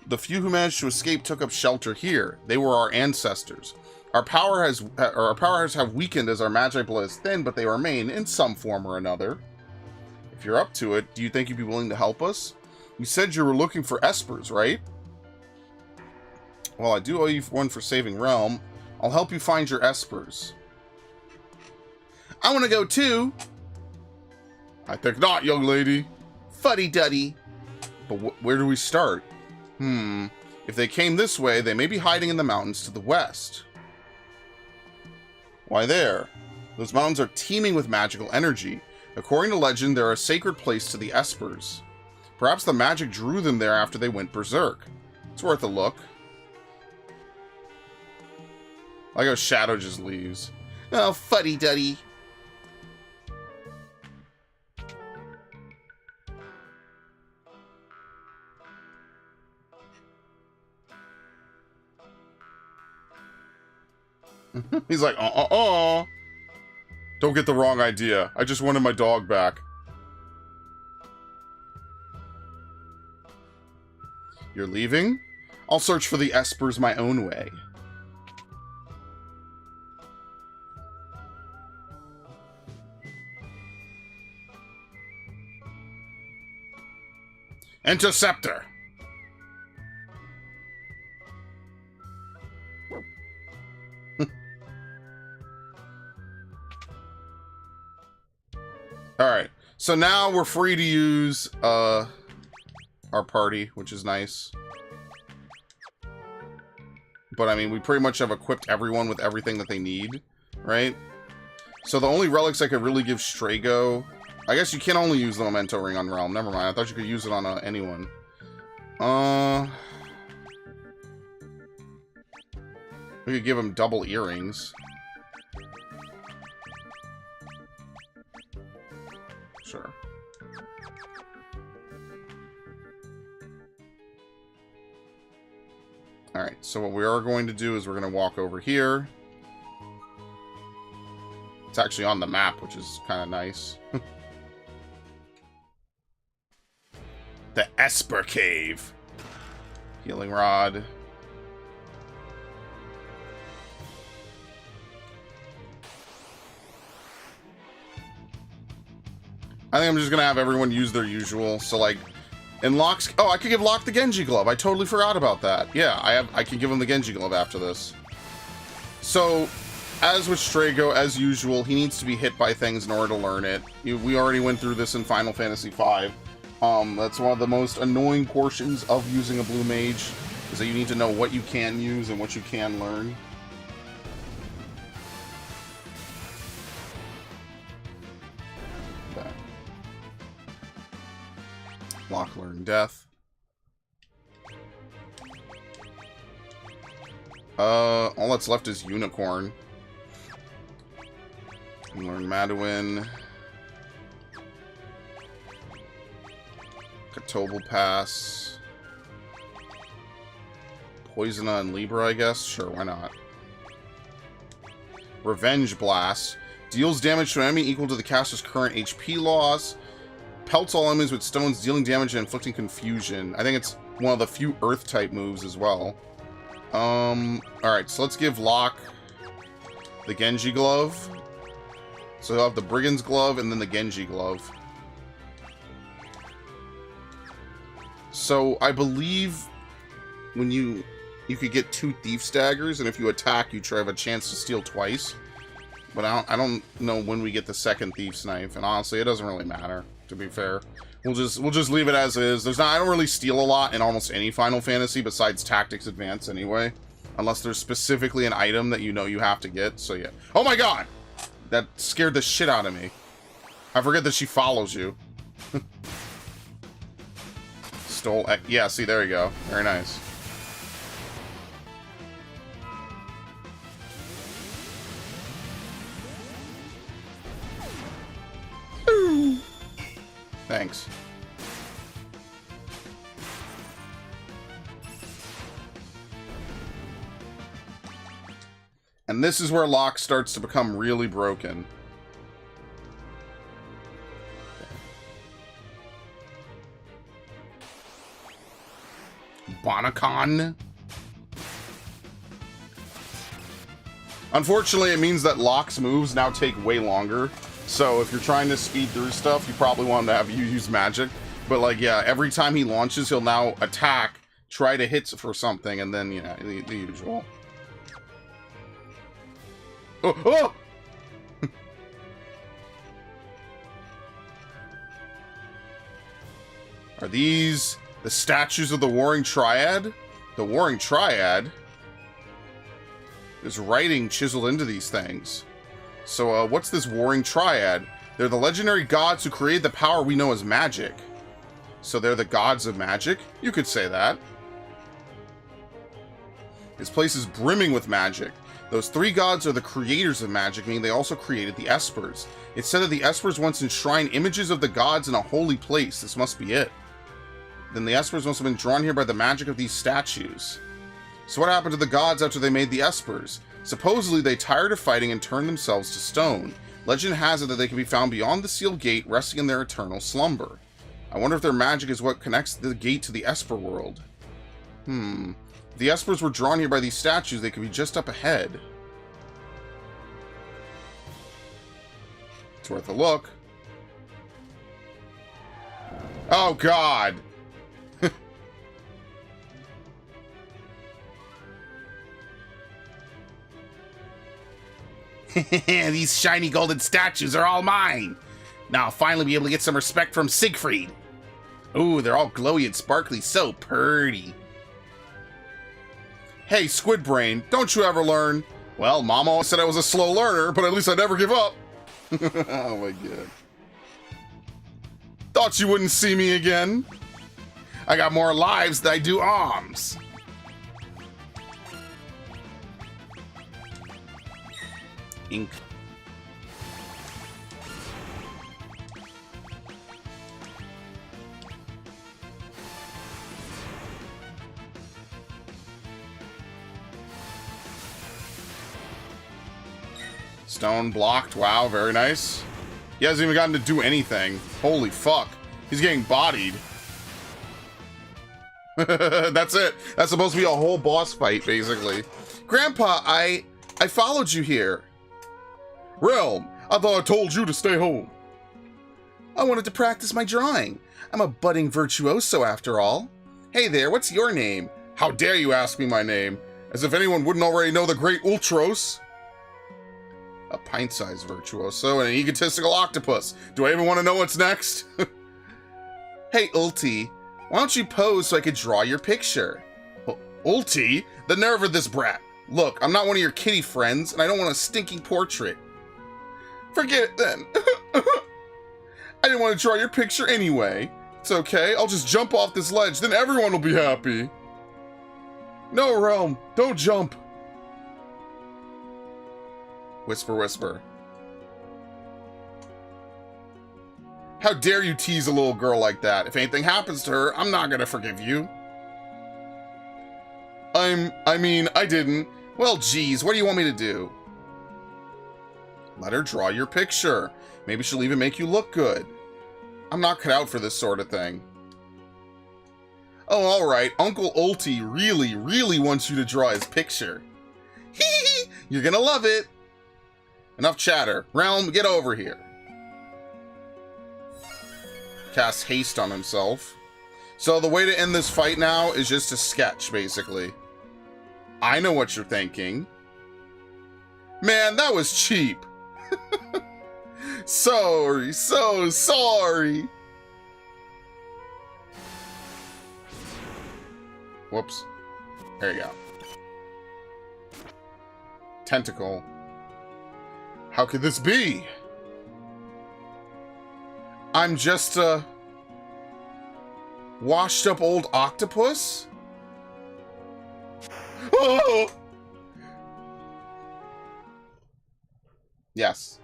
The few who managed to escape took up shelter here. They were our ancestors. Our powers have weakened as our Magi blood is thin, but they remain in some form or another. If you're up to it, do you think you'd be willing to help us? You said you were looking for Espers, right? Well, I do owe you one for saving Realm. I'll help you find your Espers. I want to go too. I think not, young lady. Fuddy-duddy. But where do we start? If they came this way, they may be hiding in the mountains to the west. Why there? Those mountains are teeming with magical energy. According to legend, they're a sacred place to the Espers. Perhaps the magic drew them there after they went berserk. It's worth a look. I like how Shadow just leaves. Oh, fuddy-duddy. He's like, Don't get the wrong idea. I just wanted my dog back. You're leaving? I'll search for the Espers my own way. Interceptor! Alright, so now we're free to use our party, which is nice. But I mean, we pretty much have equipped everyone with everything that they need, right? So the only relics I could really give Strago... I guess you can only use the Memento Ring on Realm. Never mind, I thought you could use it on anyone. We could give him double earrings. Sure. Alright, so what we are going to do is we're going to walk over here. It's actually on the map, which is kind of nice. The Esper Cave. Healing Rod. I think I'm just gonna have everyone use their usual. So like, in Locke's, oh, I could give Locke the Genji glove. I totally forgot about that. Yeah, I can give him the Genji glove after this. So, as with Strago, as usual, he needs to be hit by things in order to learn it. We already went through this in Final Fantasy V. That's one of the most annoying portions of using a blue mage, is that you need to know what you can use and what you can learn. Okay. Lock, learn, death. All that's left is unicorn. Learn Maduin. Tobal Pass. Poisona and Libra, I guess? Sure, why not? Revenge Blast. Deals damage to an enemy equal to the caster's current HP loss. Pelts all enemies with stones, dealing damage and inflicting confusion. I think it's one of the few Earth-type moves as well. Alright, so let's give Locke the Genji Glove. So he'll have the Brigand's Glove and then the Genji Glove. So I believe when you could get 2 Thief's Daggers, and if you attack, you try to have a chance to steal twice. But I don't know when we get the second Thief's Knife, and honestly, it doesn't really matter. To be fair, we'll just leave it as is. I don't really steal a lot in almost any Final Fantasy besides Tactics Advance anyway, unless there's specifically an item that you know you have to get. So yeah. Oh my god, that scared the shit out of me. I forget that she follows you. Yeah, see, there you go. Very nice. Thanks. And this is where Locke starts to become really broken. Bonacon. Unfortunately, it means that Locke's moves now take way longer. So if you're trying to speed through stuff, you probably want to have you use magic. But like, yeah, every time he launches, he'll now attack, try to hit for something, and then, yeah, the usual. Oh! Oh! Are these the statues of the Warring Triad? The Warring Triad? There's writing chiseled into these things. So, what's this Warring Triad? They're the legendary gods who created the power we know as magic. So they're the gods of magic? You could say that. This place is brimming with magic. Those 3 gods are the creators of magic, meaning they also created the Espers. It's said that the Espers once enshrined images of the gods in a holy place. This must be it. Then the Espers must have been drawn here by the magic of these statues. So what happened to the gods after they made the Espers? Supposedly, they tired of fighting and turned themselves to stone. Legend has it that they can be found beyond the sealed gate, resting in their eternal slumber. I wonder if their magic is what connects the gate to the Esper world. If the Espers were drawn here by these statues, they could be just up ahead. It's worth a look. Oh, God! These shiny golden statues are all mine. Now I'll finally be able to get some respect from Siegfried. Ooh, they're all glowy and sparkly, so pretty. Hey, Squid Brain, don't you ever learn? Well, Mom always said I was a slow learner, but at least I never give up. Oh my god. Thought you wouldn't see me again. I got more lives than I do arms. Ink. Stone blocked. Wow, very nice. He hasn't even gotten to do anything. Holy fuck. He's getting bodied. That's it. That's supposed to be a whole boss fight, basically. Grandpa, I followed you here. Realm, I thought I told you to stay home. I wanted to practice my drawing. I'm a budding virtuoso, after all. Hey there, what's your name? How dare you ask me my name? As if anyone wouldn't already know the great Ultros. A pint-sized virtuoso and an egotistical octopus. Do I even want to know what's next? Hey, Ulti, why don't you pose so I could draw your picture? Ulti? The nerve of this brat. Look, I'm not one of your kitty friends, and I don't want a stinking portrait. Forget it then. I didn't want to draw your picture anyway. It's okay, I'll just jump off this ledge, then everyone will be happy. No, Realm, don't jump. Whisper, whisper. How dare you tease a little girl like that? If anything happens to her, I'm not gonna forgive you. I mean, I didn't. Well, geez, what do you want me to do? Let her draw your picture. Maybe she'll even make you look good. I'm not cut out for this sort of thing. Oh, alright. Uncle Ulti really wants you to draw his picture. Hee hee! You're gonna love it! Enough chatter. Realm, get over here. Casts haste on himself. So the way to end this fight now is just to sketch, basically. I know what you're thinking. Man, that was cheap. Sorry, so sorry. Whoops. There you go. Tentacle. How could this be? I'm just a washed up old octopus? Oh! Yes.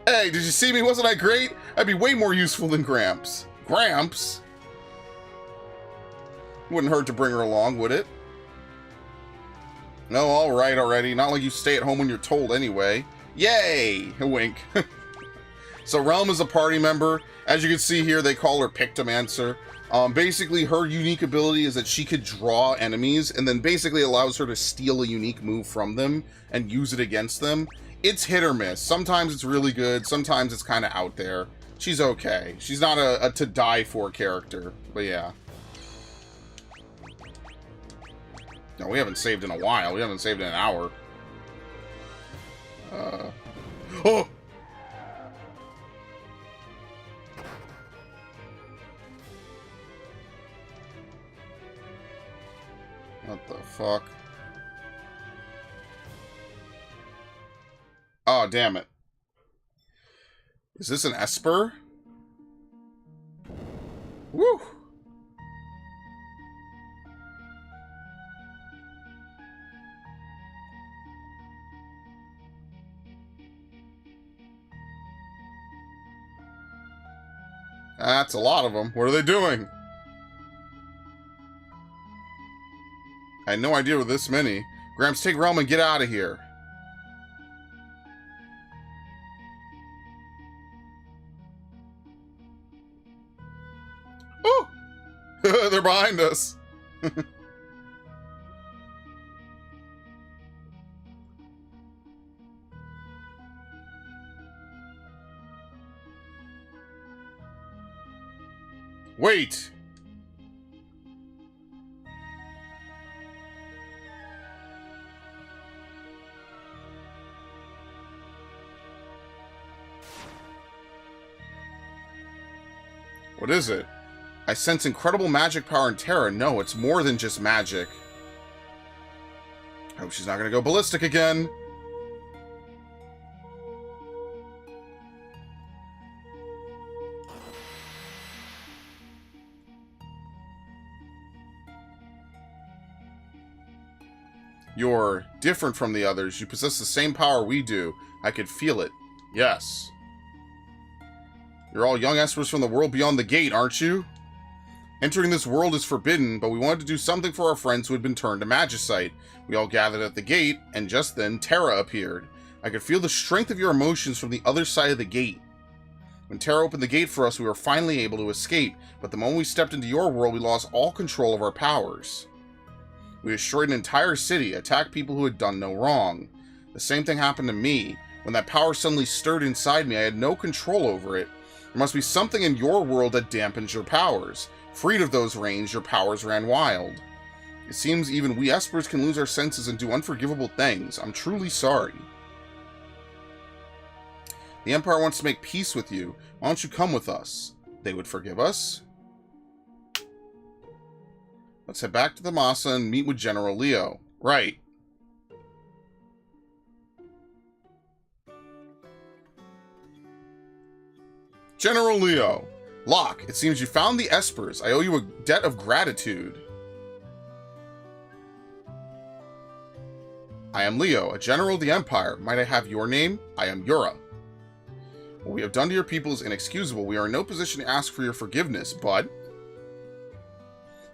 Hey, did you see me? Wasn't I great? I'd be way more useful than Gramps. Gramps? Wouldn't hurt to bring her along, would it? No, alright already. Not like you stay at home when you're told anyway. Yay! A wink. So Realm is a party member. As you can see here, they call her Pictomancer. Basically, her unique ability is that she could draw enemies and then basically allows her to steal a unique move from them and use it against them. It's hit or miss. Sometimes it's really good. Sometimes it's kind of out there. She's okay. She's not a to die for character, but yeah. No, we haven't saved in a while. We haven't saved in an hour. Oh! What the fuck? Oh, damn it. Is this an Esper? Woo! That's a lot of them. What are they doing? I had no idea with this many. Gramps, take Realm and get out of here. Oh! They're behind us. Wait! What is it? I sense incredible magic power in Terra. No, it's more than just magic. I hope she's not gonna go ballistic again. You're different from the others. You possess the same power we do. I could feel it. Yes. You're all young Espers from the world beyond the gate, aren't you? Entering this world is forbidden, but we wanted to do something for our friends who had been turned to Magicite. We all gathered at the gate, and just then, Terra appeared. I could feel the strength of your emotions from the other side of the gate. When Terra opened the gate for us, we were finally able to escape, but the moment we stepped into your world, we lost all control of our powers. We destroyed an entire city, attacked people who had done no wrong. The same thing happened to me. When that power suddenly stirred inside me, I had no control over it. There must be something in your world that dampens your powers. Freed of those reins, your powers ran wild. It seems even we Espers can lose our senses and do unforgivable things. I'm truly sorry. The Empire wants to make peace with you. Why don't you come with us? they would forgive us. Let's head back to the Masa and meet with General Leo. Right. General Leo. Locke, it seems you found the Espers. I owe you a debt of gratitude. I am Leo, a general of the Empire. Might I have your name? I am Yura. What we have done to your people is inexcusable. We are in no position to ask for your forgiveness, but...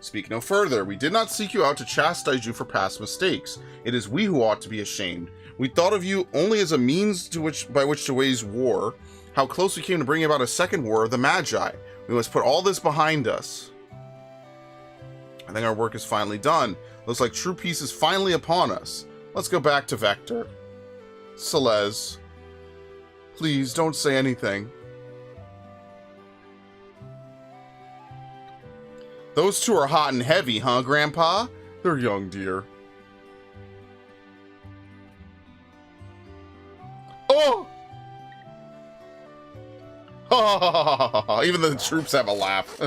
Speak no further. We did not seek you out to chastise you for past mistakes. It is we who ought to be ashamed. We thought of you only as a means by which to wage war. How close we came to bringing about a second war of the Magi. We must put all this behind us. I think our work is finally done. Looks like true peace is finally upon us. Let's go back to Vector. Celeste. Please, don't say anything. Those two are hot and heavy, huh, Grandpa? They're young, dear. Oh! Even the troops have a laugh.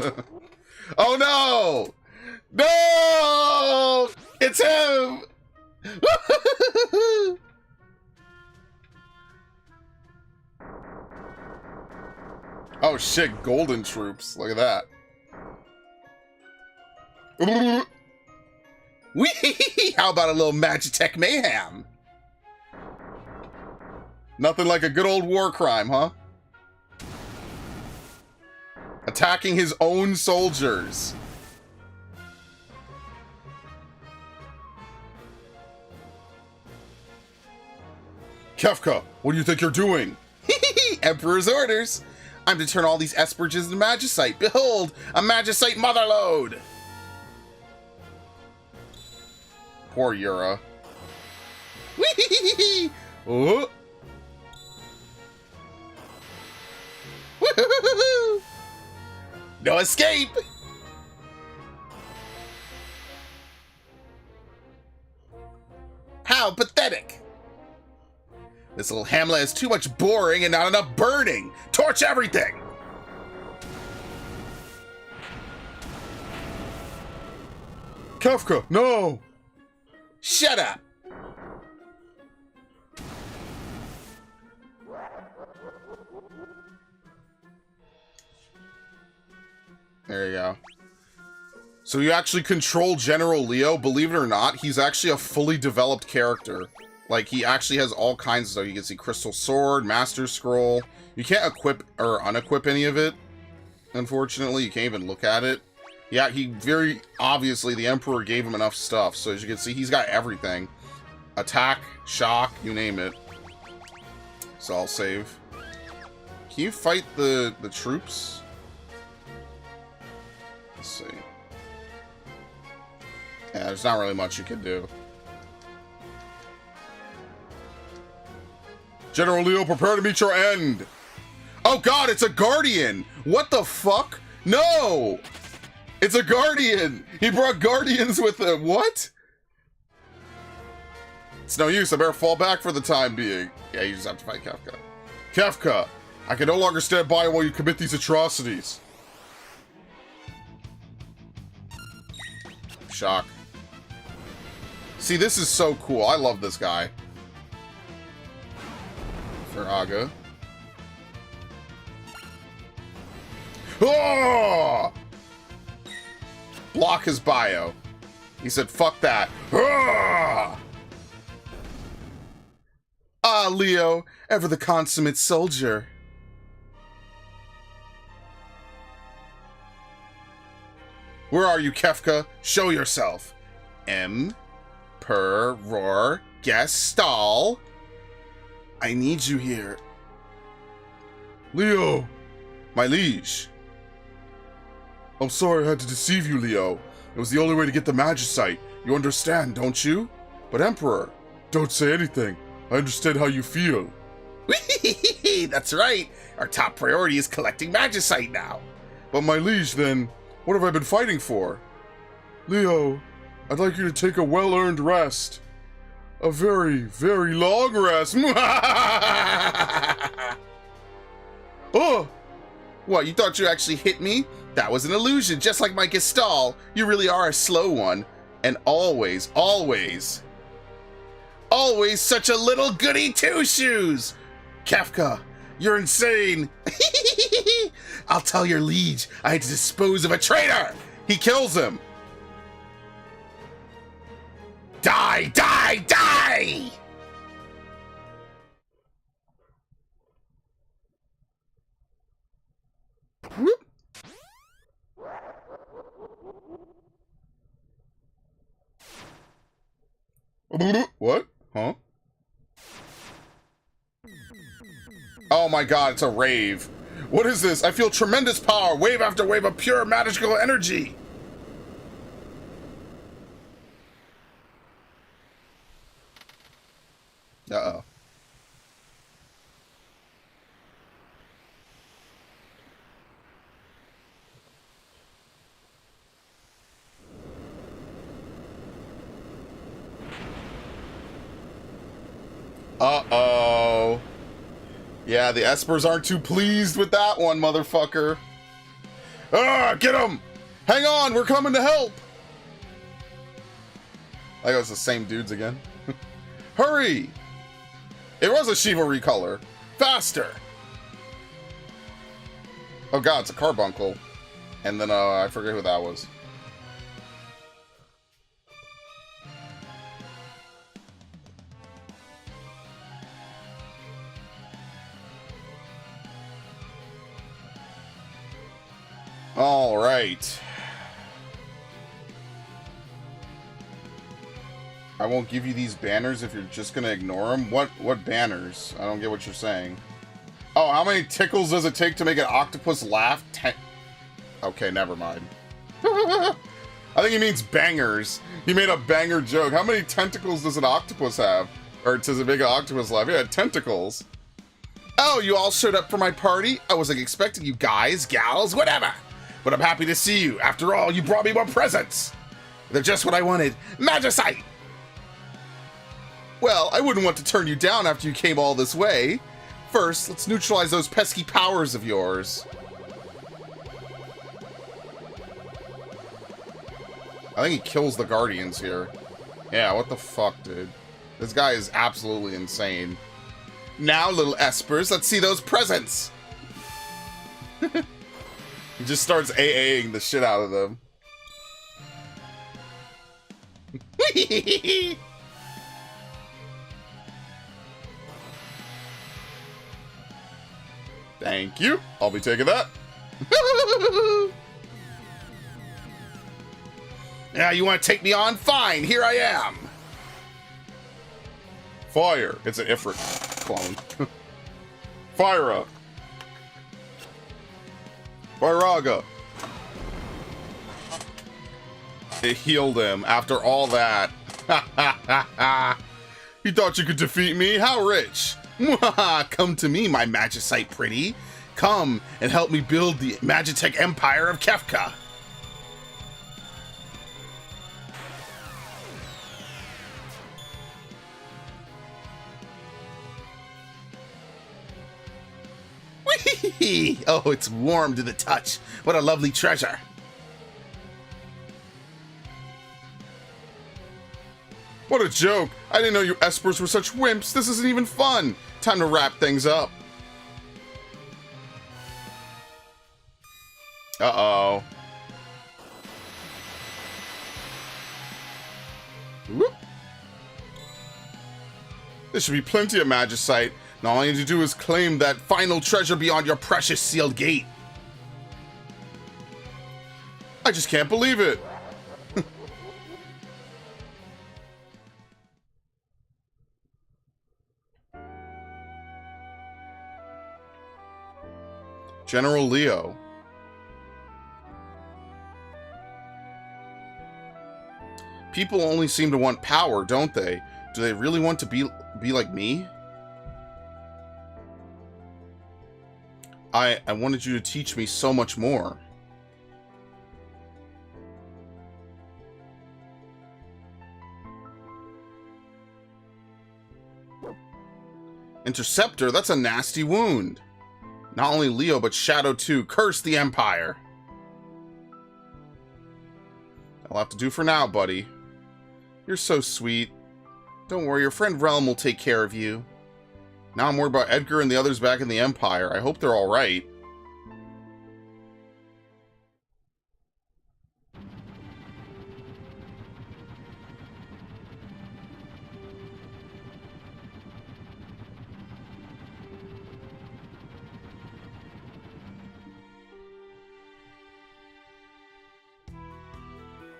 Oh no! No! It's him! Oh shit, golden troops. Look at that. Whee! How about a little Magitech mayhem? Nothing like a good old war crime, huh? Attacking his own soldiers. Kefka, what do you think you're doing? Emperor's orders. I'm to turn all these Esperges into Magicite. Behold, a Magicite motherlode. Poor Yura. Whee! Oh. No escape! How pathetic! This little Hamlet is too much boring and not enough burning! Torch everything! Kefka, no! Shut up! There you go. So you actually control General Leo. Believe it or not, he's actually a fully developed character. Like, he actually has all kinds of stuff. You can see Crystal Sword, Master Scroll. You can't equip or unequip any of it, unfortunately. You can't even look at it. Yeah, he very obviously, the Emperor gave him enough stuff. So as you can see, he's got everything. Attack, shock, you name it. So I'll save. Can you fight the troops? Let's see. Yeah, there's not really much you can do. General Leo, prepare to meet your end. Oh god, it's a Guardian! What the fuck? No! It's a Guardian! He brought Guardians with him. What? It's no use. I better fall back for the time being. Yeah, you just have to fight Kefka. Kefka, I can no longer stand by while you commit these atrocities. Shock. See, this is so cool. I love this guy. For Aga. Oh! Block his bio. He said, fuck that. Ah, Leo, ever the consummate soldier. Where are you, Kefka? Show yourself. Emperor Gestal. I need you here. Leo, my liege. I'm sorry I had to deceive you, Leo. It was the only way to get the Magicite. You understand, don't you? But Emperor, don't say anything. I understand how you feel. That's right. Our top priority is collecting Magicite now. But my liege, then, what have I been fighting for? Leo, I'd like you to take a well-earned rest. A very, very long rest. Oh! What, you thought you actually hit me? That was an illusion, just like my Gestalt. You really are a slow one. And always, always, always such a little goody two-shoes. Kefka, you're insane. I'll tell your liege I had to dispose of a traitor. He kills him. Die, die, die! Whoop. What? Huh? Oh my god, it's a rave. What is this? I feel tremendous power, wave after wave of pure magical energy. Uh-oh. Uh-oh. Yeah, the Espers aren't too pleased with that one, motherfucker. Ah, get him! Hang on, we're coming to help! I guess it's the same dudes again. Hurry! It was a chivalry color. Faster! Oh god, it's a carbuncle. And then, I forget who that was. All right. I won't give you these banners if you're just gonna ignore them. What banners? I don't get what you're saying. Oh, how many tickles does it take to make an octopus laugh? Okay, never mind. I think he means bangers. He made a banger joke. How many tentacles does an octopus have? Or does it make an octopus laugh? Yeah, tentacles. Oh, you all showed up for my party? I wasn't expecting you guys, gals, whatever. But I'm happy to see you. After all, you brought me more presents. They're just what I wanted. Magicite! Well, I wouldn't want to turn you down after you came all this way. First, let's neutralize those pesky powers of yours. I think he kills the Guardians here. Yeah, what the fuck, dude? This guy is absolutely insane. Now, little Espers, let's see those presents! He just starts AAing the shit out of them. Thank you. I'll be taking that. Yeah, you want to take me on? Fine, here I am. Fire. It's an Ifrit clone. Fire up. Firaga. It healed him after all that. You thought you could defeat me? How rich. Come to me, my Magicite pretty. Come and help me build the Magitech Empire of Kefka. Whee! Oh, it's warm to the touch. What a lovely treasure. What a joke. I didn't know you Espers were such wimps. This isn't even fun. Time to wrap things up. Uh-oh. Whoop. There should be plenty of Magicite. Now all you need to do is claim that final treasure beyond your precious sealed gate. I just can't believe it. General Leo. People only seem to want power, don't they? Do they really want to be like me? I wanted you to teach me so much more. Interceptor, that's a nasty wound. Not only Leo, but Shadow too. Curse the Empire! That'll have to do for now, buddy. You're so sweet. Don't worry, your friend Realm will take care of you. Now I'm worried about Edgar and the others back in the Empire. I hope they're alright.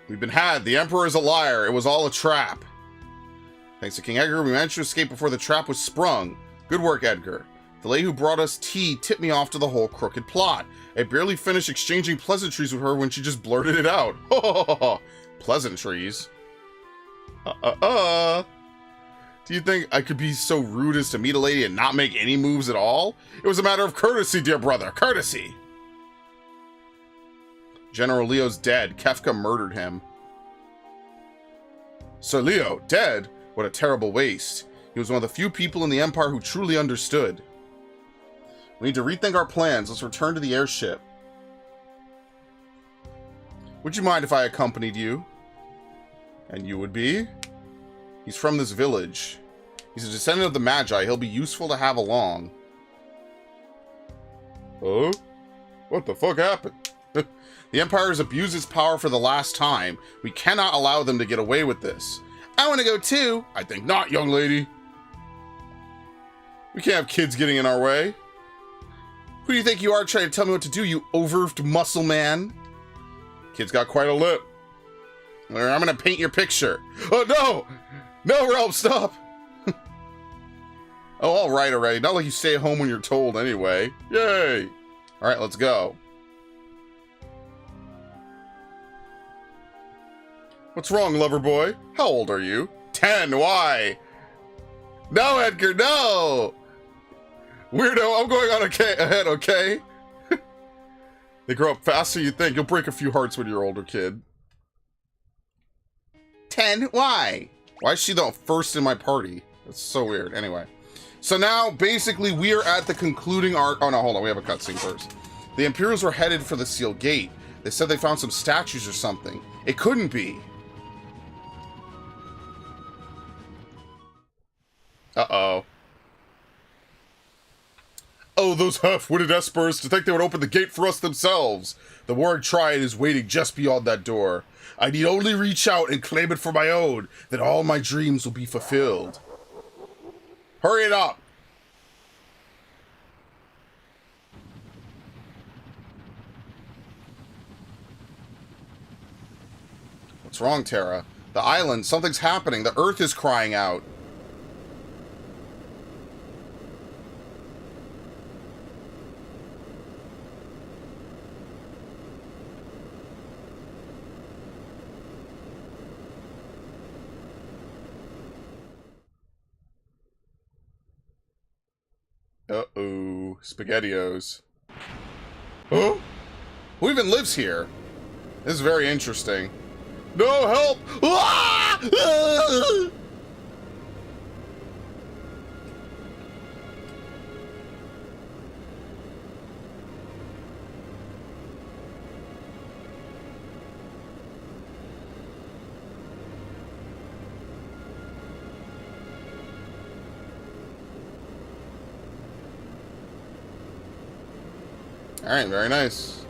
We've been had. The Emperor is a liar. It was all a trap. Thanks to King Edgar, we managed to escape before the trap was sprung. Good work, Edgar. The lady who brought us tea tipped me off to the whole crooked plot. I barely finished exchanging pleasantries with her when she just blurted it out. Pleasantries? Do you think I could be so rude as to meet a lady and not make any moves at all? It was a matter of courtesy, dear brother. Courtesy! General Leo's dead. Kefka murdered him. Sir Leo, dead? What a terrible waste. He was one of the few people in the Empire who truly understood. We need to rethink our plans. Let's return to the airship. Would you mind if I accompanied you? And you would be? He's from this village. He's a descendant of the Magi. He'll be useful to have along. Oh? What the fuck happened? The Empire has abused its power for the last time. We cannot allow them to get away with this. I want to go too. I think not, young lady. We can't have kids getting in our way. Who do you think you are trying to tell me what to do, you overved muscle man? Kid's got quite a lip. I'm gonna paint your picture. Oh no! No, Ralph, stop! Oh, alright already. Not like you stay at home when you're told anyway. Yay! Alright, let's go. What's wrong, lover boy? How old are you? 10, why? No, Edgar, no! Weirdo, I'm going on ahead, okay? They grow up faster than you think. You'll break a few hearts when you're older, kid. 10, why? Why is she the first in my party? That's so weird. Anyway. So now, basically, we are at the concluding arc. Oh, no, hold on. We have a cutscene first. The Imperials were headed for the sealed gate. They said they found some statues or something. It couldn't be. Uh-oh. Oh, those half-witted espers to think they would open the gate for us themselves. The Warring Triad is waiting just beyond that door. I need only reach out and claim it for my own, then all my dreams will be fulfilled. Hurry it up! What's wrong, Terra? The island, something's happening. The Earth is crying out. Uh-oh. SpaghettiOs. Huh? Who even lives here? This is very interesting. No, help! Ah! Ah! Alright, very nice.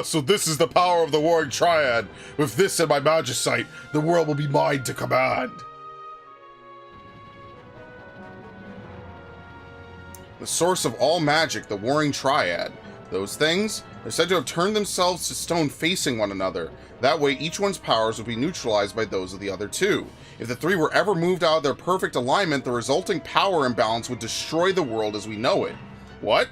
So this is the power of the Warring Triad. With this in my magicite, the world will be mine to command. The source of all magic, the Warring Triad. Those things, they're said to have turned themselves to stone facing one another. That way, each one's powers would be neutralized by those of the other two. If the three were ever moved out of their perfect alignment, the resulting power imbalance would destroy the world as we know it. What?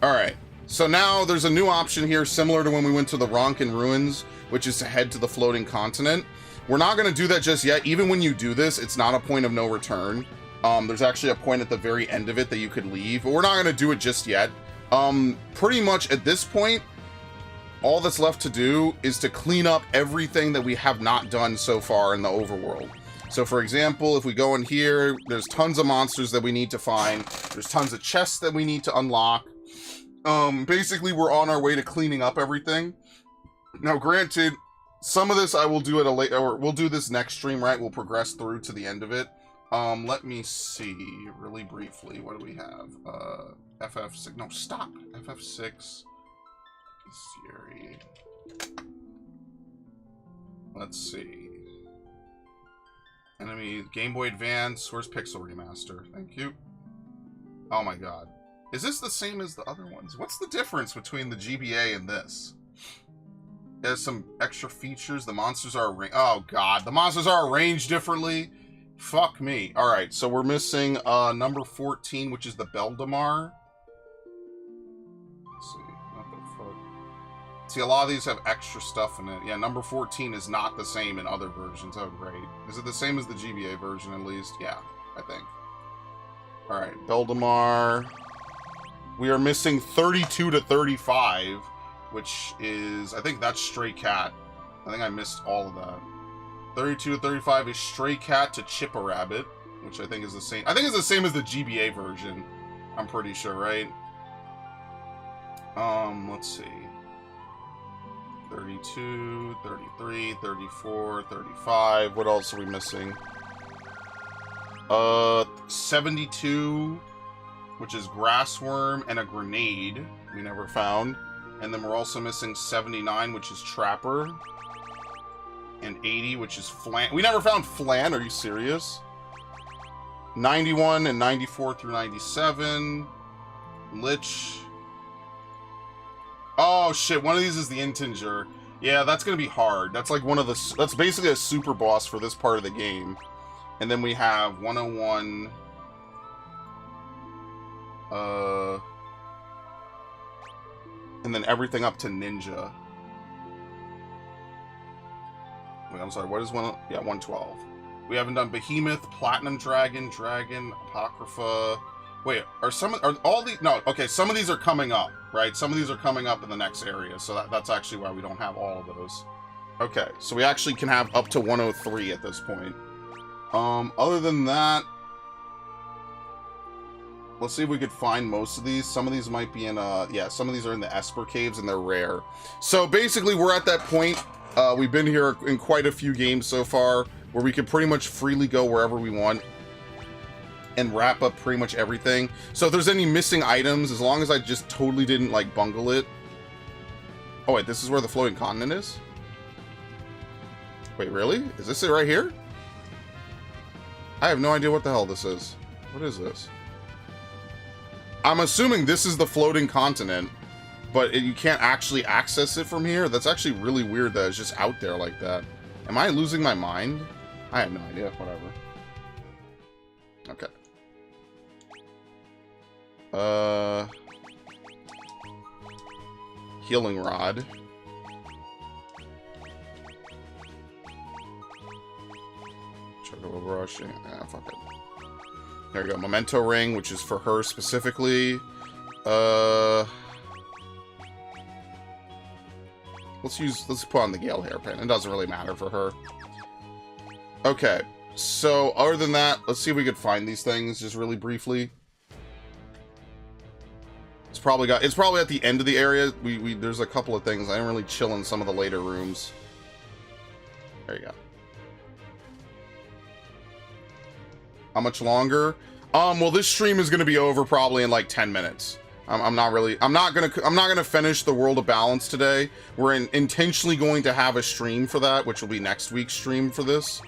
Alright, so now there's a new option here similar to when we went to the Ronkin Ruins, which is to head to the floating continent. We're not going to do that just yet. Even when you do this, it's not a point of no return. There's actually a point at the very end of it that you could leave, but we're not going to do it just yet. Pretty much at this point, all that's left to do is to clean up everything that we have not done so far in the overworld. So for example, if we go in here, there's tons of monsters that we need to find. There's tons of chests that we need to unlock. Basically, we're on our way to cleaning up everything. Now, granted, some of this I will do at a later, or we'll do this next stream, right? We'll progress through to the end of it. Let me see really briefly. What do we have? FF6. No, stop. FF6. Siri. Let's see. Enemy Game Boy Advance. Where's Pixel Remaster? Thank you. Oh my god. Is this the same as the other ones? What's the difference between the GBA and this? There's some extra features. The monsters are arranged. Oh god, the monsters are arranged differently. Fuck me. Alright, so we're missing number 14, which is the Beldamar. Let's see. What the fuck? See, a lot of these have extra stuff in it. Yeah, number 14 is not the same in other versions. Oh, great. Is it the same as the GBA version, at least? Yeah, I think. Alright, Beldamar. We are missing 32 to 35, which is... I think that's Stray Cat. I think I missed all of that. 32 to 35 is Stray Cat to Chippa Rabbit, which I think is the same. I think it's the same as the GBA version. I'm pretty sure, right? Let's see. 32, 33, 34, 35. What else are we missing? 72, which is Grassworm and a Grenade. We never found. And then we're also missing 79, which is Trapper. And 80, which is Flan. We never found Flan. Are you serious? 91 and 94 through 97. Lich. Oh, shit. One of these is the Integer. Yeah, that's going to be hard. That's like one of the... That's basically a super boss for this part of the game. And then we have 101... And then everything up to Ninja. Wait, I'm sorry, what is one? Yeah, 112. We haven't done Behemoth, Platinum Dragon, Apocrypha. Wait, are all these... No, okay, some of these are coming up, right? Some of these are coming up in the next area, so that's actually why we don't have all of those. Okay, so we actually can have up to 103 at this point. Other than that... Let's see if we could find most of these. Some of these might be in, yeah, some of these are in the Esper Caves, and they're rare. So basically, we're at that point. We've been here in quite a few games so far, where we can pretty much freely go wherever we want and wrap up pretty much everything. So if there's any missing items, as long as I just totally didn't, like, bungle it. Oh, wait, this is where the floating continent is? Wait, really? Is this it right here? I have no idea what the hell this is. What is this? I'm assuming this is the floating continent, but you can't actually access it from here. That's actually really weird that it's just out there like that. Am I losing my mind? I have no idea. Whatever. Okay. Healing Rod. Chocobo Brush. Ah, fuck it. There we go. Memento Ring, which is for her specifically. Let's put on the Gale Hairpin. It doesn't really matter for her. Okay. So, other than that, let's see if we could find these things just really briefly. It's probably at the end of the area. There's a couple of things. I didn't really chill in some of the later rooms. There you go. How much longer? Well, this stream is going to be over probably in like 10 minutes. I'm not gonna finish the World of Balance today. We're intentionally going to have a stream for that, which will be next week's stream for this.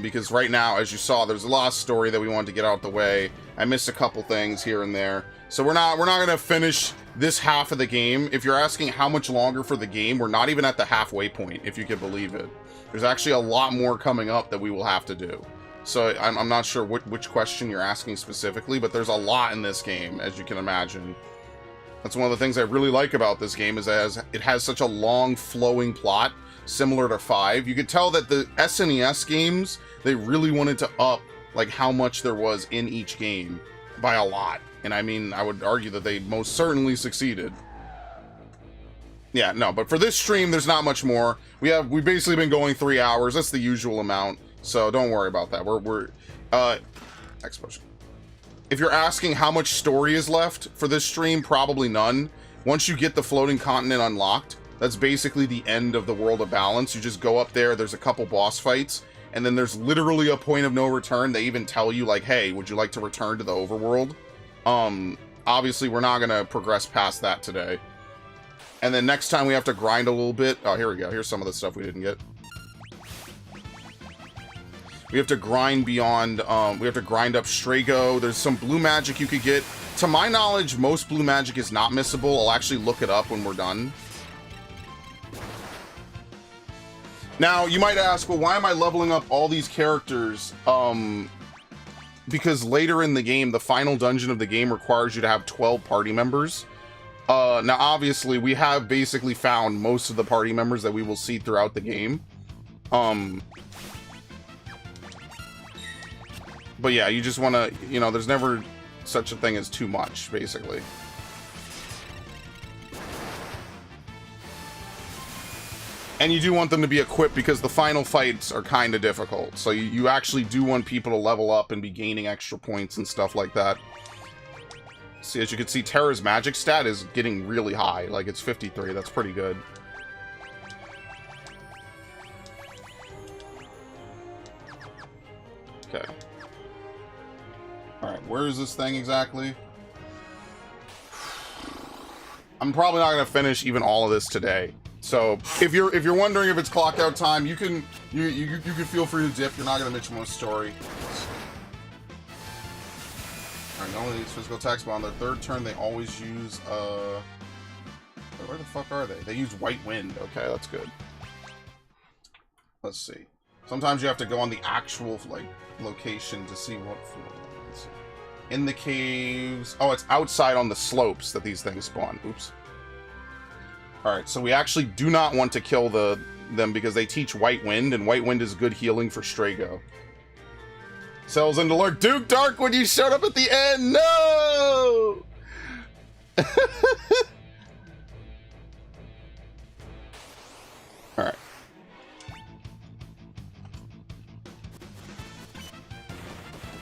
Because right now, as you saw, there's a lot of story that we wanted to get out of the way. I missed a couple things here and there. So we're not gonna finish this half of the game. If you're asking how much longer for the game, we're not even at the halfway point, if you can believe it. There's actually a lot more coming up that we will have to do. So I'm not sure which question you're asking specifically, but there's a lot in this game, as you can imagine. That's one of the things I really like about this game, is that it has such a long, flowing plot. similar to 5. You could tell that the SNES games, they really wanted to up like how much there was in each game by a lot. And I mean, I would argue that they most certainly succeeded. Yeah, no, but for this stream, there's not much more. We've basically been going 3 hours. That's the usual amount. So don't worry about that. Explosion. If you're asking how much story is left for this stream, probably none. Once you get the floating continent unlocked, that's basically the end of the World of Balance. You just go up there, there's a couple boss fights, and then there's literally a point of no return. They even tell you, like, hey, would you like to return to the overworld? Obviously, we're not gonna progress past that today. And then next time we have to grind a little bit. Oh, here we go. Here's some of the stuff we didn't get. We have to grind beyond, we have to grind up Strago. There's some blue magic you could get. To my knowledge, most blue magic is not missable. I'll actually look it up when we're done. Now, you might ask, well, why am I leveling up all these characters? Because later in the game, the final dungeon of the game requires you to have 12 party members. Now, obviously, we have basically found most of the party members that we will see throughout the game. But yeah, you just want to, you know, there's never such a thing as too much, basically. And you do want them to be equipped because the final fights are kind of difficult. So you actually do want people to level up and be gaining extra points and stuff like that. See, as you can see, Terra's magic stat is getting really high. Like, it's 53. That's pretty good. Okay. Alright, where is this thing exactly? I'm probably not going to finish even all of this today. So, if you're wondering if it's clock out time, you can feel free to dip. You're not going to miss most story. Alright, not only these physical attacks, but on their third turn, they always use, where the fuck are they? They use White Wind. Okay, that's good. Let's see. Sometimes you have to go on the actual, like, location to see what... Let's see. In the caves... Oh, it's outside on the slopes that these things spawn. Oops. Alright, so we actually do not want to kill them because they teach White Wind, and White Wind is good healing for Strago. Cells into Lurk. Duke Dark when you showed up at the end! No! Alright.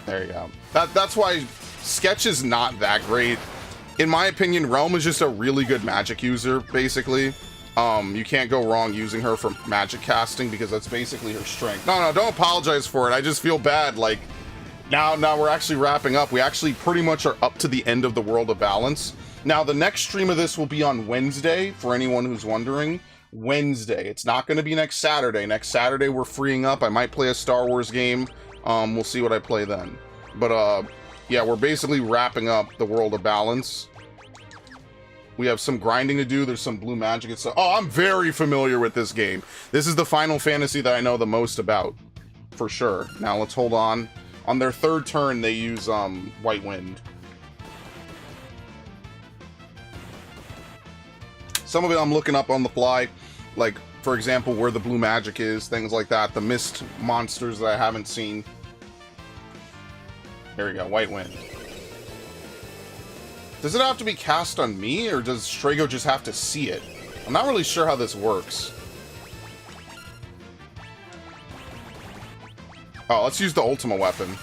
There you go. That's why Sketch is not that great. In my opinion, Realm is just a really good magic user, basically. You can't go wrong using her for magic casting because that's basically her strength. No, don't apologize for it. I just feel bad. Like, now we're actually wrapping up. We actually pretty much are up to the end of the World of Balance. Now, the next stream of this will be on Wednesday, for anyone who's wondering. Wednesday. It's not going to be next Saturday. Next Saturday, we're freeing up. I might play a Star Wars game. We'll see what I play then. But, yeah, we're basically wrapping up the World of Balance. We have some grinding to do. There's some blue magic and stuff. Oh, I'm very familiar with this game. This is the Final Fantasy that I know the most about, for sure. Now, let's hold on. On their third turn, they use White Wind. Some of it I'm looking up on the fly. Like, for example, where the blue magic is, things like that. The mist monsters that I haven't seen. There we go, White Wind. Does it have to be cast on me, or does Strago just have to see it? I'm not really sure how this works. Oh, let's use the Ultima weapon.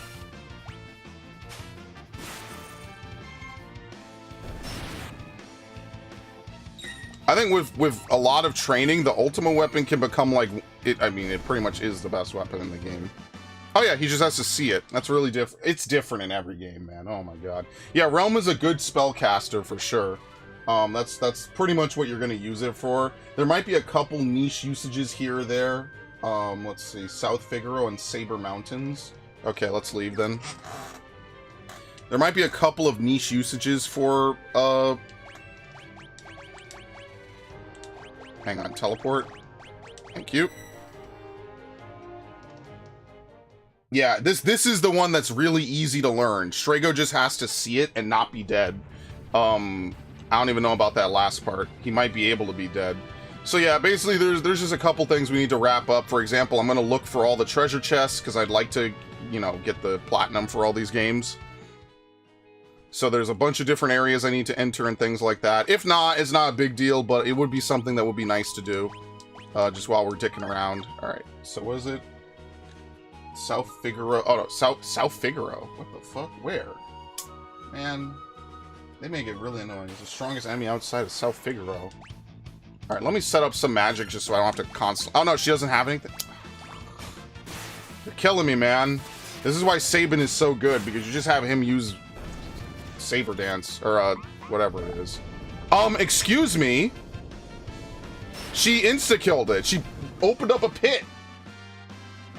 I think with a lot of training, the Ultima weapon can become like... I mean, it pretty much is the best weapon in the game. Oh yeah, he just has to see it. That's really different. It's different in every game, man. Oh my god. Yeah, Realm is a good spellcaster for sure. That's pretty much what you're going to use it for. There might be a couple niche usages here or there. Let's see. South Figaro and Saber Mountains. Okay, let's leave then. There might be a couple of niche usages for, hang on, teleport. Thank you. Yeah, this is the one that's really easy to learn. Strago just has to see it and not be dead. I don't even know about that last part. He might be able to be dead. So yeah, basically there's just a couple things we need to wrap up. For example, I'm going to look for all the treasure chests because I'd like to, you know, get the platinum for all these games. So there's a bunch of different areas I need to enter and things like that. If not, it's not a big deal, but it would be something that would be nice to do just while we're dicking around. All right, so what is it? South Figaro. Oh no, South Figaro. What the fuck? Where? Man, they make it really annoying. It's the strongest enemy outside of South Figaro. All right, let me set up some magic just so I don't have to constantly... Oh, no, she doesn't have anything. You're killing me, man. This is why Sabin is so good, because you just have him use Saber Dance, or, whatever it is. Excuse me? She insta-killed it. She opened up a pit.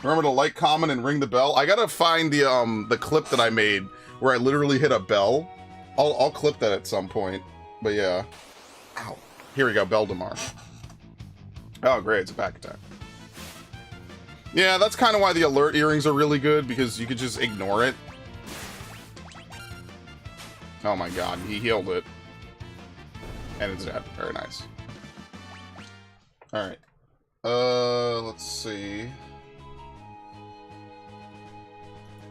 Remember to like, comment, and ring the bell? I gotta find the clip that I made where I literally hit a bell. I'll clip that at some point. But, yeah. Ow. Here we go, Beldemar. Oh, great, it's a back attack. Yeah, that's kind of why the alert earrings are really good, because you could just ignore it. Oh my god, he healed it. And it's dead. Very nice. Alright. Let's see.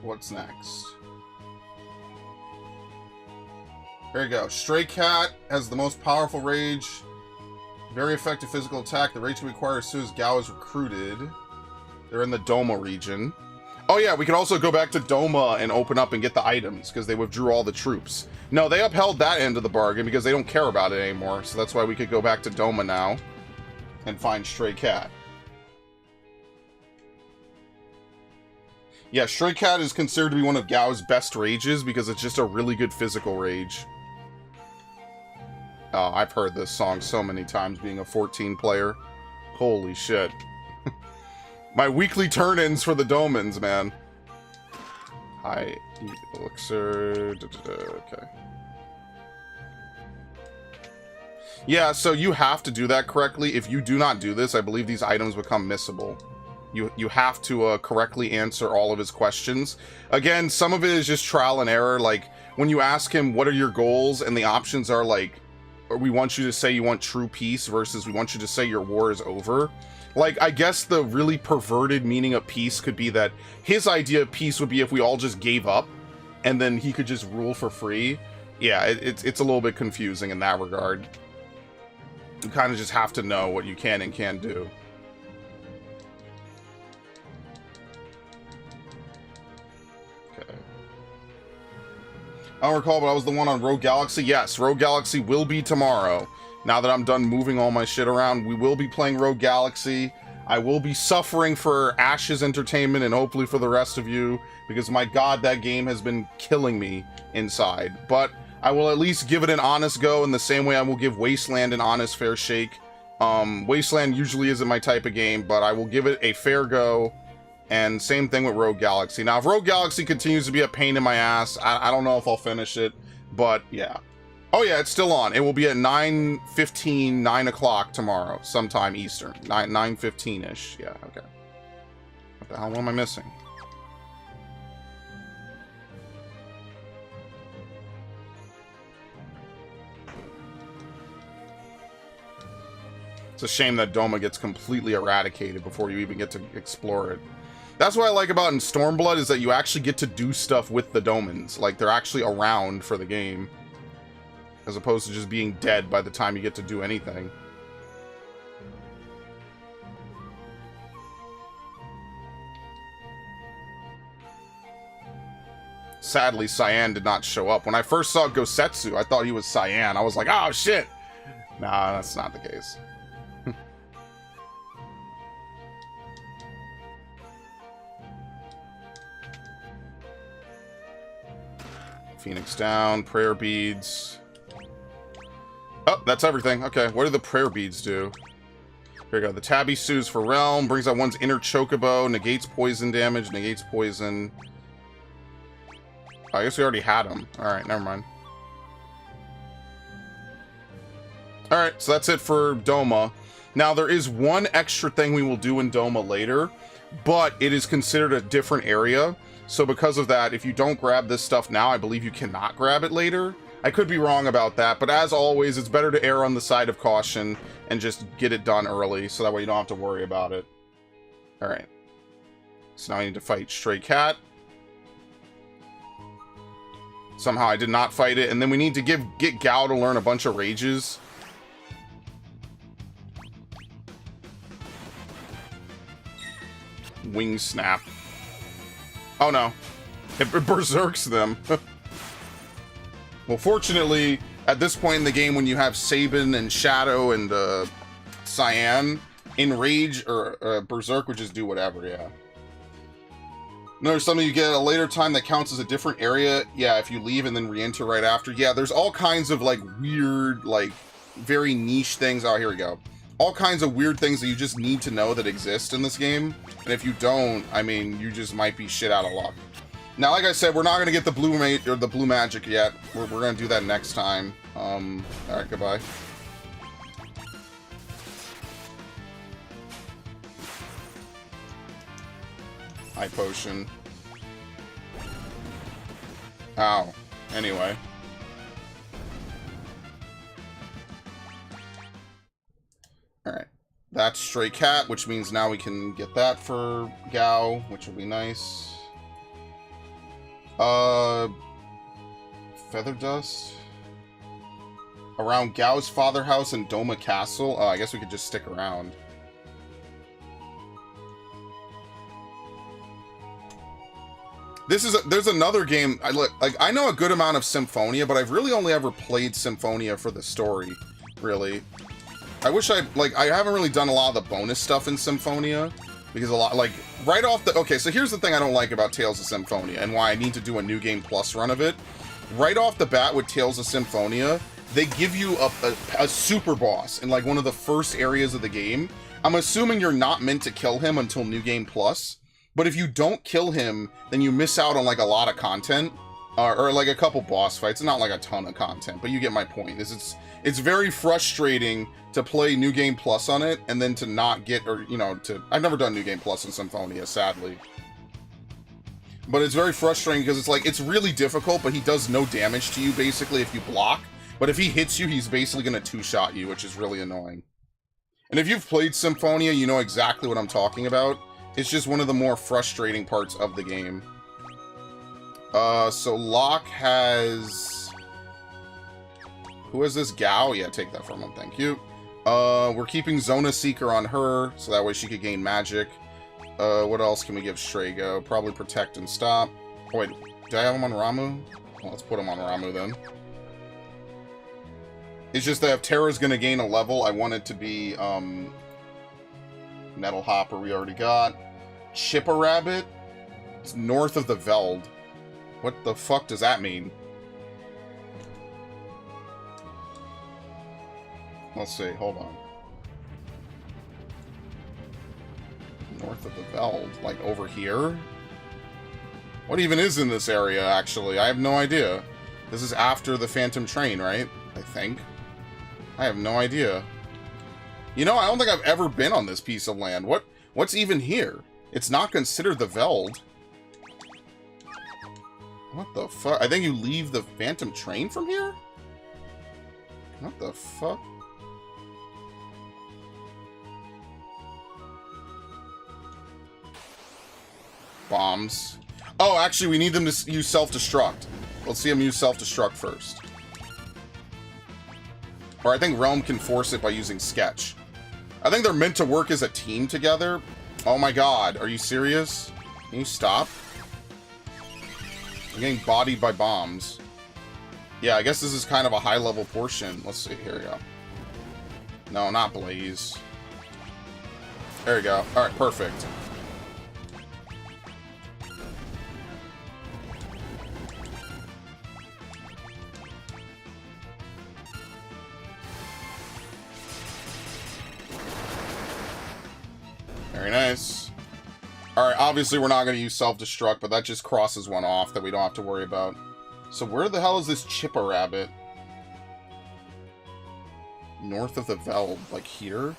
What's next? There you go. Stray Cat has the most powerful rage. Very effective physical attack. The rage can be acquired as soon as Gao is recruited. They're in the Doma region. Oh yeah, we can also go back to Doma and open up and get the items, because they withdrew all the troops. No, they upheld that end of the bargain because they don't care about it anymore. So that's why we could go back to Doma now and find Stray Cat. Yeah, Stray Cat is considered to be one of Gao's best rages because it's just a really good physical rage. Oh, I've heard this song so many times being a 14 player. Holy shit. My weekly turn-ins for the Domans, man. High elixir. Okay. Yeah, so you have to do that correctly. If you do not do this, I believe these items become missable. You have to correctly answer all of his questions. Again, some of it is just trial and error. Like, when you ask him, what are your goals? And the options are like, or we want you to say you want true peace versus we want you to say your war is over. Like, I guess the really perverted meaning of peace could be that his idea of peace would be if we all just gave up and then he could just rule for free. Yeah, it's a little bit confusing in that regard. You kind of just have to know what you can and can't do. I don't recall, but I was the one on Rogue Galaxy. Yes, Rogue Galaxy will be tomorrow. Now that I'm done moving all my shit around, we will be playing Rogue Galaxy. I will be suffering for Ash's entertainment and hopefully for the rest of you, because my god, that game has been killing me inside. But I will at least give it an honest go in the same way I will give Wasteland an honest fair shake. Wasteland usually isn't my type of game, but I will give it a fair go. And same thing with Rogue Galaxy. Now, if Rogue Galaxy continues to be a pain in my ass, I don't know if I'll finish it, but yeah. Oh yeah, it's still on. It will be at 9:15, 9 o'clock tomorrow, sometime Eastern. 9:15-ish. Yeah, okay. What the hell, what am I missing? It's a shame that Doma gets completely eradicated before you even get to explore it. That's what I like about in Stormblood, is that you actually get to do stuff with the Domans. Like, they're actually around for the game. As opposed to just being dead by the time you get to do anything. Sadly, Cyan did not show up. When I first saw Gosetsu, I thought he was Cyan. I was like, oh shit! Nah, that's not the case. Phoenix down, prayer beads. Oh, that's everything. Okay, what do the prayer beads do? Here we go. The Tabby Sues for Realm. Brings out one's inner Chocobo. Negates poison damage. Negates poison. Oh, I guess we already had them. Alright, never mind. Alright, so that's it for Doma. Now, there is one extra thing we will do in Doma later, but it is considered a different area. So because of that, if you don't grab this stuff now, I believe you cannot grab it later. I could be wrong about that, but as always, it's better to err on the side of caution and just get it done early, so that way you don't have to worry about it. Alright. So now I need to fight Stray Cat. Somehow I did not fight it, and then we need to get Gao to learn a bunch of rages. Wing Snap. Oh no. It berserks them. Well, fortunately, at this point in the game, when you have Sabin and Shadow and Cyan, Enrage or Berserk would just do whatever, yeah. There's something you get at a later time that counts as a different area. Yeah, if you leave and then re-enter right after. Yeah, there's all kinds of, like, weird, like, very niche things. Oh, here we go. All kinds of weird things that you just need to know that exist in this game. And if you don't, I mean, you just might be shit out of luck. Now, like I said, we're not going to get the blue magic yet. We're going to do that next time. Alright, goodbye. Eye potion. Ow. Anyway. Alright. That's Stray Cat, which means now we can get that for Gao, which will be nice. Feather Dust. Around Gao's father house and Doma Castle. Oh, I guess we could just stick around. There's another game. I know a good amount of Symphonia, but I've really only ever played Symphonia for the story, really. I wish I haven't really done a lot of the bonus stuff in Symphonia, because right off the... Okay, so here's the thing I don't like about Tales of Symphonia, and why I need to do a New Game Plus run of it. Right off the bat with Tales of Symphonia, they give you a super boss in, like, one of the first areas of the game. I'm assuming you're not meant to kill him until New Game Plus. But if you don't kill him, then you miss out on, like, a lot of content. Or like, a couple boss fights. Not, like, a ton of content, but you get my point. It's very frustrating to play New Game Plus on it, and then to not get, or, you know, I've never done New Game Plus in Symphonia, sadly. But it's very frustrating, because it's, like, it's really difficult, but he does no damage to you, basically, if you block. But if he hits you, he's basically gonna two-shot you, which is really annoying. And if you've played Symphonia, you know exactly what I'm talking about. It's just one of the more frustrating parts of the game. So Locke has... Who is this? Gao? Yeah, take that from him, thank you. We're keeping Zona Seeker on her, so that way she could gain magic. What else can we give Strago? Probably Protect and Stop. Oh wait, did I have him on Ramu? Well, let's put him on Ramu then. It's just that if Terra's gonna gain a level, I want it to be, Nettle Hopper we already got. Chipper Rabbit? It's north of the Veld. What the fuck does that mean? Let's see, hold on. North of the Veld, like over here? What even is in this area, actually? I have no idea. This is after the Phantom Train, right? I think. I have no idea. You know, I don't think I've ever been on this piece of land. What's even here? It's not considered the Veld. What the fuck? I think you leave the Phantom Train from here? What the fuck? Bombs. Oh, actually, we need them to use self-destruct. Let's see them use self-destruct first. Or I think Realm can force it by using Sketch. I think they're meant to work as a team together. Oh my god, are you serious? Can you stop? I'm getting bodied by bombs. Yeah, I guess this is kind of a high-level portion. Let's see, here we go. No, not Blaze. There we go. Alright, perfect. Very nice. Alright, obviously we're not going to use self-destruct, but that just crosses one off that we don't have to worry about. So where the hell is this Chipper Rabbit? North of the Veld, like here?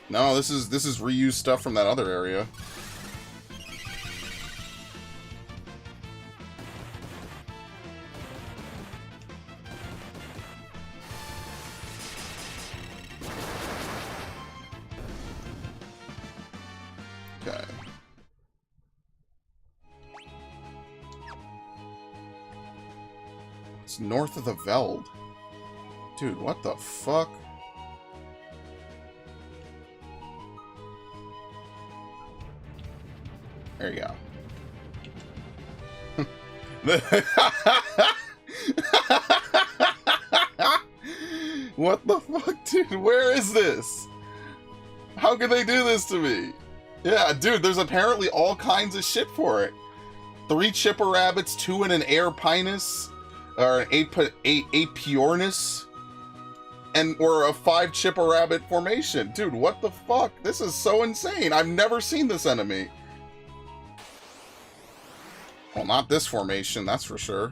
No, this is reused stuff from that other area. It's north of the Veld. Dude, what the fuck? There you go. What the fuck, dude? Where is this? How could they do this to me? Yeah, dude, there's apparently all kinds of shit for it. 3 chipper rabbits, 2 in an air pinus, or an apiornis, and or a 5 chipper rabbit formation. Dude, what the fuck? This is so insane. I've never seen this enemy. Well, not this formation, that's for sure.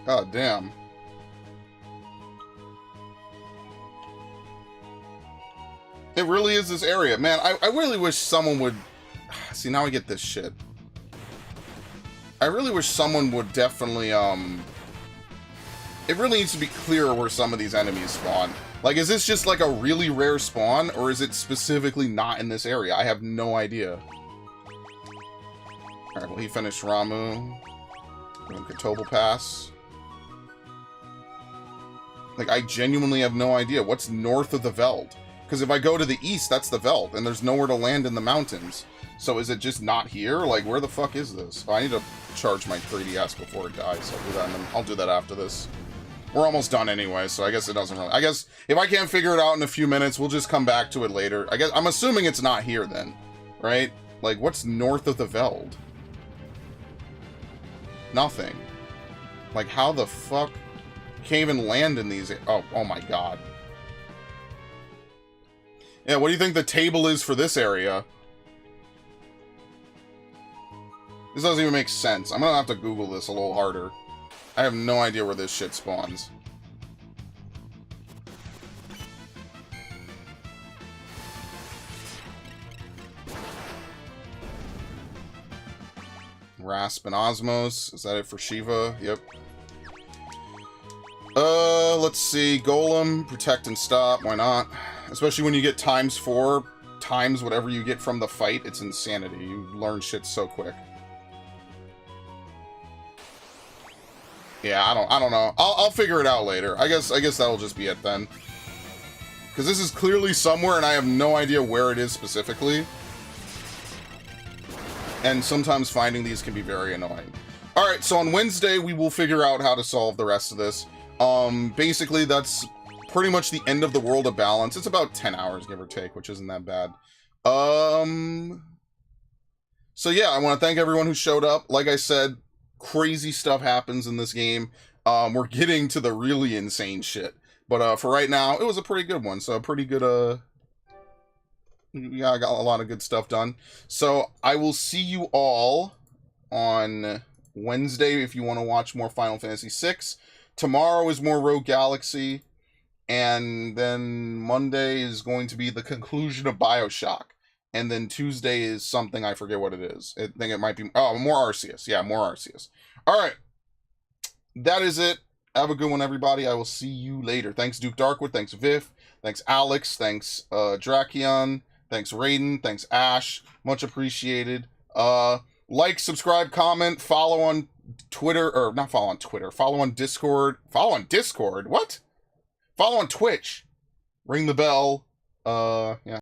God damn. It really is this area. Man, I really wish someone would... See, now I get this shit. I really wish someone would definitely, It really needs to be clearer where some of these enemies spawn. Like, is this just like a really rare spawn, or is it specifically not in this area? I have no idea. Alright, well, he finished Ramu. Kotobel Pass. Like, I genuinely have no idea. What's north of the Veld? Because if I go to the east, that's the Veld, and there's nowhere to land in the mountains. So is it just not here? Like, where the fuck is this? Oh, I need to charge my 3DS before it dies. So I'll do that, and then I'll do that after this. We're almost done anyway, so I guess it doesn't really... I guess if I can't figure it out in a few minutes, we'll just come back to it later. I guess I'm assuming it's not here then, right? Like, what's north of the Veld? Nothing. Like, how the fuck... Can't even land in these... Oh my god. Yeah, what do you think the table is for this area? This doesn't even make sense. I'm gonna have to Google this a little harder. I have no idea where this shit spawns. Rasp and Osmos. Is that it for Shiva? Yep. Let's see. Golem, protect and stop. Why not? Especially when you get ×4 times whatever you get from the fight. It's insanity. You learn shit so quick. Yeah, I don't know. I'll figure it out later. I guess that'll just be it then. Because this is clearly somewhere and I have no idea where it is specifically. And sometimes finding these can be very annoying. Alright, so on Wednesday we will figure out how to solve the rest of this. Basically that's pretty much the end of the World of Balance. It's about 10 hours, give or take, which isn't that bad. So yeah, I want to thank everyone who showed up. Like I said, crazy stuff happens in this game. We're getting to the really insane shit. But for right now, it was a pretty good one. So a pretty good, yeah, I got a lot of good stuff done. So I will see you all on Wednesday if you want to watch more Final Fantasy VI. Tomorrow is more Rogue Galaxy. And then Monday is going to be the conclusion of BioShock. And then Tuesday is something, I forget what it is. I think it might be... Oh, more Arceus. Yeah, more Arceus. Alright. That is it. Have a good one, everybody. I will see you later. Thanks, Duke Darkwood. Thanks, Viv. Thanks, Alex. Thanks, Drakion. Thanks, Raiden. Thanks, Ash. Much appreciated. Like, subscribe, comment, follow on Twitter. Or, not follow on Twitter. Follow on Discord. Follow on Discord? What? Follow on Twitch. Ring the bell. Yeah.